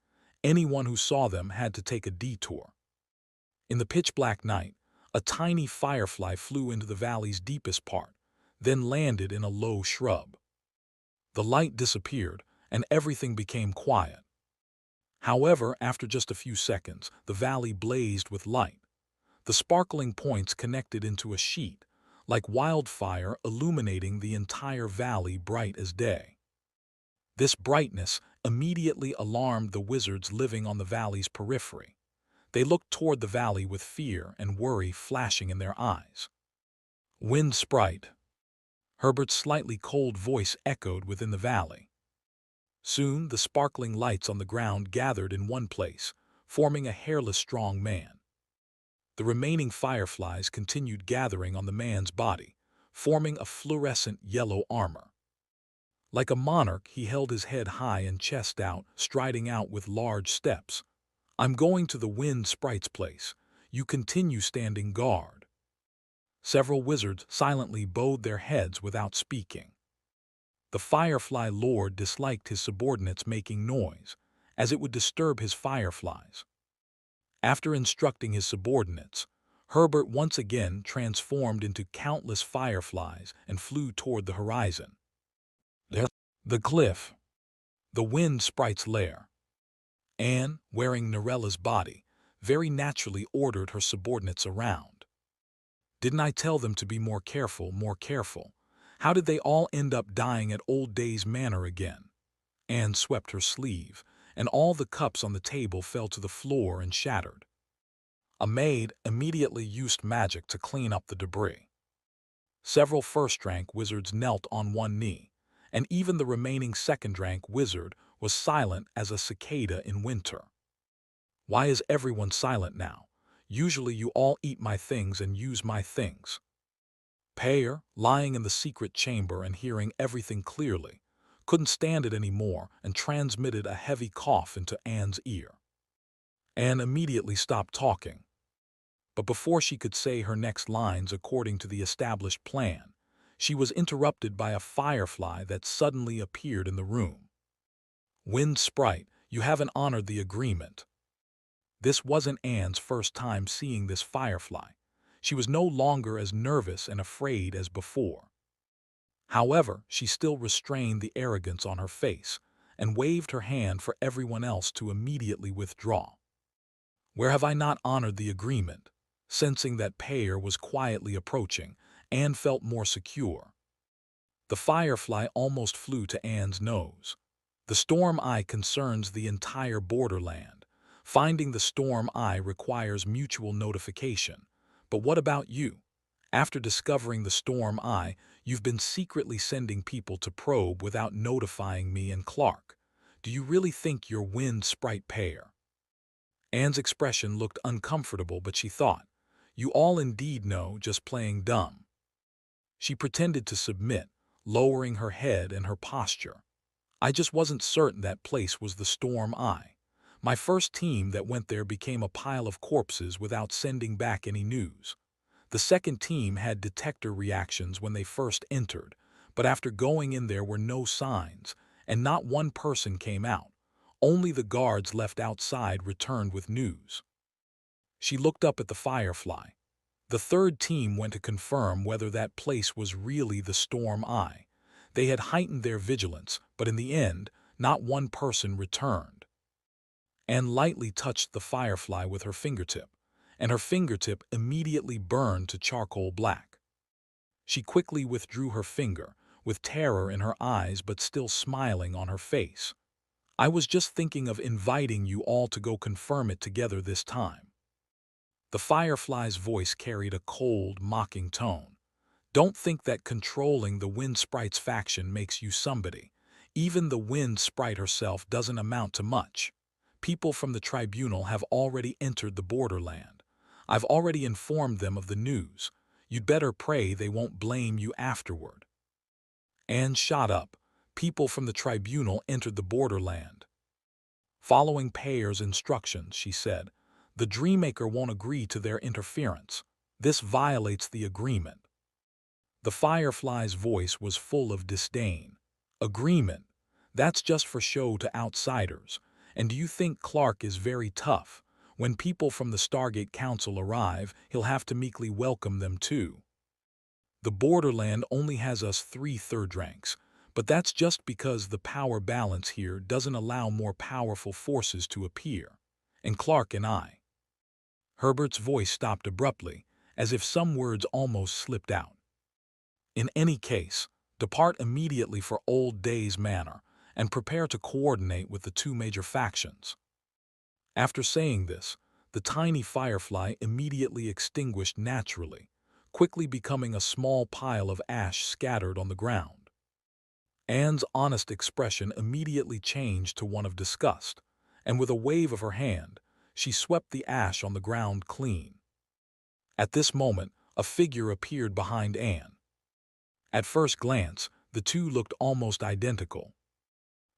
Anyone who saw them had to take a detour. In the pitch-black night, a tiny firefly flew into the valley's deepest part, then landed in a low shrub. The light disappeared, and everything became quiet. However, after just a few seconds, the valley blazed with light. The sparkling points connected into a sheet, like wildfire illuminating the entire valley bright as day. This brightness immediately alarmed the wizards living on the valley's periphery. They looked toward the valley with fear and worry flashing in their eyes. Wind Sprite. Herbert's slightly cold voice echoed within the valley. Soon, the sparkling lights on the ground gathered in one place, forming a hairless strong man. The remaining fireflies continued gathering on the man's body, forming a fluorescent yellow armor. Like a monarch, he held his head high and chest out, striding out with large steps. "I'm going to the Wind Sprite's place. You continue standing guard." Several wizards silently bowed their heads without speaking. The Firefly Lord disliked his subordinates making noise, as it would disturb his fireflies. After instructing his subordinates, Herbert once again transformed into countless fireflies and flew toward the horizon. The cliff. The Wind Sprite's lair. Anne, wearing Norella's body, very naturally ordered her subordinates around. "Didn't I tell them to be more careful, more careful? How did they all end up dying at Old Days Manor again?" Anne swept her sleeve, and all the cups on the table fell to the floor and shattered. A maid immediately used magic to clean up the debris. Several first-rank wizards knelt on one knee, and even the remaining second-rank wizard was silent as a cicada in winter. "Why is everyone silent now? Usually you all eat my things and use my things." Peyer, lying in the secret chamber and hearing everything clearly, couldn't stand it anymore and transmitted a heavy cough into Anne's ear. Anne immediately stopped talking. But before she could say her next lines according to the established plan, she was interrupted by a firefly that suddenly appeared in the room. "Wind Sprite, you haven't honored the agreement." This wasn't Anne's first time seeing this firefly. She was no longer as nervous and afraid as before. However, she still restrained the arrogance on her face and waved her hand for everyone else to immediately withdraw. "Where have I not honored the agreement?" Sensing that Peyer was quietly approaching, Anne felt more secure. The firefly almost flew to Anne's nose. "The Storm Eye concerns the entire borderland. Finding the Storm Eye requires mutual notification. But what about you? After discovering the Storm Eye, you've been secretly sending people to probe without notifying me and Clark. Do you really think you're Wind Sprite Peyer?" Anne's expression looked uncomfortable, but she thought, "You all indeed know, just playing dumb." She pretended to submit, lowering her head and her posture. "I just wasn't certain that place was the Storm Eye. My first team that went there became a pile of corpses without sending back any news. The second team had detector reactions when they first entered, but after going in there were no signs, and not one person came out. Only the guards left outside returned with news." She looked up at the firefly. The third team went to confirm whether that place was really the Storm Eye. They had heightened their vigilance, but in the end, not one person returned. Anne lightly touched the firefly with her fingertip, and her fingertip immediately burned to charcoal black. She quickly withdrew her finger, with terror in her eyes but still smiling on her face. "I was just thinking of inviting you all to go confirm it together this time." The firefly's voice carried a cold, mocking tone. Don't think that controlling the Wind Sprite's faction makes you somebody. Even the Wind Sprite herself doesn't amount to much. People from the tribunal have already entered the borderland. I've already informed them of the news. You'd better pray they won't blame you afterward. Anne shot up. People from the tribunal entered the borderland. Following Payer's instructions, she said, the Dreammaker won't agree to their interference. This violates the agreement. The Firefly's voice was full of disdain. Agreement? That's just for show to outsiders. And do you think Clark is very tough? When people from the Stargate Council arrive, he'll have to meekly welcome them too. The borderland only has us 3 third ranks, but that's just because the power balance here doesn't allow more powerful forces to appear. And Clark and I. Herbert's voice stopped abruptly, as if some words almost slipped out. In any case, depart immediately for Old Days Manor and prepare to coordinate with the 2 major factions. After saying this, the tiny firefly immediately extinguished naturally, quickly becoming a small pile of ash scattered on the ground. Anne's honest expression immediately changed to one of disgust, and with a wave of her hand, she swept the ash on the ground clean. At this moment, a figure appeared behind Anne. At first glance, the two looked almost identical.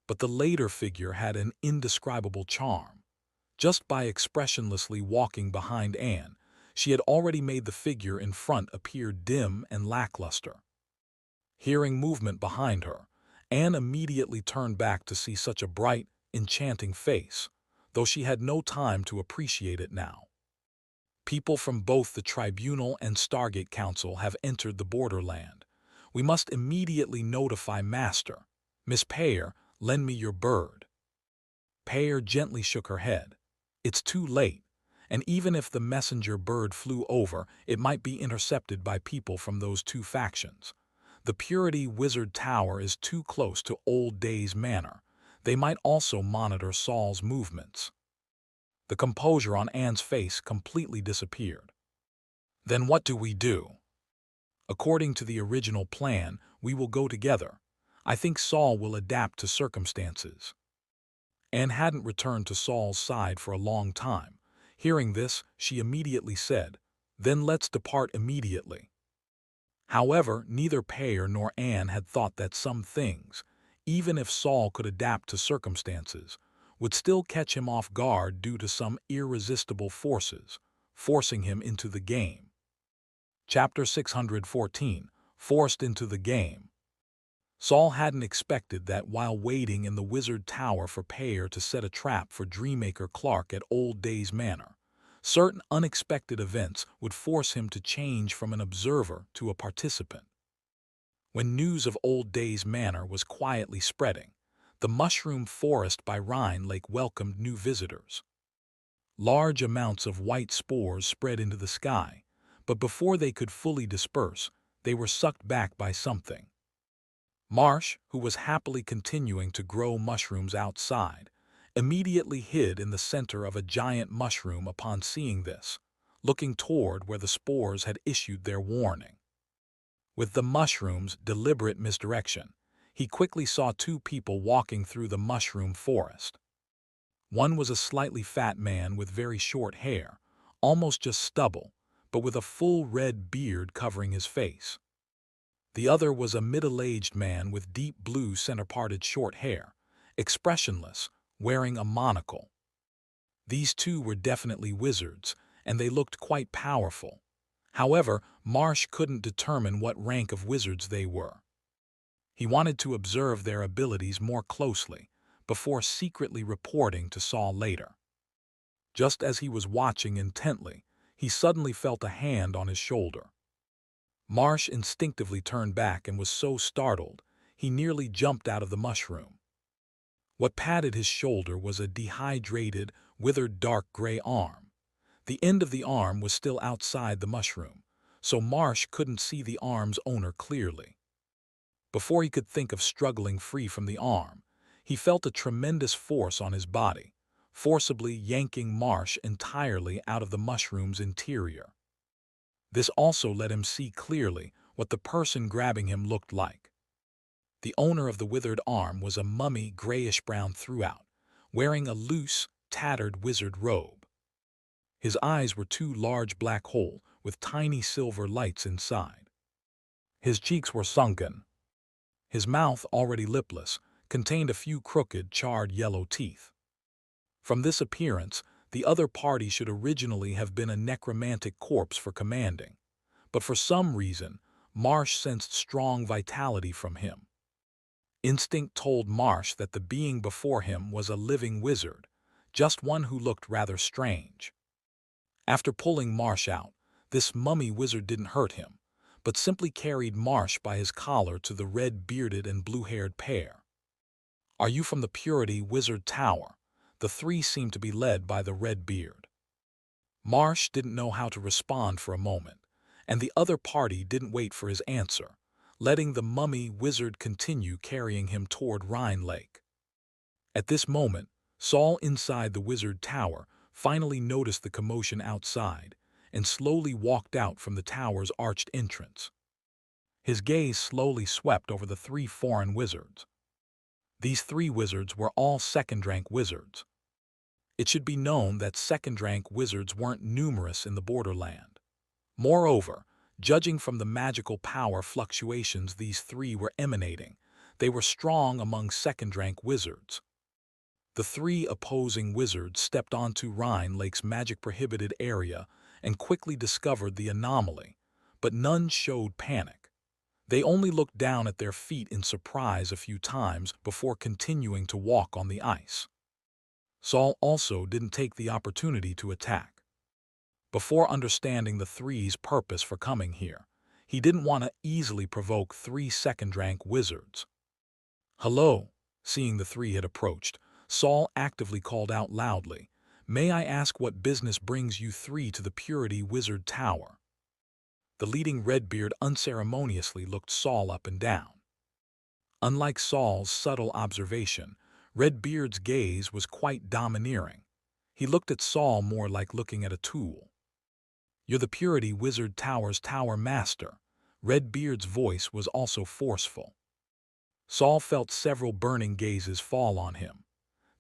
But the later figure had an indescribable charm. Just by expressionlessly walking behind Anne, she had already made the figure in front appear dim and lackluster. Hearing movement behind her, Anne immediately turned back to see such a bright, enchanting face, though she had no time to appreciate it now. People from both the Tribunal and Stargate Council have entered the borderland. We must immediately notify Master. Miss Payer, lend me your bird. Payer gently shook her head. It's too late, and even if the messenger bird flew over, it might be intercepted by people from those 2 factions. The Purity Wizard Tower is too close to Old Days Manor. They might also monitor Saul's movements. The composure on Anne's face completely disappeared. Then what do we do? According to the original plan, we will go together. I think Saul will adapt to circumstances. Anne hadn't returned to Saul's side for a long time. Hearing this, she immediately said, "Then let's depart immediately." However, neither Payer nor Anne had thought that some things, even if Saul could adapt to circumstances, would still catch him off guard due to some irresistible forces, forcing him into the game. Chapter 614, Forced into the Game. Saul hadn't expected that while waiting in the Wizard Tower for Payer to set a trap for Dreammaker Clark at Old Days Manor, certain unexpected events would force him to change from an observer to a participant. When news of Old Days Manor was quietly spreading, the mushroom forest by Rhine Lake welcomed new visitors. Large amounts of white spores spread into the sky, but before they could fully disperse, they were sucked back by something. Marsh, who was happily continuing to grow mushrooms outside, immediately hid in the center of a giant mushroom upon seeing this, looking toward where the spores had issued their warning. With the mushroom's deliberate misdirection, he quickly saw 2 people walking through the mushroom forest. One was a slightly fat man with very short hair, almost just stubble, but with a full red beard covering his face. The other was a middle-aged man with deep blue center-parted short hair, expressionless, wearing a monocle. These 2 were definitely wizards, and they looked quite powerful. However, Marsh couldn't determine what rank of wizards they were. He wanted to observe their abilities more closely, before secretly reporting to Saul later. Just as he was watching intently, he suddenly felt a hand on his shoulder. Marsh instinctively turned back and was so startled, he nearly jumped out of the mushroom. What patted his shoulder was a dehydrated, withered dark gray arm. The end of the arm was still outside the mushroom, so Marsh couldn't see the arm's owner clearly. Before he could think of struggling free from the arm, he felt a tremendous force on his body, forcibly yanking Marsh entirely out of the mushroom's interior. This also let him see clearly what the person grabbing him looked like. The owner of the withered arm was a mummy grayish-brown throughout, wearing a loose, tattered wizard robe. His eyes were two large black holes with tiny silver lights inside. His cheeks were sunken. His mouth, already lipless, contained a few crooked, charred yellow teeth. From this appearance, the other party should originally have been a necromantic corpse for commanding, but for some reason, Marsh sensed strong vitality from him. Instinct told Marsh that the being before him was a living wizard, just one who looked rather strange. After pulling Marsh out, this mummy wizard didn't hurt him, but simply carried Marsh by his collar to the red-bearded and blue-haired pair. "Are you from the Purity Wizard Tower?" The three seemed to be led by the red beard. Marsh didn't know how to respond for a moment, and the other party didn't wait for his answer, letting the mummy wizard continue carrying him toward Rhine Lake. At this moment, Saul inside the wizard tower finally noticed the commotion outside and slowly walked out from the tower's arched entrance. His gaze slowly swept over the three foreign wizards. These three wizards were all second-rank wizards. It should be known that second-rank wizards weren't numerous in the borderland. Moreover, judging from the magical power fluctuations these three were emanating, they were strong among second-rank wizards. The three opposing wizards stepped onto Rhine Lake's magic-prohibited area and quickly discovered the anomaly, but none showed panic. They only looked down at their feet in surprise a few times before continuing to walk on the ice. Saul also didn't take the opportunity to attack. Before understanding the three's purpose for coming here, he didn't want to easily provoke three second-rank wizards. "Hello," seeing the three had approached, Saul actively called out loudly, "May I ask what business brings you three to the Purity Wizard Tower?" The leading Redbeard unceremoniously looked Saul up and down. Unlike Saul's subtle observation, Redbeard's gaze was quite domineering. He looked at Saul more like looking at a tool. "You're the Purity Wizard Tower's tower master." Redbeard's voice was also forceful. Saul felt several burning gazes fall on him.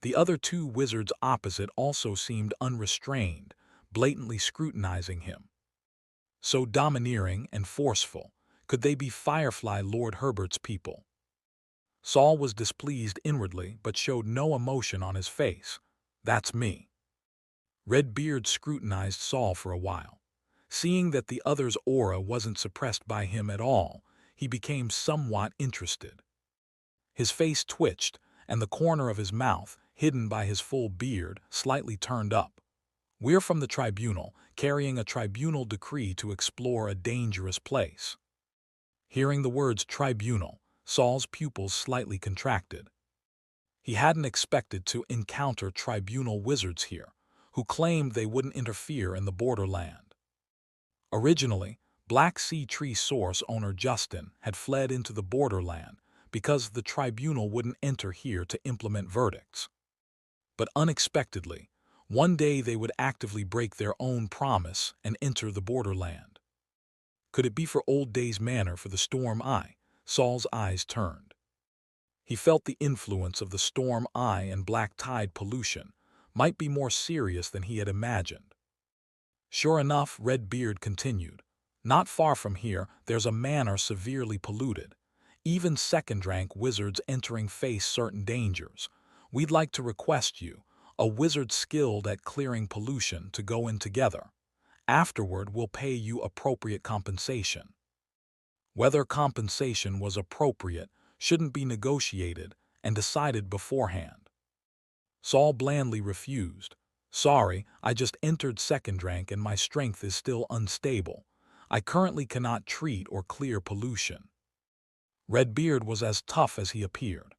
The other two wizards opposite also seemed unrestrained, blatantly scrutinizing him. So domineering and forceful, could they be Firefly Lord Herbert's people? Saul was displeased inwardly but showed no emotion on his face. "That's me." Redbeard scrutinized Saul for a while. Seeing that the other's aura wasn't suppressed by him at all, he became somewhat interested. His face twitched, and the corner of his mouth, hidden by his full beard, slightly turned up. "We're from the tribunal, carrying a tribunal decree to explore a dangerous place." Hearing the words tribunal, Saul's pupils slightly contracted. He hadn't expected to encounter tribunal wizards here, who claimed they wouldn't interfere in the borderland. Originally, Black Sea Tree Source owner Justin had fled into the borderland because the tribunal wouldn't enter here to implement verdicts. But unexpectedly, one day they would actively break their own promise and enter the borderland. Could it be for Old Days Manor for the Storm Eye? Saul's eyes turned. He felt the influence of the Storm Eye and Black Tide pollution might be more serious than he had imagined. Sure enough, Redbeard continued, "Not far from here, there's a manor severely polluted. Even second-rank wizards entering face certain dangers. We'd like to request you, a wizard skilled at clearing pollution, to go in together. Afterward, we'll pay you appropriate compensation." Whether compensation was appropriate shouldn't be negotiated and decided beforehand. Saul blandly refused. "Sorry, I just entered second rank and my strength is still unstable. I currently cannot treat or clear pollution." Redbeard was as tough as he appeared.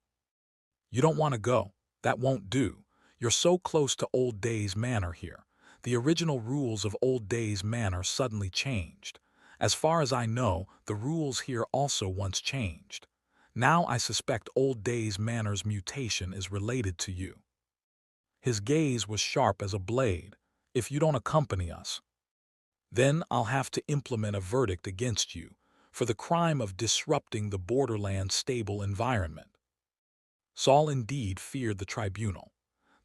"You don't want to go? That won't do. You're so close to Old Days Manor here. The original rules of Old Days Manor suddenly changed. As far as I know, the rules here also once changed. Now I suspect Old Days Manor's mutation is related to you." His gaze was sharp as a blade. "If you don't accompany us, then I'll have to implement a verdict against you. for the crime of disrupting the borderland's stable environment. Saul indeed feared the tribunal.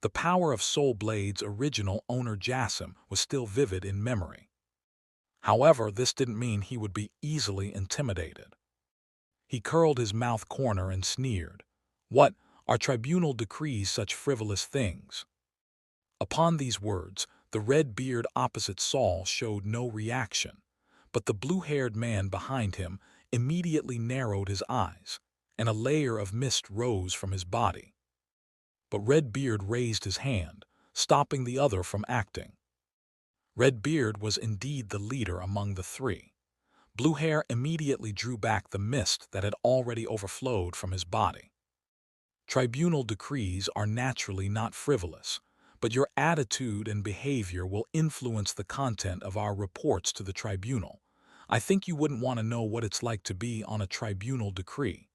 The power of Soul Blade's original owner Jassim was still vivid in memory. However, this didn't mean he would be easily intimidated. He curled his mouth corner and sneered. "What, our tribunal decrees such frivolous things?" Upon these words, the red beard opposite Saul showed no reaction, but the blue-haired man behind him immediately narrowed his eyes, and a layer of mist rose from his body. But Redbeard raised his hand, stopping the other from acting. Redbeard was indeed the leader among the three. Bluehair immediately drew back the mist that had already overflowed from his body. Tribunal decrees are naturally not frivolous, but your attitude and behavior will influence the content of our reports to the tribunal. I think you wouldn't want to know what it's like to be on a tribunal decree.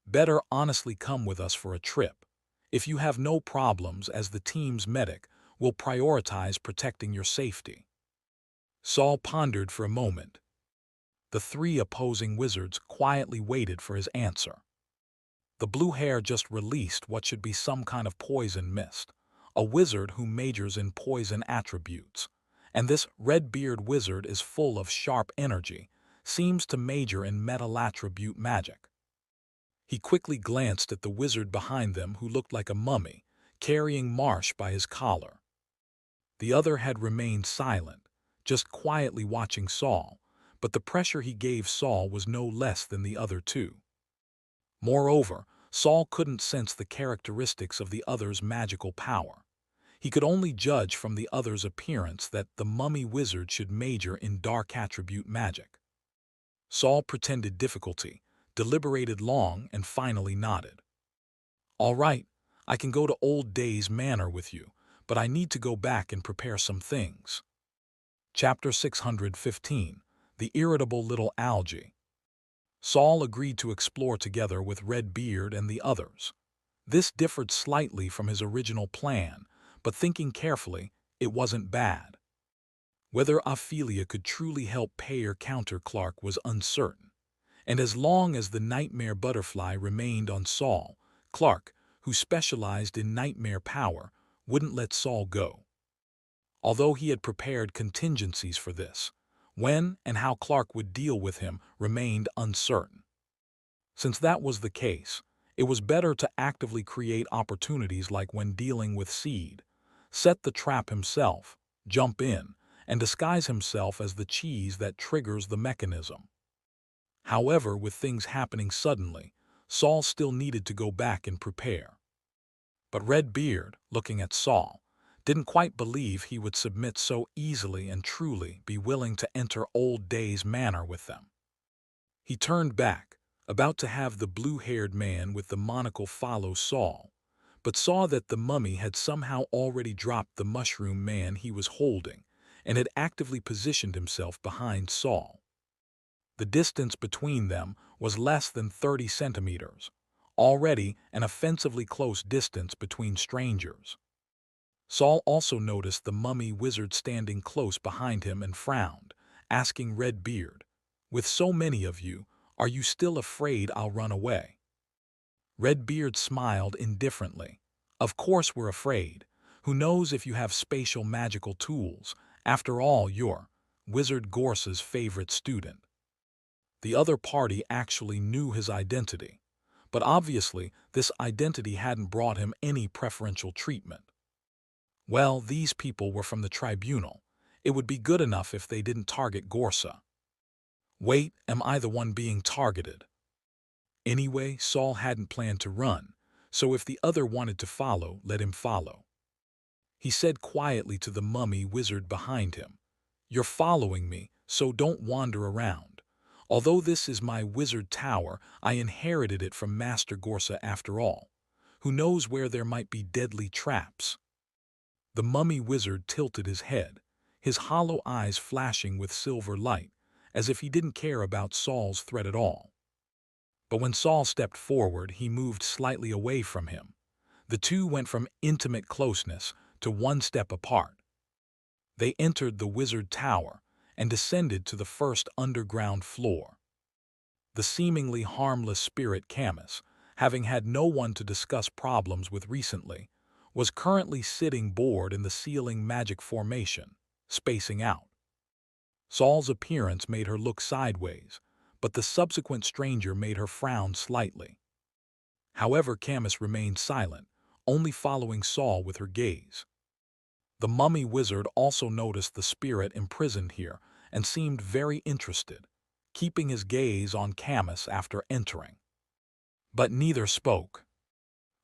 Better honestly come with us for a trip. If you have no problems, as the team's medic, we'll prioritize protecting your safety." Saul pondered for a moment. The three opposing wizards quietly waited for his answer. The blue hair just released what should be some kind of poison mist, a wizard who majors in poison attributes. And this red-beard wizard is full of sharp energy, seems to major in metal attribute magic. He quickly glanced at the wizard behind them who looked like a mummy, carrying Marsh by his collar. The other had remained silent, just quietly watching Saul, but the pressure he gave Saul was no less than the other two. Moreover, Saul couldn't sense the characteristics of the other's magical power. He could only judge from the other's appearance that the mummy wizard should major in dark attribute magic. Saul pretended difficulty, deliberated long, and finally nodded. "All right, I can go to Old Days Manor with you, but I need to go back and prepare some things." Chapter 615, The Irritable Little Algae. Saul agreed to explore together with Redbeard and the others. This differed slightly from his original plan, but thinking carefully, it wasn't bad. Whether Ophelia could truly help pay or counter Clark was uncertain, and as long as the nightmare butterfly remained on Saul, Clark, who specialized in nightmare power, wouldn't let Saul go. Although he had prepared contingencies for this, when and how Clark would deal with him remained uncertain. Since that was the case, it was better to actively create opportunities like when dealing with Seed, set the trap himself, jump in, and disguise himself as the cheese that triggers the mechanism. However, with things happening suddenly, Saul still needed to go back and prepare. But Redbeard, looking at Saul, didn't quite believe he would submit so easily and truly be willing to enter Old Days Manor with them. He turned back, about to have the blue-haired man with the monocle follow Saul, but saw that the mummy had somehow already dropped the mushroom man he was holding and had actively positioned himself behind Saul. The distance between them was less than 30 centimeters, already an offensively close distance between strangers. Saul also noticed the mummy wizard standing close behind him and frowned, asking Redbeard, "With so many of you, are you still afraid I'll run away?" Redbeard smiled indifferently. "Of course we're afraid. Who knows if you have spatial magical tools? After all, you're Wizard Gorse's favorite student." The other party actually knew his identity, but obviously this identity hadn't brought him any preferential treatment. Well, these people were from the tribunal. It would be good enough if they didn't target Gorsa. Wait, am I the one being targeted? Anyway, Saul hadn't planned to run, so if the other wanted to follow, let him follow. He said quietly to the mummy wizard behind him, "You're following me, so don't wander around. Although this is my wizard tower, I inherited it from Master Gorsa after all. Who knows where there might be deadly traps?" The mummy wizard tilted his head, his hollow eyes flashing with silver light, as if he didn't care about Saul's threat at all. But when Saul stepped forward, he moved slightly away from him. The two went from intimate closeness to one step apart. They entered the wizard tower and descended to the first underground floor. The seemingly harmless spirit Camus, having had no one to discuss problems with recently, was currently sitting bored in the ceiling magic formation, spacing out. Saul's appearance made her look sideways, but the subsequent stranger made her frown slightly. However, Camus remained silent, only following Saul with her gaze. The mummy wizard also noticed the spirit imprisoned here and seemed very interested, keeping his gaze on Camus after entering. But neither spoke.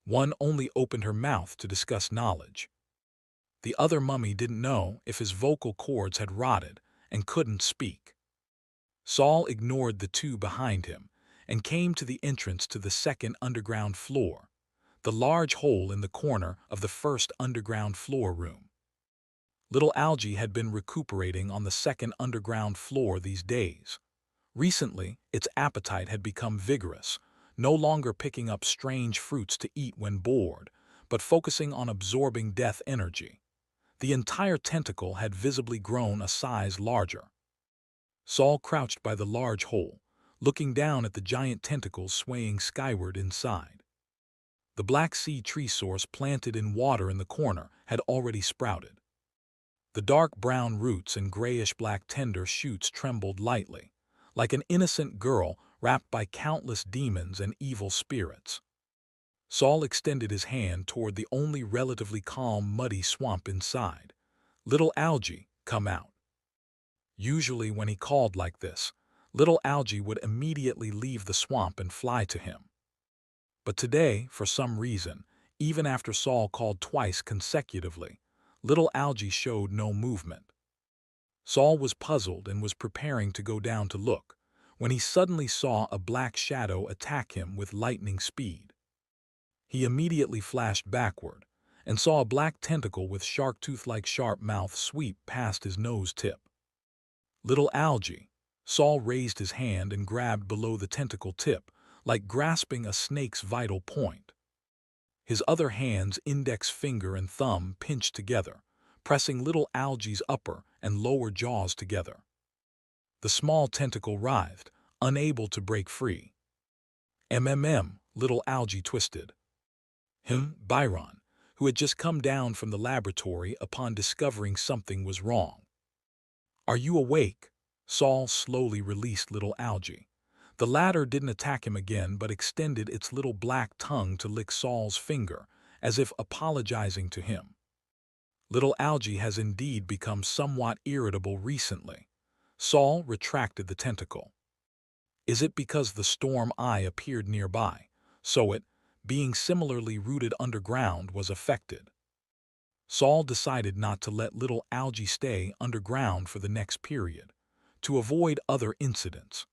One only opened her mouth to discuss knowledge. The other mummy didn't know if his vocal cords had rotted and couldn't speak. Saul ignored the two behind him and came to the entrance to the second underground floor, the large hole in the corner of the first underground floor room. Little Algie had been recuperating on the second underground floor these days. Recently, its appetite had become vigorous, no longer picking up strange fruits to eat when bored, but focusing on absorbing death energy. The entire tentacle had visibly grown a size larger. Saul crouched by the large hole, looking down at the giant tentacles swaying skyward inside. The black sea tree source planted in water in the corner had already sprouted. The dark brown roots and grayish-black tender shoots trembled lightly, like an innocent girl wrapped by countless demons and evil spirits. Saul extended his hand toward the only relatively calm, muddy swamp inside. "Little Algie, come out." Usually when he called like this, little Algie would immediately leave the swamp and fly to him. But today, for some reason, even after Saul called twice consecutively, little Algie showed no movement. Saul was puzzled and was preparing to go down to look, when he suddenly saw a black shadow attack him with lightning speed. He immediately flashed backward and saw a black tentacle with shark-tooth-like sharp mouth sweep past his nose tip. "Little Algie." Saul raised his hand and grabbed below the tentacle tip, like grasping a snake's vital point. His other hand's index finger and thumb pinched together, pressing little Algie's upper and lower jaws together. The small tentacle writhed, unable to break free. Little Algie twisted. Byron, who had just come down from the laboratory upon discovering something was wrong. "Are you awake?" Saul slowly released little Algie. The latter didn't attack him again but extended its little black tongue to lick Saul's finger, as if apologizing to him. Little Algie has indeed become somewhat irritable recently. Saul retracted the tentacle. Is it because the storm eye appeared nearby, so it, being similarly rooted underground, was affected? Saul decided not to let little Algie stay underground for the next period, to avoid other incidents.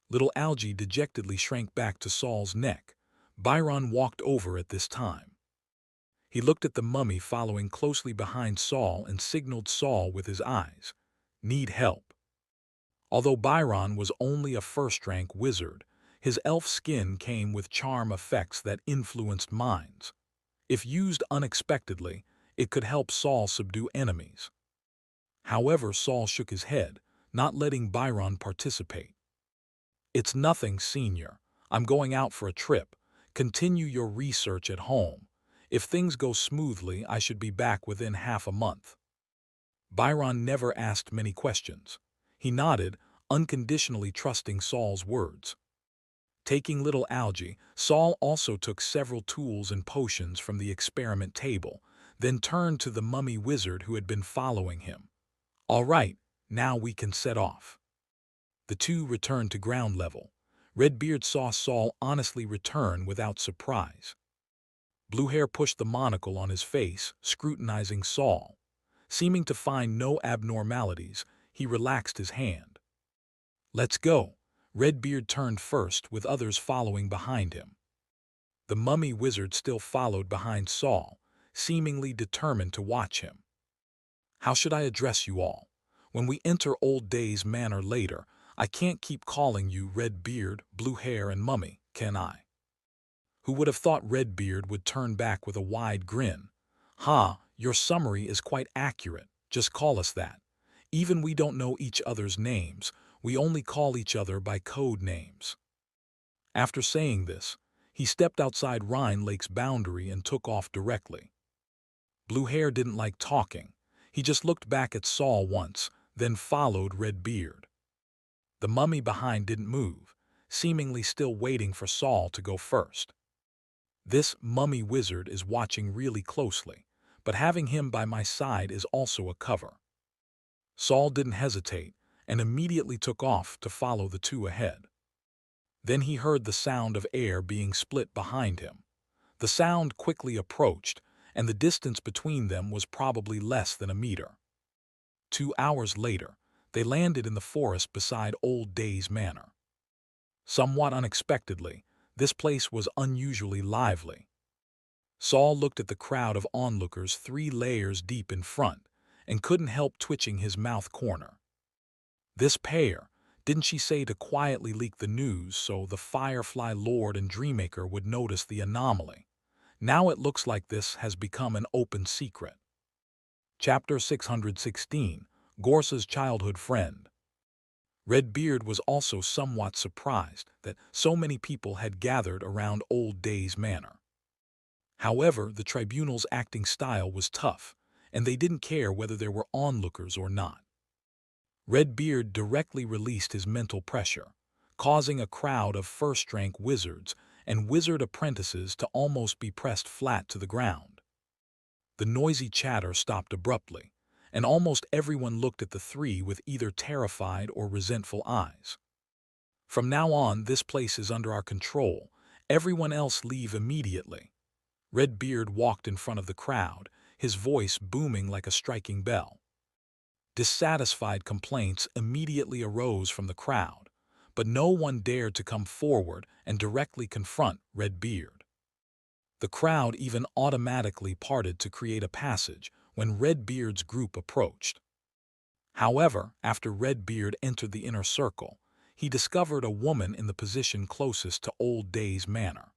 Little Algie dejectedly shrank back to Saul's neck. Byron walked over at this time. He looked at the mummy following closely behind Saul and signaled Saul with his eyes. "Need help." Although Byron was only a first-rank wizard, his elf skin came with charm effects that influenced minds. If used unexpectedly, it could help Saul subdue enemies. However, Saul shook his head, not letting Byron participate. "It's nothing, Senior. I'm going out for a trip. Continue your research at home. If things go smoothly, I should be back within half a month." Byron never asked many questions. He nodded, unconditionally trusting Saul's words. Taking little Algie, Saul also took several tools and potions from the experiment table, then turned to the mummy wizard who had been following him. "All right, now we can set off." The two returned to ground level. Redbeard saw Saul honestly return without surprise. Bluehair pushed the monocle on his face, scrutinizing Saul. Seeming to find no abnormalities, he relaxed his hand. "Let's go." Redbeard turned first, with others following behind him. The mummy wizard still followed behind Saul, seemingly determined to watch him. "How should I address you all? When we enter Old Days Manor later, I can't keep calling you Redbeard, Bluehair, and Mummy, can I?" Who would have thought Redbeard would turn back with a wide grin? "Ha, your summary is quite accurate. Just call us that. Even we don't know each other's names. We only call each other by code names." After saying this, he stepped outside Rhine Lake's boundary and took off directly. Blue Hair didn't like talking. He just looked back at Saul once, then followed Red Beard. The mummy behind didn't move, seemingly still waiting for Saul to go first. This mummy wizard is watching really closely, but having him by my side is also a cover. Saul didn't hesitate and immediately took off to follow the two ahead. Then he heard the sound of air being split behind him. The sound quickly approached, and the distance between them was probably less than a meter. 2 hours later, they landed in the forest beside Old Days Manor. Somewhat unexpectedly, this place was unusually lively. Saul looked at the crowd of onlookers 3 layers deep in front and couldn't help twitching his mouth corner. This pair, didn't she say to quietly leak the news so the Firefly Lord and Dreammaker would notice the anomaly? Now it looks like this has become an open secret. Chapter 616, Gorsa's Childhood Friend. Red Beard was also somewhat surprised that so many people had gathered around Old Days Manor. However, the tribunal's acting style was tough, and they didn't care whether there were onlookers or not. Red Beard directly released his mental pressure, causing a crowd of first-rank wizards and wizard apprentices to almost be pressed flat to the ground. The noisy chatter stopped abruptly, and almost everyone looked at the three with either terrified or resentful eyes. "From now on, this place is under our control. Everyone else leave immediately." Red Beard walked in front of the crowd, his voice booming like a striking bell. Dissatisfied complaints immediately arose from the crowd, but no one dared to come forward and directly confront Red Beard. The crowd even automatically parted to create a passage when Red Beard's group approached. However, after Red Beard entered the inner circle, he discovered a woman in the position closest to Old Days Manor.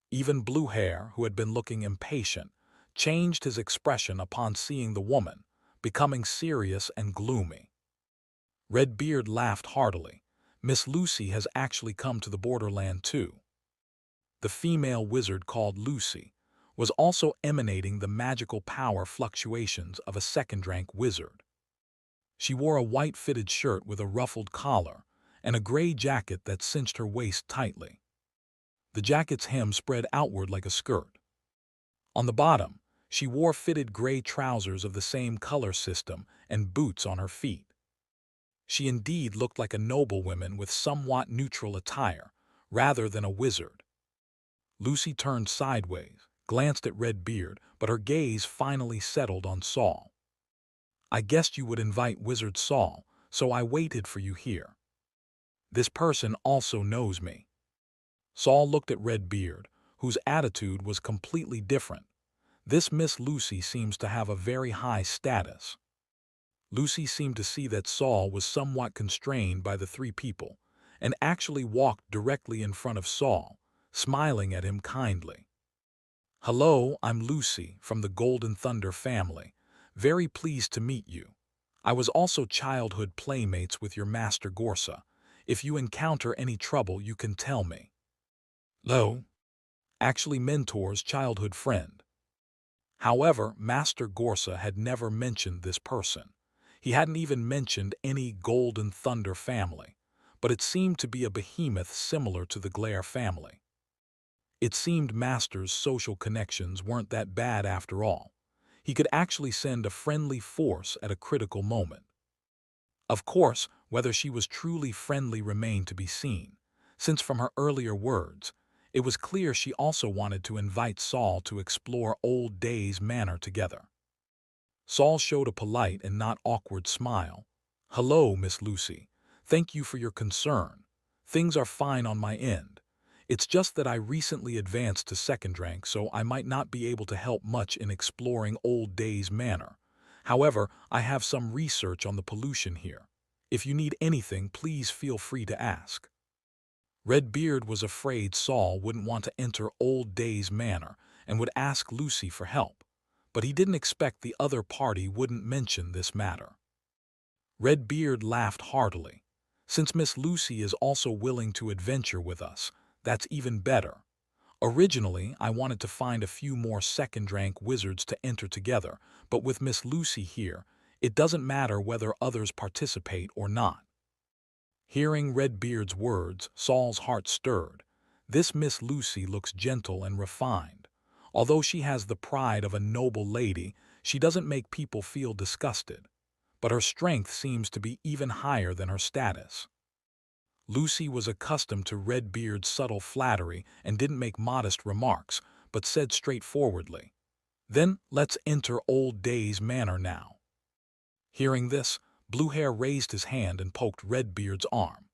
Even Blue Hair, who had been looking impatient, changed his expression upon seeing the woman, becoming serious and gloomy. Red Beard laughed heartily. Miss Lucy has actually come to the borderland too. The female wizard called Lucy was also emanating the magical power fluctuations of a second-rank wizard. She wore a white-fitted shirt with a ruffled collar and a gray jacket that cinched her waist tightly. The jacket's hem spread outward like a skirt. On the bottom, she wore fitted gray trousers of the same color system and boots on her feet. She indeed looked like a noblewoman with somewhat neutral attire, rather than a wizard. Lucy turned sideways, glanced at Red Beard, but her gaze finally settled on Saul. "I guessed you would invite Wizard Saul, so I waited for you here. This person also knows me." Saul looked at Red Beard, whose attitude was completely different. This Miss Lucy seems to have a very high status. Lucy seemed to see that Saul was somewhat constrained by the three people, and actually walked directly in front of Saul, smiling at him kindly. "Hello, I'm Lucy from the Golden Thunder family. Very pleased to meet you. I was also childhood playmates with your master Gorsa. If you encounter any trouble, you can tell me." Lo, actually Mentor's childhood friend. However, Master Gorsa had never mentioned this person. He hadn't even mentioned any Golden Thunder family, but it seemed to be a behemoth similar to the Glare family. It seemed Master's social connections weren't that bad after all. He could actually send a friendly force at a critical moment. Of course, whether she was truly friendly remained to be seen, since from her earlier words, it was clear she also wanted to invite Saul to explore Old Days Manor together. Saul showed a polite and not awkward smile. "Hello, Miss Lucy. Thank you for your concern. Things are fine on my end. It's just that I recently advanced to second rank, so I might not be able to help much in exploring Old Days Manor. However, I have some research on the pollution here. If you need anything, please feel free to ask." Red Beard was afraid Saul wouldn't want to enter Old Days Manor and would ask Lucy for help, but he didn't expect the other party wouldn't mention this matter. Red Beard laughed heartily. Since Miss Lucy is also willing to adventure with us, that's even better. Originally, I wanted to find a few more second-rank wizards to enter together, but with Miss Lucy here, it doesn't matter whether others participate or not. Hearing Redbeard's words, Saul's heart stirred. This Miss Lucy looks gentle and refined. Although she has the pride of a noble lady, she doesn't make people feel disgusted. But her strength seems to be even higher than her status. Lucy was accustomed to Redbeard's subtle flattery and didn't make modest remarks, but said straightforwardly, "Then let's enter Old Days Manor now." Hearing this, Bluehair raised his hand and poked Redbeard's arm.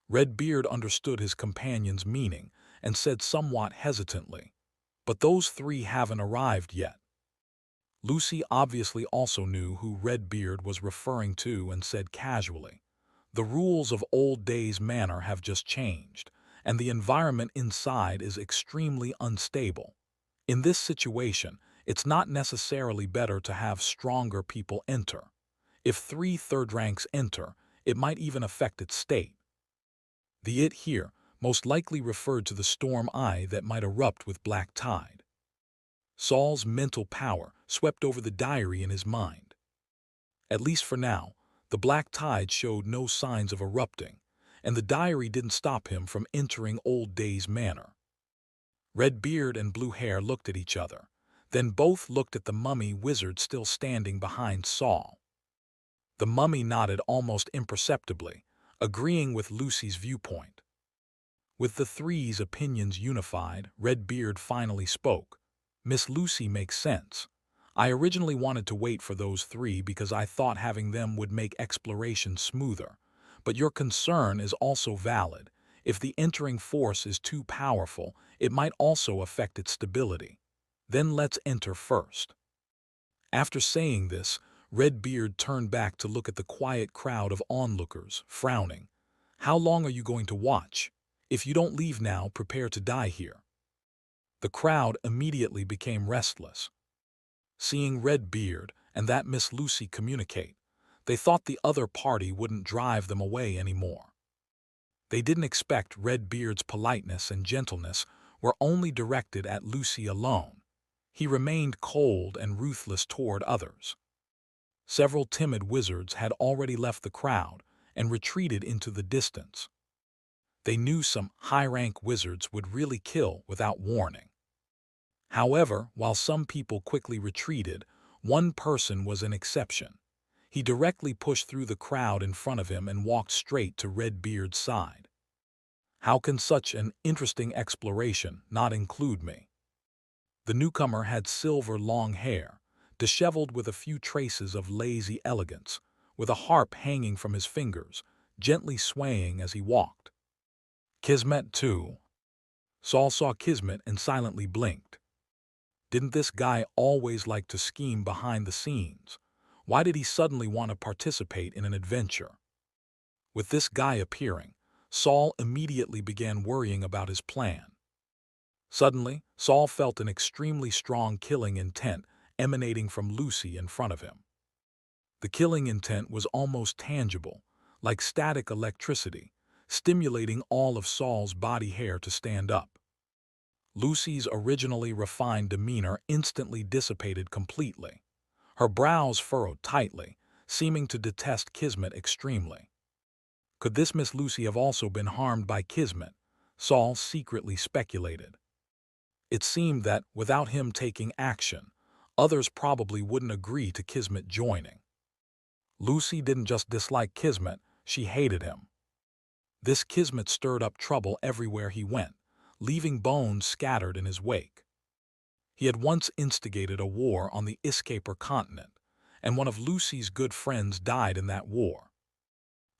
Redbeard understood his companion's meaning and said somewhat hesitantly, "But those three haven't arrived yet." Lucy obviously also knew who Redbeard was referring to and said casually, "The rules of Old Days Manor have just changed, and the environment inside is extremely unstable. In this situation, it's not necessarily better to have stronger people enter. If 3 third ranks enter, it might even affect its state." The "it" here most likely referred to the storm eye that might erupt with black tide. Saul's mental power swept over the diary in his mind. At least for now, the black tide showed no signs of erupting, and the diary didn't stop him from entering Old Days Manor. Redbeard and Bluehair looked at each other, then both looked at the mummy wizard still standing behind Saul. The mummy nodded almost imperceptibly, agreeing with Lucy's viewpoint. With the three's opinions unified, Redbeard finally spoke. "Miss Lucy makes sense. I originally wanted to wait for those three because I thought having them would make exploration smoother. But your concern is also valid. If the entering force is too powerful, it might also affect its stability. Then let's enter first." After saying this, Redbeard turned back to look at the quiet crowd of onlookers, frowning. "How long are you going to watch? If you don't leave now, prepare to die here." The crowd immediately became restless. Seeing Redbeard and that Miss Lucy communicate, they thought the other party wouldn't drive them away anymore. They didn't expect Redbeard's politeness and gentleness were only directed at Lucy alone. He remained cold and ruthless toward others. Several timid wizards had already left the crowd and retreated into the distance. They knew some high-rank wizards would really kill without warning. However, while some people quickly retreated, one person was an exception. He directly pushed through the crowd in front of him and walked straight to Redbeard's side. "How can such an interesting exploration not include me?" The newcomer had silver long hair, disheveled with a few traces of lazy elegance, with a harp hanging from his fingers, gently swaying as he walked. "Kismet too." Saul saw Kismet and silently blinked. Didn't this guy always like to scheme behind the scenes? Why did he suddenly want to participate in an adventure? With this guy appearing, Saul immediately began worrying about his plan. Suddenly, Saul felt an extremely strong killing intent emanating from Lucy in front of him. The killing intent was almost tangible, like static electricity, stimulating all of Saul's body hair to stand up. Lucy's originally refined demeanor instantly dissipated completely. Her brows furrowed tightly, seeming to detest Kismet extremely. Could this Miss Lucy have also been harmed by Kismet? Saul secretly speculated. It seemed that, without him taking action, others probably wouldn't agree to Kismet joining. Lucy didn't just dislike Kismet, she hated him. This Kismet stirred up trouble everywhere he went, leaving bones scattered in his wake. He had once instigated a war on the Escaper continent, and one of Lucy's good friends died in that war.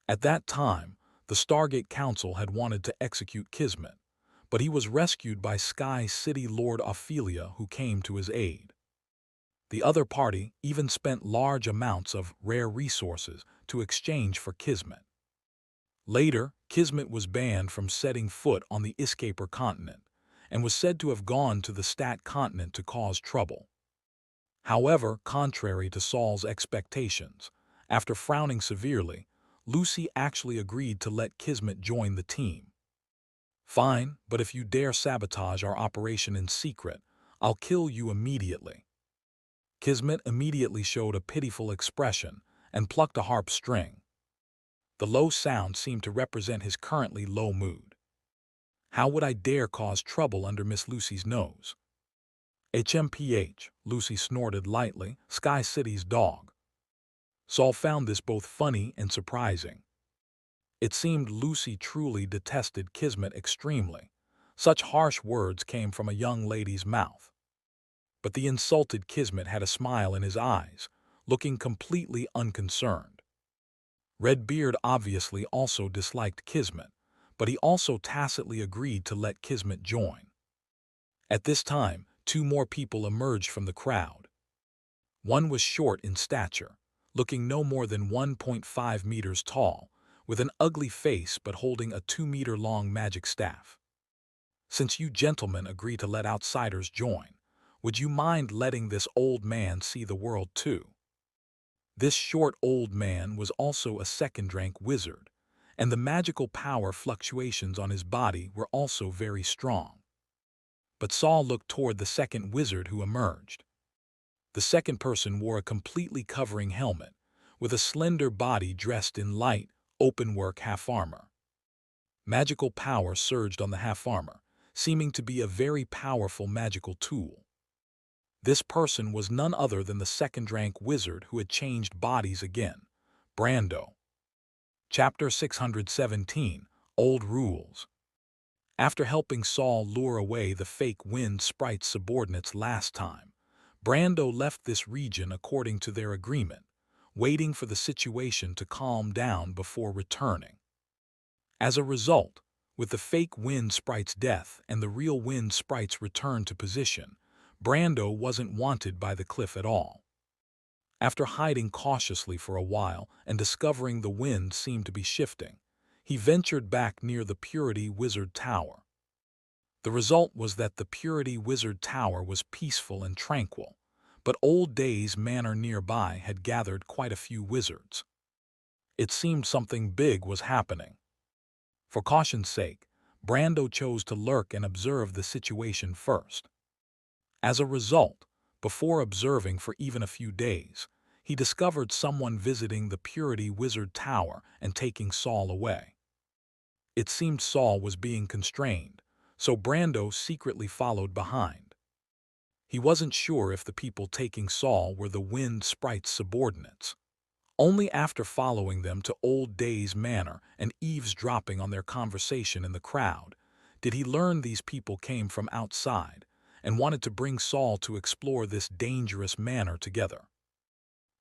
At that time, the Stargate Council had wanted to execute Kismet, but he was rescued by Sky City Lord Ophelia, who came to his aid. The other party even spent large amounts of rare resources to exchange for Kismet. Later, Kismet was banned from setting foot on the Escaper continent and was said to have gone to the Stat continent to cause trouble. However, contrary to Saul's expectations, after frowning severely, Lucy actually agreed to let Kismet join the team. "Fine, but if you dare sabotage our operation in secret, I'll kill you immediately." Kismet immediately showed a pitiful expression and plucked a harp string. The low sound seemed to represent his currently low mood. "How would I dare cause trouble under Miss Lucy's nose?" "HMPH," Lucy snorted lightly, "Sky City's dog." Saul found this both funny and surprising. It seemed Lucy truly detested Kismet extremely. Such harsh words came from a young lady's mouth. But the insulted Kismet had a smile in his eyes, looking completely unconcerned. Redbeard obviously also disliked Kismet, but he also tacitly agreed to let Kismet join. At this time, two more people emerged from the crowd. One was short in stature, looking no more than 1.5 meters tall, with an ugly face but holding a 2-meter-long magic staff. "Since you gentlemen agree to let outsiders join, would you mind letting this old man see the world too?" This short old man was also a second-rank wizard, and the magical power fluctuations on his body were also very strong. But Saul looked toward the second wizard who emerged. The second person wore a completely covering helmet, with a slender body dressed in light, open-work half-armor. Magical power surged on the half-armor, seeming to be a very powerful magical tool. This person was none other than the second-rank wizard who had changed bodies again, Brando. Chapter 617, Old Rules. After helping Saul lure away the fake wind sprite's subordinates last time, Brando left this region according to their agreement, waiting for the situation to calm down before returning. As a result, with the fake wind sprite's death and the real wind sprite's return to position, Brando wasn't wanted by the cliff at all. After hiding cautiously for a while and discovering the wind seemed to be shifting, he ventured back near the Purity Wizard Tower. The result was that the Purity Wizard Tower was peaceful and tranquil, but Old Days Manor nearby had gathered quite a few wizards. It seemed something big was happening. For caution's sake, Brando chose to lurk and observe the situation first. As a result, before observing for even a few days, he discovered someone visiting the Purity Wizard Tower and taking Saul away. It seemed Saul was being constrained, so Brando secretly followed behind. He wasn't sure if the people taking Saul were the Wind Sprite's subordinates. Only after following them to Old Days Manor and eavesdropping on their conversation in the crowd did he learn these people came from outside and wanted to bring Saul to explore this dangerous manor together.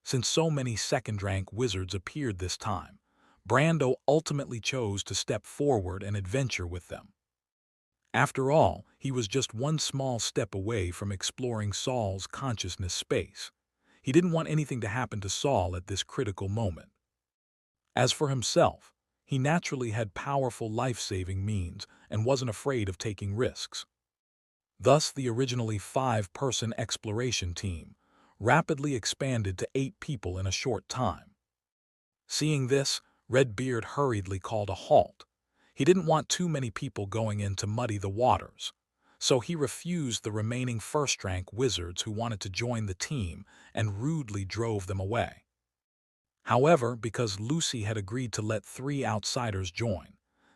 Since so many second-rank wizards appeared this time, Brando ultimately chose to step forward and adventure with them. After all, he was just one small step away from exploring Saul's consciousness space. He didn't want anything to happen to Saul at this critical moment. As for himself, he naturally had powerful life-saving means and wasn't afraid of taking risks. Thus, the originally 5-person exploration team rapidly expanded to 8 people in a short time. Seeing this, Redbeard hurriedly called a halt. He didn't want too many people going in to muddy the waters, so he refused the remaining first-rank wizards who wanted to join the team and rudely drove them away. However, because Lucy had agreed to let 3 outsiders join,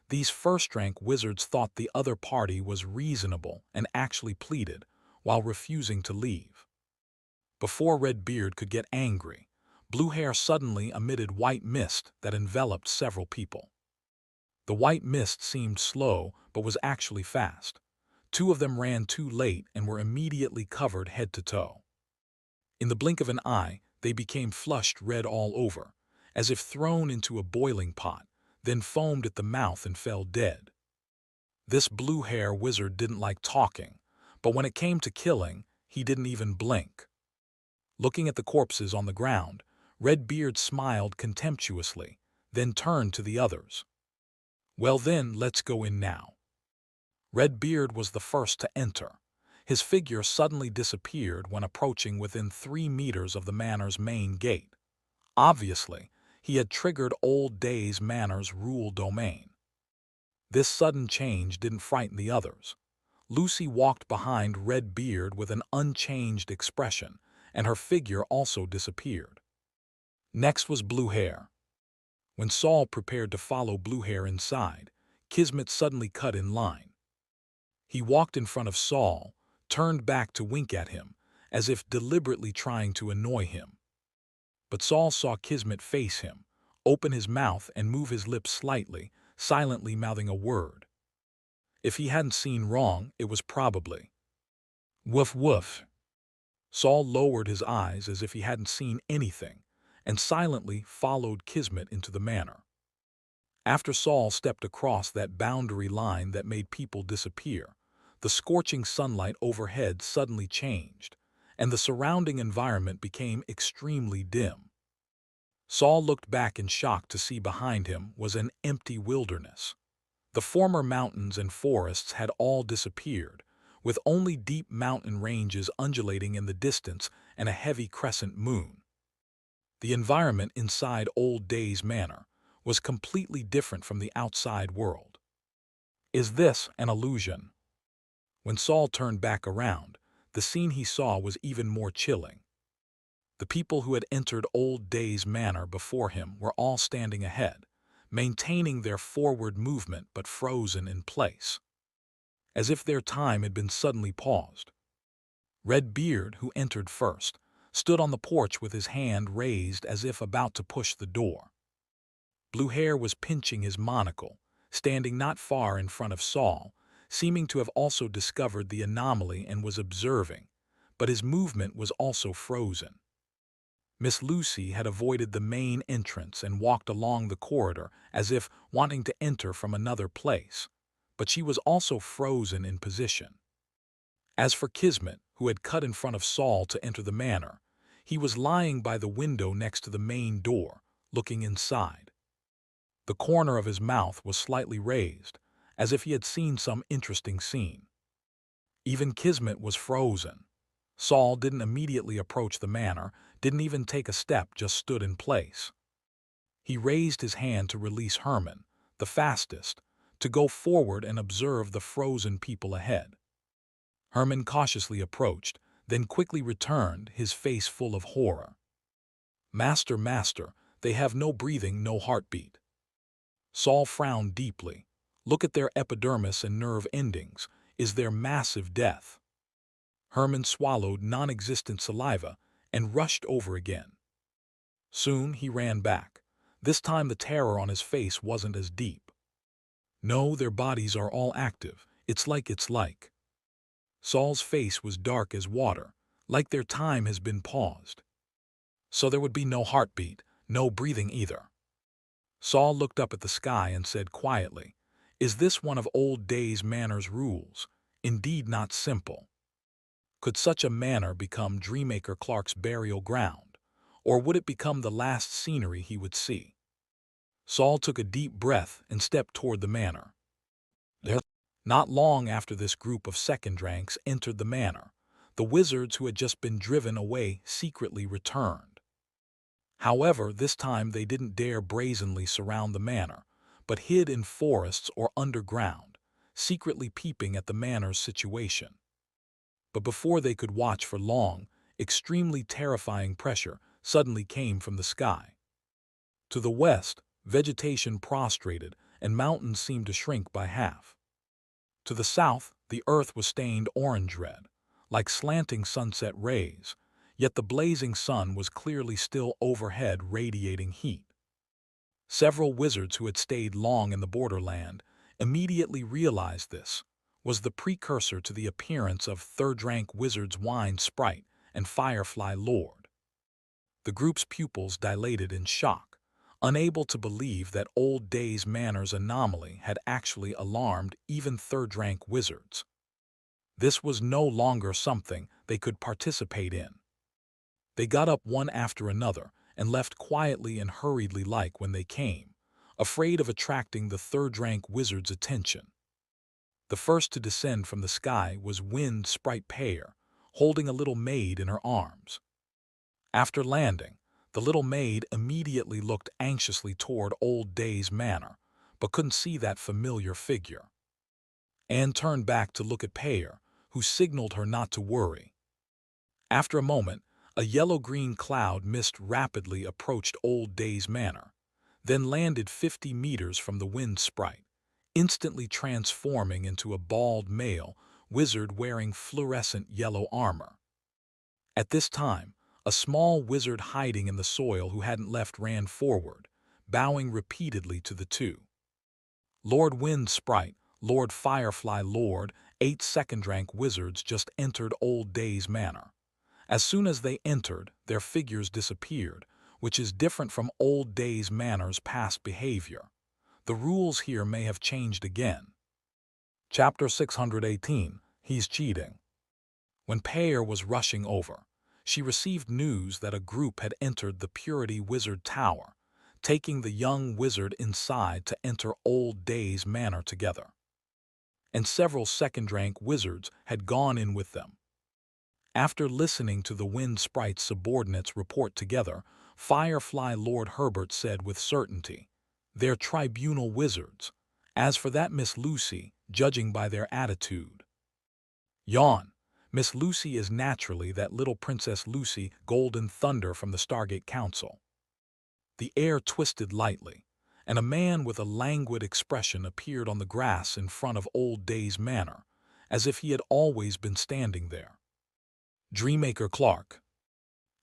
these first-rank wizards thought the other party was reasonable and actually pleaded, while refusing to leave. Before Redbeard could get angry, Bluehair suddenly emitted white mist that enveloped several people. The white mist seemed slow but was actually fast. 2 of them ran too late and were immediately covered head to toe. In the blink of an eye, they became flushed red all over, as if thrown into a boiling pot, then foamed at the mouth and fell dead. This blue-hair wizard didn't like talking, but when it came to killing, he didn't even blink. Looking at the corpses on the ground, Redbeard smiled contemptuously, then turned to the others. "Well then, let's go in now." Redbeard was the first to enter. His figure suddenly disappeared when approaching within 3 meters of the manor's main gate. Obviously, He had triggered Old Days Manor's rule domain. This sudden change didn't frighten the others. Lucy walked behind Red Beard with an unchanged expression, and her figure also disappeared. Next was Blue Hair. When Saul prepared to follow Blue Hair inside, Kismet suddenly cut in line. He walked in front of Saul, turned back to wink at him, as if deliberately trying to annoy him. But Saul saw Kismet face him, open his mouth and move his lips slightly, silently mouthing a word. If he hadn't seen wrong, it was probably woof woof. Saul lowered his eyes as if he hadn't seen anything, and silently followed Kismet into the manor. After Saul stepped across that boundary line that made people disappear, the scorching sunlight overhead suddenly changed, and the surrounding environment became extremely dim. Saul looked back in shock to see behind him was an empty wilderness. The former mountains and forests had all disappeared, with only deep mountain ranges undulating in the distance and a heavy crescent moon. The environment inside Old Days Manor was completely different from the outside world. Is this an illusion? When Saul turned back around, the scene he saw was even more chilling. The people who had entered Old Days Manor before him were all standing ahead, maintaining their forward movement but frozen in place, as if their time had been suddenly paused. Red Beard, who entered first, stood on the porch with his hand raised as if about to push the door. Blue Hair was pinching his monocle, standing not far in front of Saul, seeming to have also discovered the anomaly and was observing, but his movement was also frozen. Miss Lucy had avoided the main entrance and walked along the corridor as if wanting to enter from another place, but she was also frozen in position. As for Kismet, who had cut in front of Saul to enter the manor, he was lying by the window next to the main door, looking inside. The corner of his mouth was slightly raised, as if he had seen some interesting scene. Even Kismet was frozen. Saul didn't immediately approach the manor, didn't even take a step, just stood in place. He raised his hand to release Herman, the fastest, to go forward and observe the frozen people ahead. Herman cautiously approached, then quickly returned, his face full of horror. Master, master, they have no breathing, no heartbeat. Saul frowned deeply. Look at their epidermis and nerve endings. Is there massive death? Herman swallowed non-existent saliva and rushed over again. Soon he ran back. This time the terror on his face wasn't as deep. No, their bodies are all active. It's like. Saul's face was dark as water, like their time has been paused. So there would be no heartbeat, no breathing either. Saul looked up at the sky and said quietly, "Is this one of Old Days Manor's rules? Indeed not simple. Could such a manor become Dreammaker Clark's burial ground, or would it become the last scenery he would see?" Saul took a deep breath and stepped toward the manor. Not long after this group of second ranks entered the manor, the wizards who had just been driven away secretly returned. However, this time they didn't dare brazenly surround the manor, but hid in forests or underground, secretly peeping at the manor's situation. But before they could watch for long, extremely terrifying pressure suddenly came from the sky. To the west, vegetation prostrated and mountains seemed to shrink by half. To the south, the earth was stained orange-red, like slanting sunset rays, yet the blazing sun was clearly still overhead, radiating heat. Several wizards who had stayed long in the borderland immediately realized this was the precursor to the appearance of third-rank wizards Wine Sprite and Firefly Lord. The group's pupils dilated in shock, unable to believe that Old Days Manor's anomaly had actually alarmed even third-rank wizards. This was no longer something they could participate in. They got up one after another and left quietly and hurriedly like when they came, afraid of attracting the third-rank wizard's attention. The first to descend from the sky was Wind Sprite Payer, holding a little maid in her arms. After landing, The little maid immediately looked anxiously toward Old Days Manor, but couldn't see that familiar figure. Anne turned back to look at Pear, who signaled her not to worry. After a moment, a yellow-green cloud mist rapidly approached Old Days Manor, then landed 50 meters from the wind sprite, instantly transforming into a bald male wizard wearing fluorescent yellow armor. At this time, a small wizard hiding in the soil who hadn't left ran forward, bowing repeatedly to the two. Lord Wind Sprite, Lord Firefly Lord, 8 second-rank wizards just entered Old Days Manor. As soon as they entered, their figures disappeared, which is different from Old Days Manor's past behavior. The rules here may have changed again. Chapter 618, He's Cheating. When Pear was rushing over, she received news that a group had entered the Purity Wizard Tower, taking the young wizard inside to enter Old Days Manor together. And several second-rank wizards had gone in with them. After listening to the Wind Sprite's subordinates report together, Firefly Lord Herbert said with certainty, "They're tribunal wizards. As for that Miss Lucy, judging by their attitude." Yawn. Miss Lucy is naturally that little Princess Lucy Golden Thunder from the Stargate Council. The air twisted lightly, and a man with a languid expression appeared on the grass in front of Old Days Manor, as if he had always been standing there. Dreammaker Clark.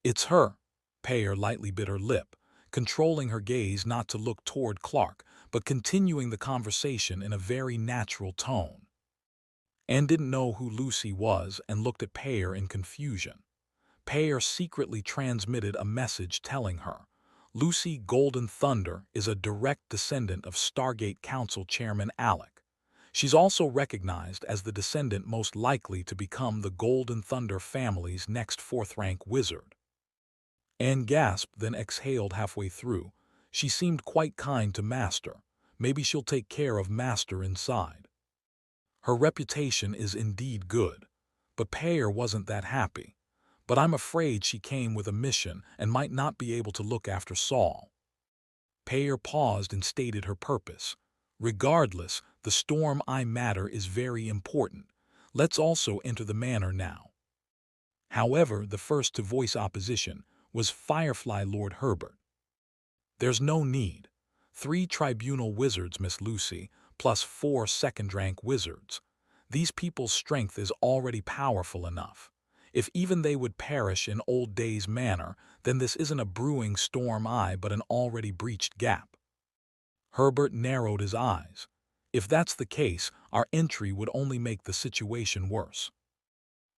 "It's her." Pear lightly bit her lip, controlling her gaze not to look toward Clark, but continuing the conversation in a very natural tone. Anne didn't know who Lucy was and looked at Pear in confusion. Pear secretly transmitted a message telling her, Lucy Golden Thunder is a direct descendant of Stargate Council Chairman Alec. She's also recognized as the descendant most likely to become the Golden Thunder family's next 4th-rank wizard. Anne gasped, then exhaled halfway through. She seemed quite kind to Master. Maybe she'll take care of Master inside. Her reputation is indeed good, but Pear wasn't that happy. But I'm afraid she came with a mission and might not be able to look after Saul. Pear paused and stated her purpose. Regardless, the Storm Eye matter is very important. Let's also enter the manor now. However, the first to voice opposition was Firefly Lord Herbert. There's no need. 3 tribunal wizards, Miss Lucy, plus 4 second-rank wizards. These people's strength is already powerful enough. If even they would perish in Old Days Manor, then this isn't a brewing storm eye but an already breached gap. Herbert narrowed his eyes. If that's the case, our entry would only make the situation worse.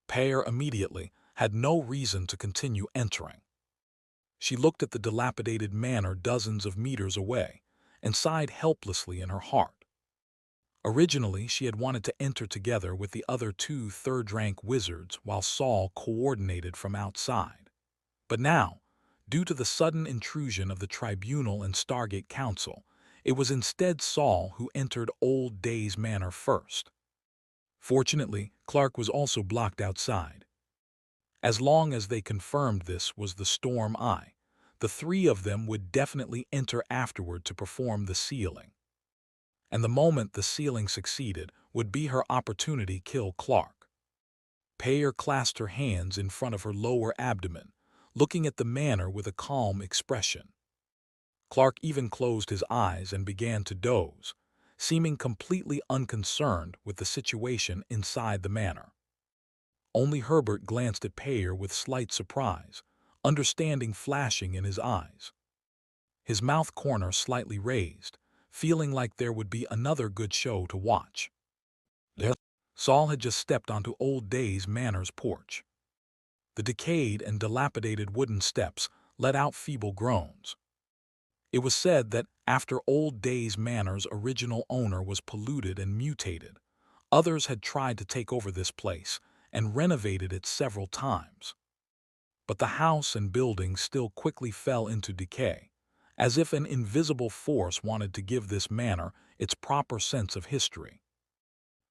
Pear immediately had no reason to continue entering. She looked at the dilapidated manor dozens of meters away and sighed helplessly in her heart. Originally, she had wanted to enter together with the other 2 third-rank wizards while Saul coordinated from outside. But now, due to the sudden intrusion of the Tribunal and Stargate Council, it was instead Saul who entered Old Days Manor first. Fortunately, Clark was also blocked outside. As long as they confirmed this was the Storm Eye, the 3 of them would definitely enter afterward to perform the sealing. And the moment the sealing succeeded would be her opportunity to kill Clark. Pear clasped her hands in front of her lower abdomen, looking at the manor with a calm expression. Clark even closed his eyes and began to doze, seeming completely unconcerned with the situation inside the manor. Only Herbert glanced at Pear with slight surprise, understanding flashing in his eyes. His mouth corner slightly raised, feeling like there would be another good show to watch. Saul had just stepped onto Old Days Manor's porch. The decayed and dilapidated wooden steps let out feeble groans. It was said that after Old Days Manor's original owner was polluted and mutated, others had tried to take over this place and renovated it several times. But the house and buildings still quickly fell into decay, as if an invisible force wanted to give this manor its proper sense of history.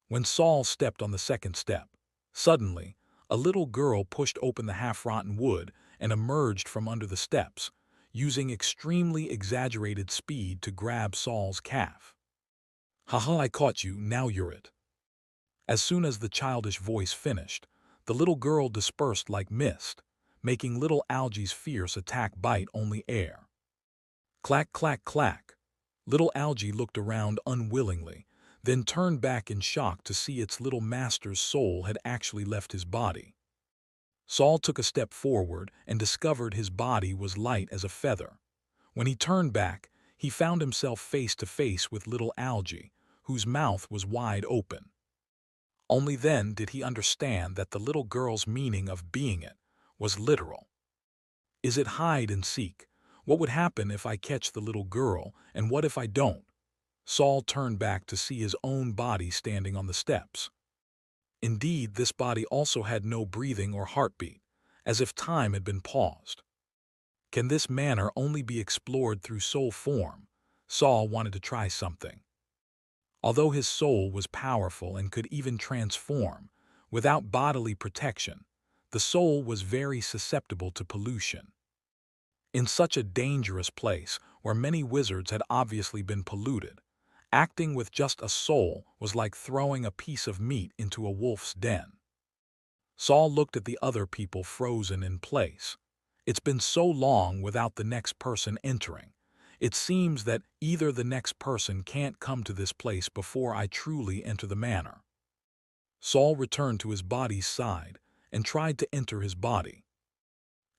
When Saul stepped on the second step, suddenly, a little girl pushed open the half-rotten wood and emerged from under the steps. using extremely exaggerated speed to grab Saul's calf. "Haha, I caught you, now you're it." As soon as the childish voice finished, the little girl dispersed like mist, making little Algy's fierce attack bite only air. Clack, clack, clack. Little Algy looked around unwillingly, then turned back in shock to see its little master's soul had actually left his body. Saul took a step forward and discovered his body was light as a feather. When he turned back, he found himself face to face with little Algy, whose mouth was wide open. Only then did he understand that the little girl's meaning of being it was literal. Is it hide and seek? What would happen if I catch the little girl, and what if I don't? Saul turned back to see his own body standing on the steps. Indeed, this body also had no breathing or heartbeat, as if time had been paused. Can this manner only be explored through soul form? Saul wanted to try something. Although his soul was powerful and could even transform, without bodily protection, the soul was very susceptible to pollution. In such a dangerous place, where many wizards had obviously been polluted, acting with just a soul was like throwing a piece of meat into a wolf's den. Saul looked at the other people frozen in place. It's been so long without the next person entering. It seems that either the next person can't come to this place before I truly enter the manor. Saul returned to his body's side and tried to enter his body.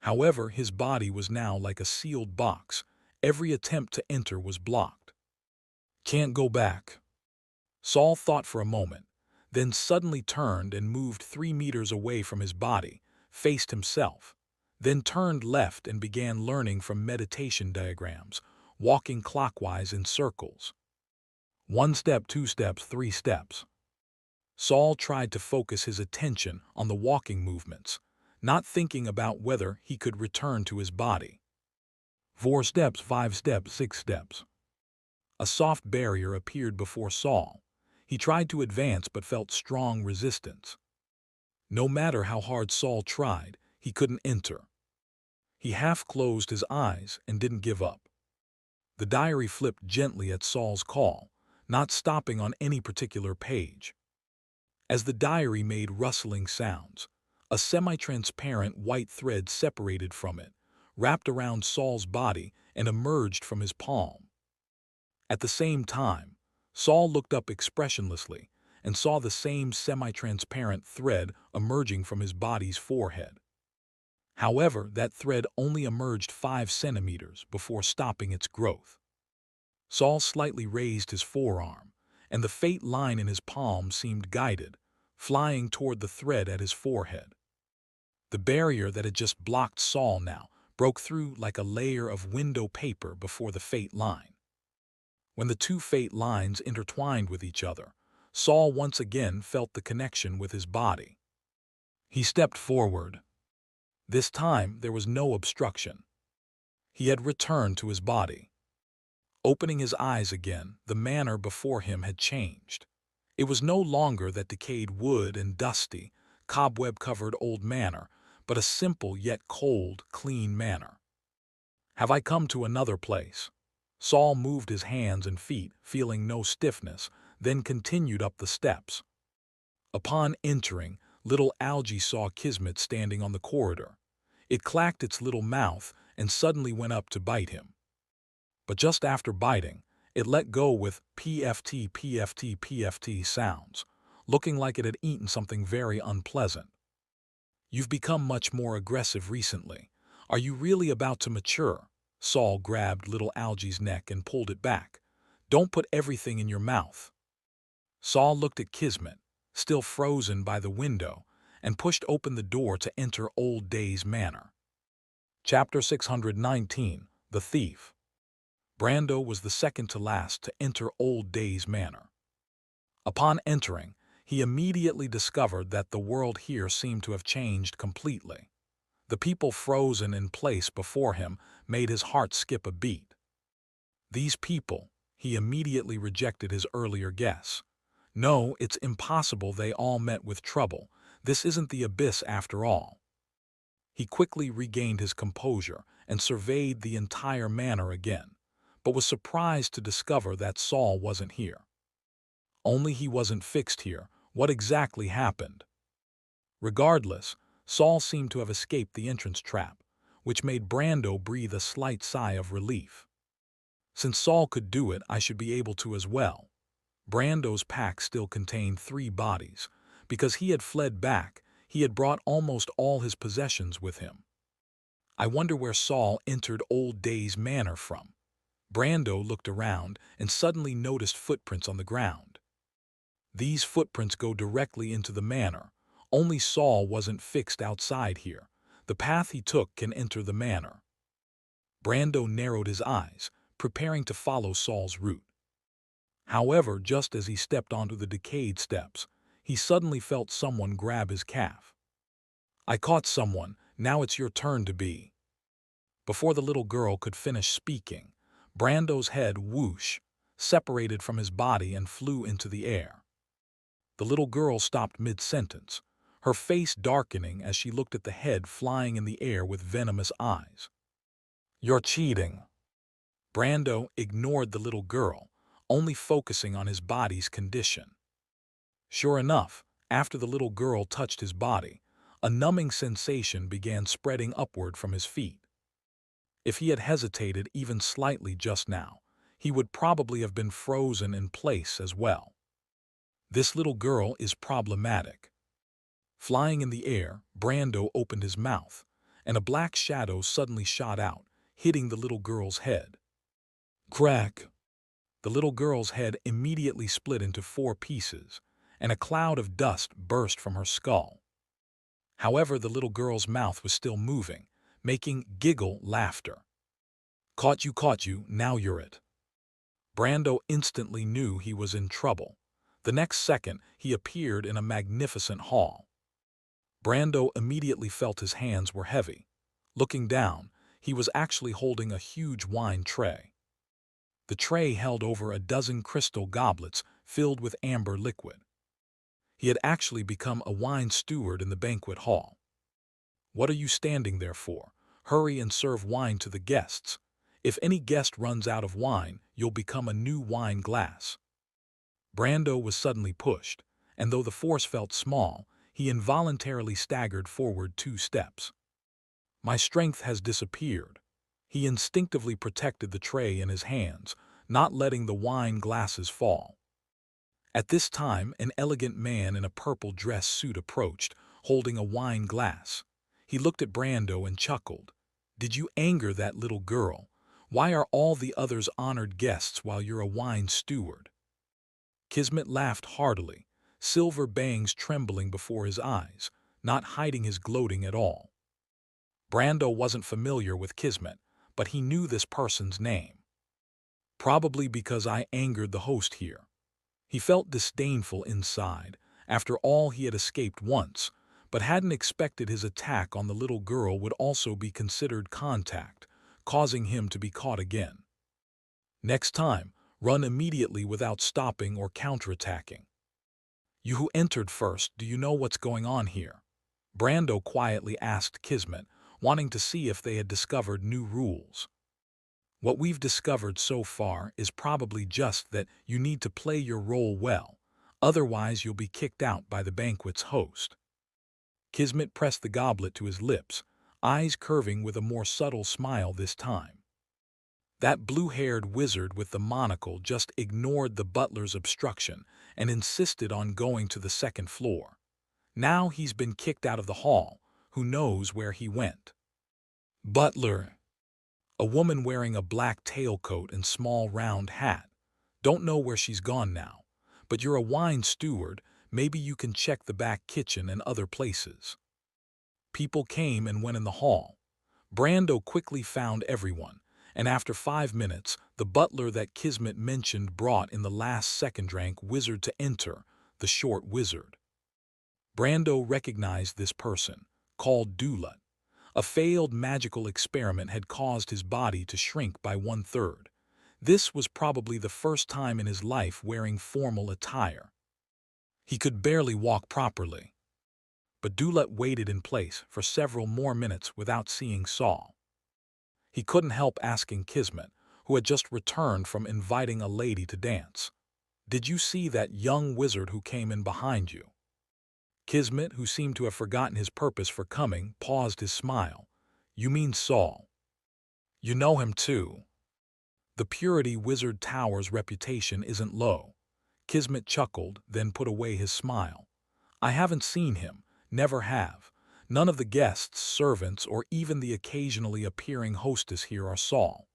However, his body was now like a sealed box. Every attempt to enter was blocked. Can't go back. Saul thought for a moment, then suddenly turned and moved 3 meters away from his body, faced himself, then turned left and began learning from meditation diagrams, walking clockwise in circles. 1 step, 2 steps, 3 steps. Saul tried to focus his attention on the walking movements, not thinking about whether he could return to his body. 4 steps, 5 steps, 6 steps. A soft barrier appeared before Saul. He tried to advance but felt strong resistance. No matter how hard Saul tried, he couldn't enter. He half closed his eyes and didn't give up. The diary flipped gently at Saul's call, not stopping on any particular page. As the diary made rustling sounds, a semi-transparent white thread separated from it, wrapped around Saul's body and emerged from his palm. At the same time, Saul looked up expressionlessly and saw the same semi-transparent thread emerging from his body's forehead. However, that thread only emerged 5 centimeters before stopping its growth. Saul slightly raised his forearm, and the faint line in his palm seemed guided, flying toward the thread at his forehead. The barrier that had just blocked Saul now broke through like a layer of window paper before the faint line. When the 2 faint lines intertwined with each other, Saul once again felt the connection with his body. He stepped forward. This time there was no obstruction. He had returned to his body. Opening his eyes again, the manor before him had changed. It was no longer that decayed wood and dusty, cobweb-covered old manor, but a simple yet cold, clean manor. Have I come to another place? Saul moved his hands and feet, feeling no stiffness, then continued up the steps. Upon entering, little Algy saw Kismet standing on the corridor. It clacked its little mouth and suddenly went up to bite him. But just after biting, it let go with PFT, PFT, PFT sounds, looking like it had eaten something very unpleasant. You've become much more aggressive recently. Are you really about to mature? Saul grabbed little Algy's neck and pulled it back. Don't put everything in your mouth. Saul looked at Kismet, still frozen by the window, and pushed open the door to enter Old Day's Manor. Chapter 619, The Thief. Brando was the second to last to enter Old Day's Manor. Upon entering, he immediately discovered that the world here seemed to have changed completely. The people frozen in place before him made his heart skip a beat. These people, he immediately rejected his earlier guess. No, it's impossible they all met with trouble. This isn't the abyss after all. He quickly regained his composure and surveyed the entire manor again, but was surprised to discover that Saul wasn't here. Only he wasn't fixed here. What exactly happened? Regardless, Saul seemed to have escaped the entrance trap, which made Brando breathe a slight sigh of relief. Since Saul could do it, I should be able to as well. Brando's pack still contained 3 bodies. Because he had fled back, he had brought almost all his possessions with him. I wonder where Saul entered Old Days Manor from. Brando looked around and suddenly noticed footprints on the ground. These footprints go directly into the manor. Only Saul wasn't fixed outside here. The path he took can enter the manor. Brando narrowed his eyes, preparing to follow Saul's route. However, just as he stepped onto the decayed steps, he suddenly felt someone grab his calf. "I caught someone, now it's your turn to be." Before the little girl could finish speaking, Brando's head whoosh, separated from his body and flew into the air. The little girl stopped mid-sentence, her face darkening as she looked at the head flying in the air with venomous eyes. "You're cheating." Brando ignored the little girl, only focusing on his body's condition. Sure enough, after the little girl touched his body, a numbing sensation began spreading upward from his feet. If he had hesitated even slightly just now, he would probably have been frozen in place as well. This little girl is problematic. Flying in the air, Brando opened his mouth, and a black shadow suddenly shot out, hitting the little girl's head. Crack! The little girl's head immediately split into 4 pieces, and a cloud of dust burst from her skull. However, the little girl's mouth was still moving, making giggle laughter. Caught you, now you're it." Brando instantly knew he was in trouble. The next second, he appeared in a magnificent hall. Brando immediately felt his hands were heavy. Looking down, he was actually holding a huge wine tray. The tray held over a dozen crystal goblets filled with amber liquid. He had actually become a wine steward in the banquet hall. "What are you standing there for? Hurry and serve wine to the guests. If any guest runs out of wine, you'll become a new wine glass." Brando was suddenly pushed, and though the force felt small, he involuntarily staggered forward 2 steps. "My strength has disappeared." He instinctively protected the tray in his hands, not letting the wine glasses fall. At this time, an elegant man in a purple dress suit approached, holding a wine glass. He looked at Brando and chuckled. "Did you anger that little girl? Why are all the others honored guests while you're a wine steward?" Kismet laughed heartily, silver bangs trembling before his eyes, not hiding his gloating at all. Brando wasn't familiar with Kismet, but he knew this person's name. "Probably because I angered the host here." He felt disdainful inside. After all, he had escaped once, but hadn't expected his attack on the little girl would also be considered contact, causing him to be caught again. Next time, run immediately without stopping or counterattacking. "You who entered first, do you know what's going on here?" Brando quietly asked Kismet, wanting to see if they had discovered new rules. "What we've discovered so far is probably just that you need to play your role well, otherwise you'll be kicked out by the banquet's host." Kismet pressed the goblet to his lips, eyes curving with a more subtle smile this time. That blue-haired wizard with the monocle just ignored the butler's obstruction and insisted on going to the 2nd floor. Now he's been kicked out of the hall. Who knows where he went? "Butler." A woman wearing a black tailcoat and small round hat. "Don't know where she's gone now, but you're a wine steward, maybe you can check the back kitchen and other places." People came and went in the hall. Brando quickly found everyone, and after 5 minutes, the butler that Kismet mentioned brought in the last second-rank wizard to enter, the short wizard. Brando recognized this person, called Dulat. A failed magical experiment had caused his body to shrink by 1/3. This was probably the first time in his life wearing formal attire. He could barely walk properly. But Dulat waited in place for several more minutes without seeing Saul. He couldn't help asking Kismet, who had just returned from inviting a lady to dance. "Did you see that young wizard who came in behind you?" Kismet, who seemed to have forgotten his purpose for coming, paused his smile. "You mean Saul. You know him too." "The Purity Wizard Tower's reputation isn't low." Kismet chuckled, then put away his smile. "I haven't seen him, never have. None of the guests, servants, or even the occasionally appearing hostess here are Saul."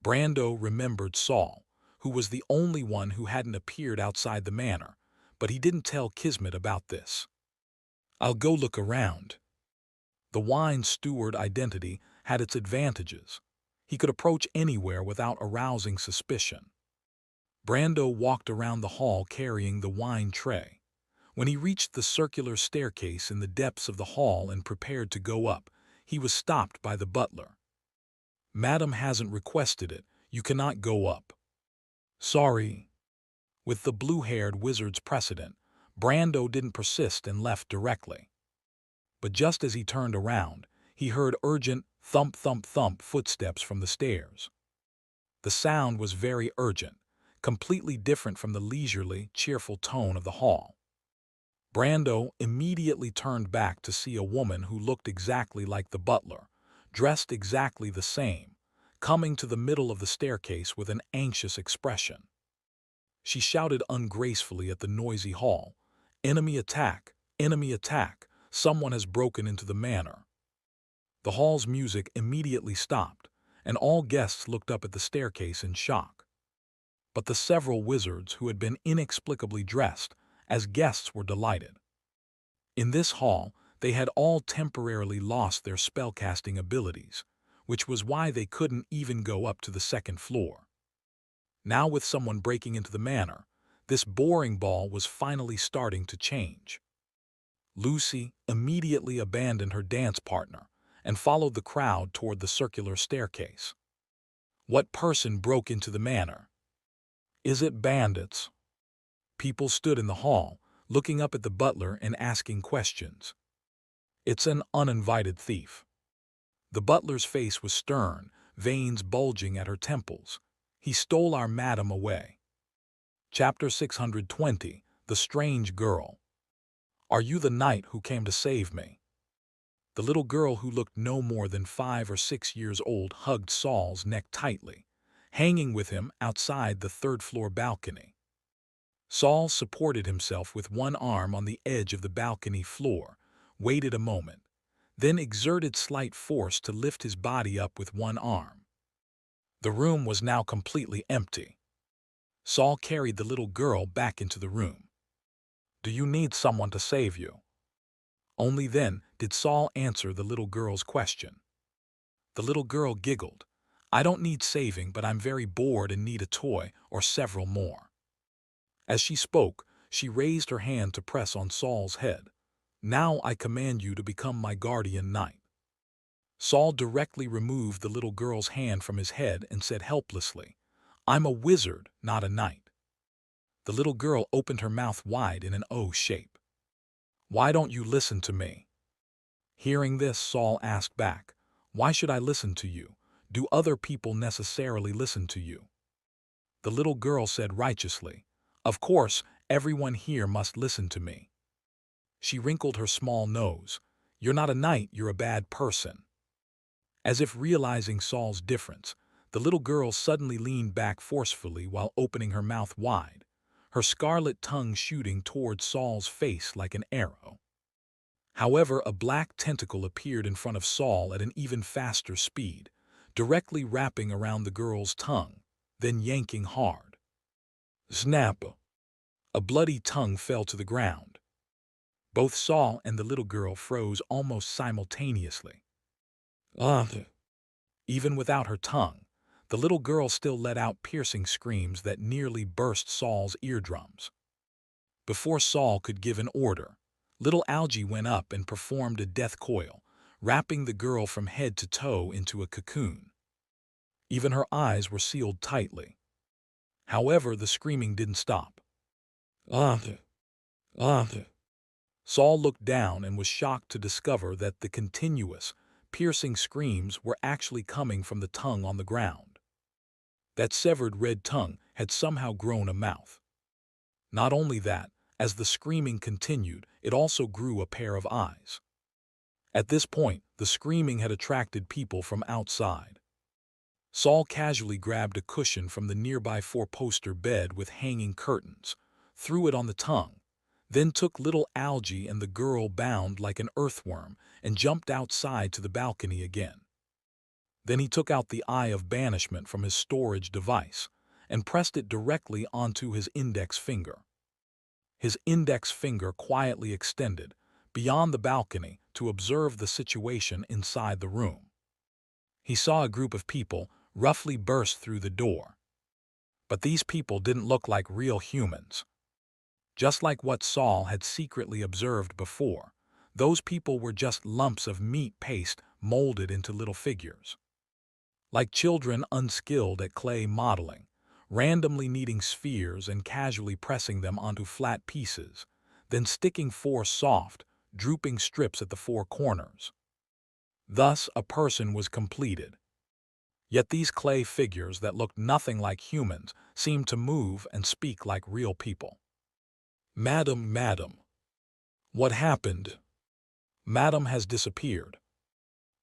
Brando remembered Saul, who was the only one who hadn't appeared outside the manor, but he didn't tell Kismet about this. "I'll go look around." The wine steward identity had its advantages. He could approach anywhere without arousing suspicion. Brando walked around the hall carrying the wine tray. When he reached the circular staircase in the depths of the hall and prepared to go up, he was stopped by the butler. "Madam hasn't requested it. You cannot go up." "Sorry." With the blue-haired wizard's precedent, Brando didn't persist and left directly. But just as he turned around, he heard urgent thump-thump-thump footsteps from the stairs. The sound was very urgent, completely different from the leisurely, cheerful tone of the hall. Brando immediately turned back to see a woman who looked exactly like the butler, dressed exactly the same, coming to the middle of the staircase with an anxious expression. She shouted ungracefully at the noisy hall, "Enemy attack! Enemy attack! Someone has broken into the manor." The hall's music immediately stopped, and all guests looked up at the staircase in shock. But the several wizards who had been inexplicably dressed as guests were delighted. In this hall, they had all temporarily lost their spellcasting abilities, which was why they couldn't even go up to the second floor. Now, with someone breaking into the manor, this boring ball was finally starting to change. Lucy immediately abandoned her dance partner and followed the crowd toward the circular staircase. "What person broke into the manor? Is it bandits?" People stood in the hall, looking up at the butler and asking questions. "It's an uninvited thief." The butler's face was stern, veins bulging at her temples. "He stole our madam away." Chapter 620, The Strange Girl. "Are you the knight who came to save me?" The little girl, who looked no more than 5 or 6 years old, hugged Saul's neck tightly, hanging with him outside the third-floor balcony. Saul supported himself with one arm on the edge of the balcony floor, waited a moment, then exerted slight force to lift his body up with one arm. The room was now completely empty. Saul carried the little girl back into the room. "Do you need someone to save you?" Only then did Saul answer the little girl's question. The little girl giggled. "I don't need saving, but I'm very bored and need a toy or several more." As she spoke, she raised her hand to press on Saul's head. "Now I command you to become my guardian knight." Saul directly removed the little girl's hand from his head and said helplessly, "I'm a wizard, not a knight." The little girl opened her mouth wide in an O shape. "Why don't you listen to me?" Hearing this, Saul asked back, "Why should I listen to you? Do other people necessarily listen to you?" The little girl said righteously, "Of course, everyone here must listen to me." She wrinkled her small nose. "You're not a knight, you're a bad person." As if realizing Saul's difference, the little girl suddenly leaned back forcefully while opening her mouth wide, her scarlet tongue shooting toward Saul's face like an arrow. However, a black tentacle appeared in front of Saul at an even faster speed, directly wrapping around the girl's tongue, then yanking hard. Snap! A bloody tongue fell to the ground. Both Saul and the little girl froze almost simultaneously. Even without her tongue, the little girl still let out piercing screams that nearly burst Saul's eardrums. Before Saul could give an order, little Algie went up and performed a death coil, wrapping the girl from head to toe into a cocoon. Even her eyes were sealed tightly. However, the screaming didn't stop. Saul looked down and was shocked to discover that the continuous, piercing screams were actually coming from the tongue on the ground. That severed red tongue had somehow grown a mouth. Not only that, as the screaming continued, it also grew a pair of eyes. At this point, the screaming had attracted people from outside. Saul casually grabbed a cushion from the nearby four-poster bed with hanging curtains, threw it on the tongue, then took little Algie and the girl bound like an earthworm and jumped outside to the balcony again. Then he took out the Eye of Banishment from his storage device and pressed it directly onto his index finger. His index finger quietly extended beyond the balcony to observe the situation inside the room. He saw a group of people roughly burst through the door. But these people didn't look like real humans. Just like what Saul had secretly observed before, those people were just lumps of meat paste molded into little figures. Like children unskilled at clay modeling, randomly kneading spheres and casually pressing them onto flat pieces, then sticking four soft, drooping strips at the four corners. Thus, a person was completed. Yet these clay figures that looked nothing like humans seemed to move and speak like real people. "Madam, madam. What happened? Madam has disappeared."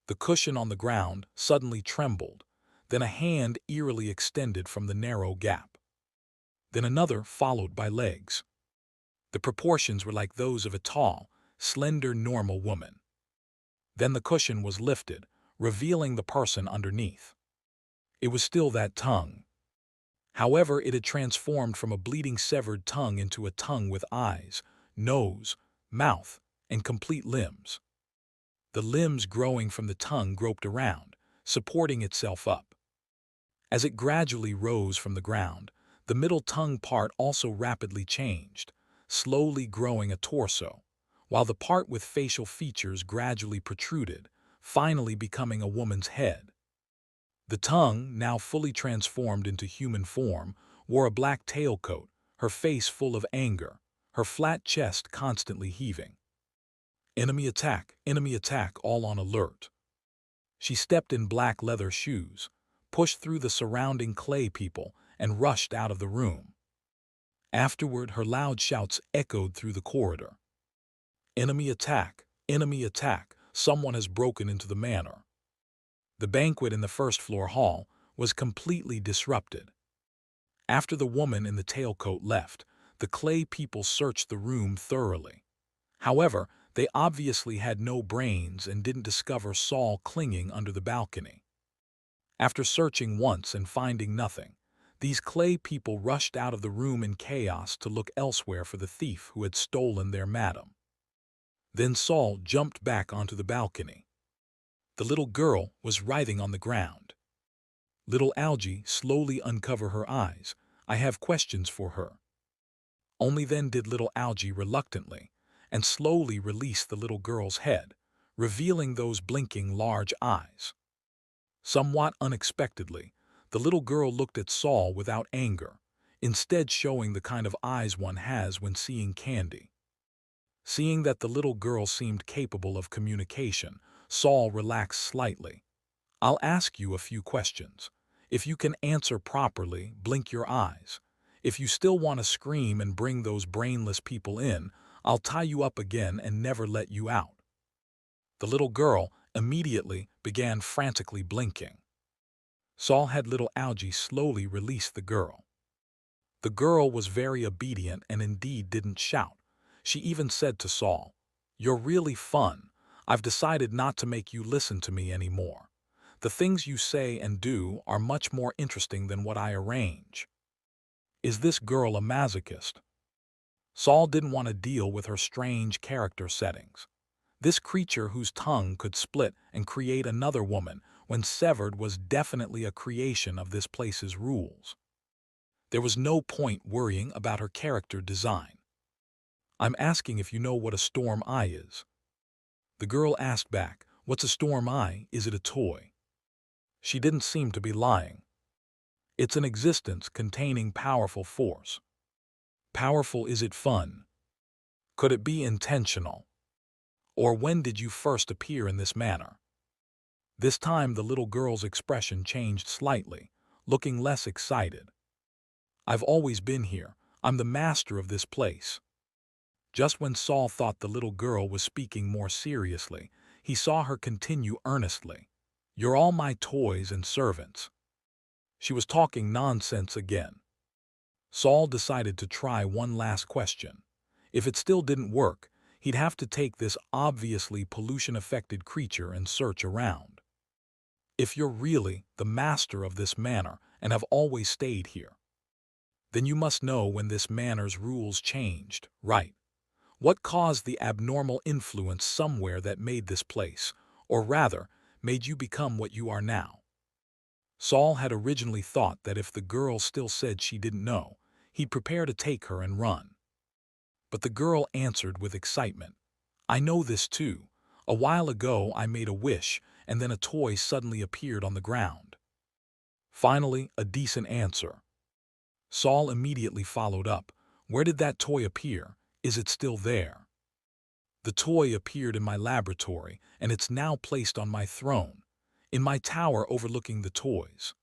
The cushion on the ground suddenly trembled, then a hand eerily extended from the narrow gap. Then another followed by legs. The proportions were like those of a tall, slender, normal woman. Then the cushion was lifted, revealing the person underneath. It was still that tongue. However, it had transformed from a bleeding severed tongue into a tongue with eyes, nose, mouth, and complete limbs. The limbs growing from the tongue groped around, supporting itself up. As it gradually rose from the ground, the middle tongue part also rapidly changed, slowly growing a torso, while the part with facial features gradually protruded, finally becoming a woman's head. The tongue, now fully transformed into human form, wore a black tailcoat, her face full of anger, her flat chest constantly heaving. Enemy attack, all on alert. She stepped in black leather shoes, pushed through the surrounding clay people, and rushed out of the room. Afterward, her loud shouts echoed through the corridor. Enemy attack, someone has broken into the manor." The banquet in the first-floor hall was completely disrupted. After the woman in the tailcoat left, the clay people searched the room thoroughly. However, they obviously had no brains and didn't discover Saul clinging under the balcony. After searching once and finding nothing, these clay people rushed out of the room in chaos to look elsewhere for the thief who had stolen their madam. Then Saul jumped back onto the balcony. The little girl was writhing on the ground. Little Algie slowly uncovered her eyes. "I have questions for her." Only then did little Algie reluctantly and slowly release the little girl's head, revealing those blinking large eyes. Somewhat unexpectedly, the little girl looked at Saul without anger, instead showing the kind of eyes one has when seeing candy. Seeing that the little girl seemed capable of communication, Saul relaxed slightly. "I'll ask you a few questions. If you can answer properly, blink your eyes. If you still want to scream and bring those brainless people in, I'll tie you up again and never let you out." The little girl immediately began frantically blinking. Saul had little Algie slowly release the girl. The girl was very obedient and indeed didn't shout. She even said to Saul, "You're really fun. I've decided not to make you listen to me anymore. The things you say and do are much more interesting than what I arrange." Is this girl a masochist? Saul didn't want to deal with her strange character settings. This creature whose tongue could split and create another woman when severed was definitely a creation of this place's rules. There was no point worrying about her character design. "I'm asking if you know what a storm eye is." The girl asked back, "What's a storm eye? Is it a toy?" She didn't seem to be lying. "It's an existence containing powerful force." "Powerful, is it fun? Could it be intentional? Or when did you first appear in this manner?" This time the little girl's expression changed slightly, looking less excited. "I've always been here. I'm the master of this place." Just when Saul thought the little girl was speaking more seriously, he saw her continue earnestly. "You're all my toys and servants." She was talking nonsense again. Saul decided to try one last question. If it still didn't work, he'd have to take this obviously pollution-affected creature and search around. "If you're really the master of this manor and have always stayed here, then you must know when this manor's rules changed, right? What caused the abnormal influence somewhere that made this place, or rather, made you become what you are now?" Saul had originally thought that if the girl still said she didn't know, he'd prepare to take her and run. But the girl answered with excitement. "I know this too. A while ago I made a wish, and then a toy suddenly appeared on the ground." Finally, a decent answer. Saul immediately followed up. "Where did that toy appear? Is it still there?" "The toy appeared in my laboratory, and it's now placed on my throne, in my tower overlooking the toys."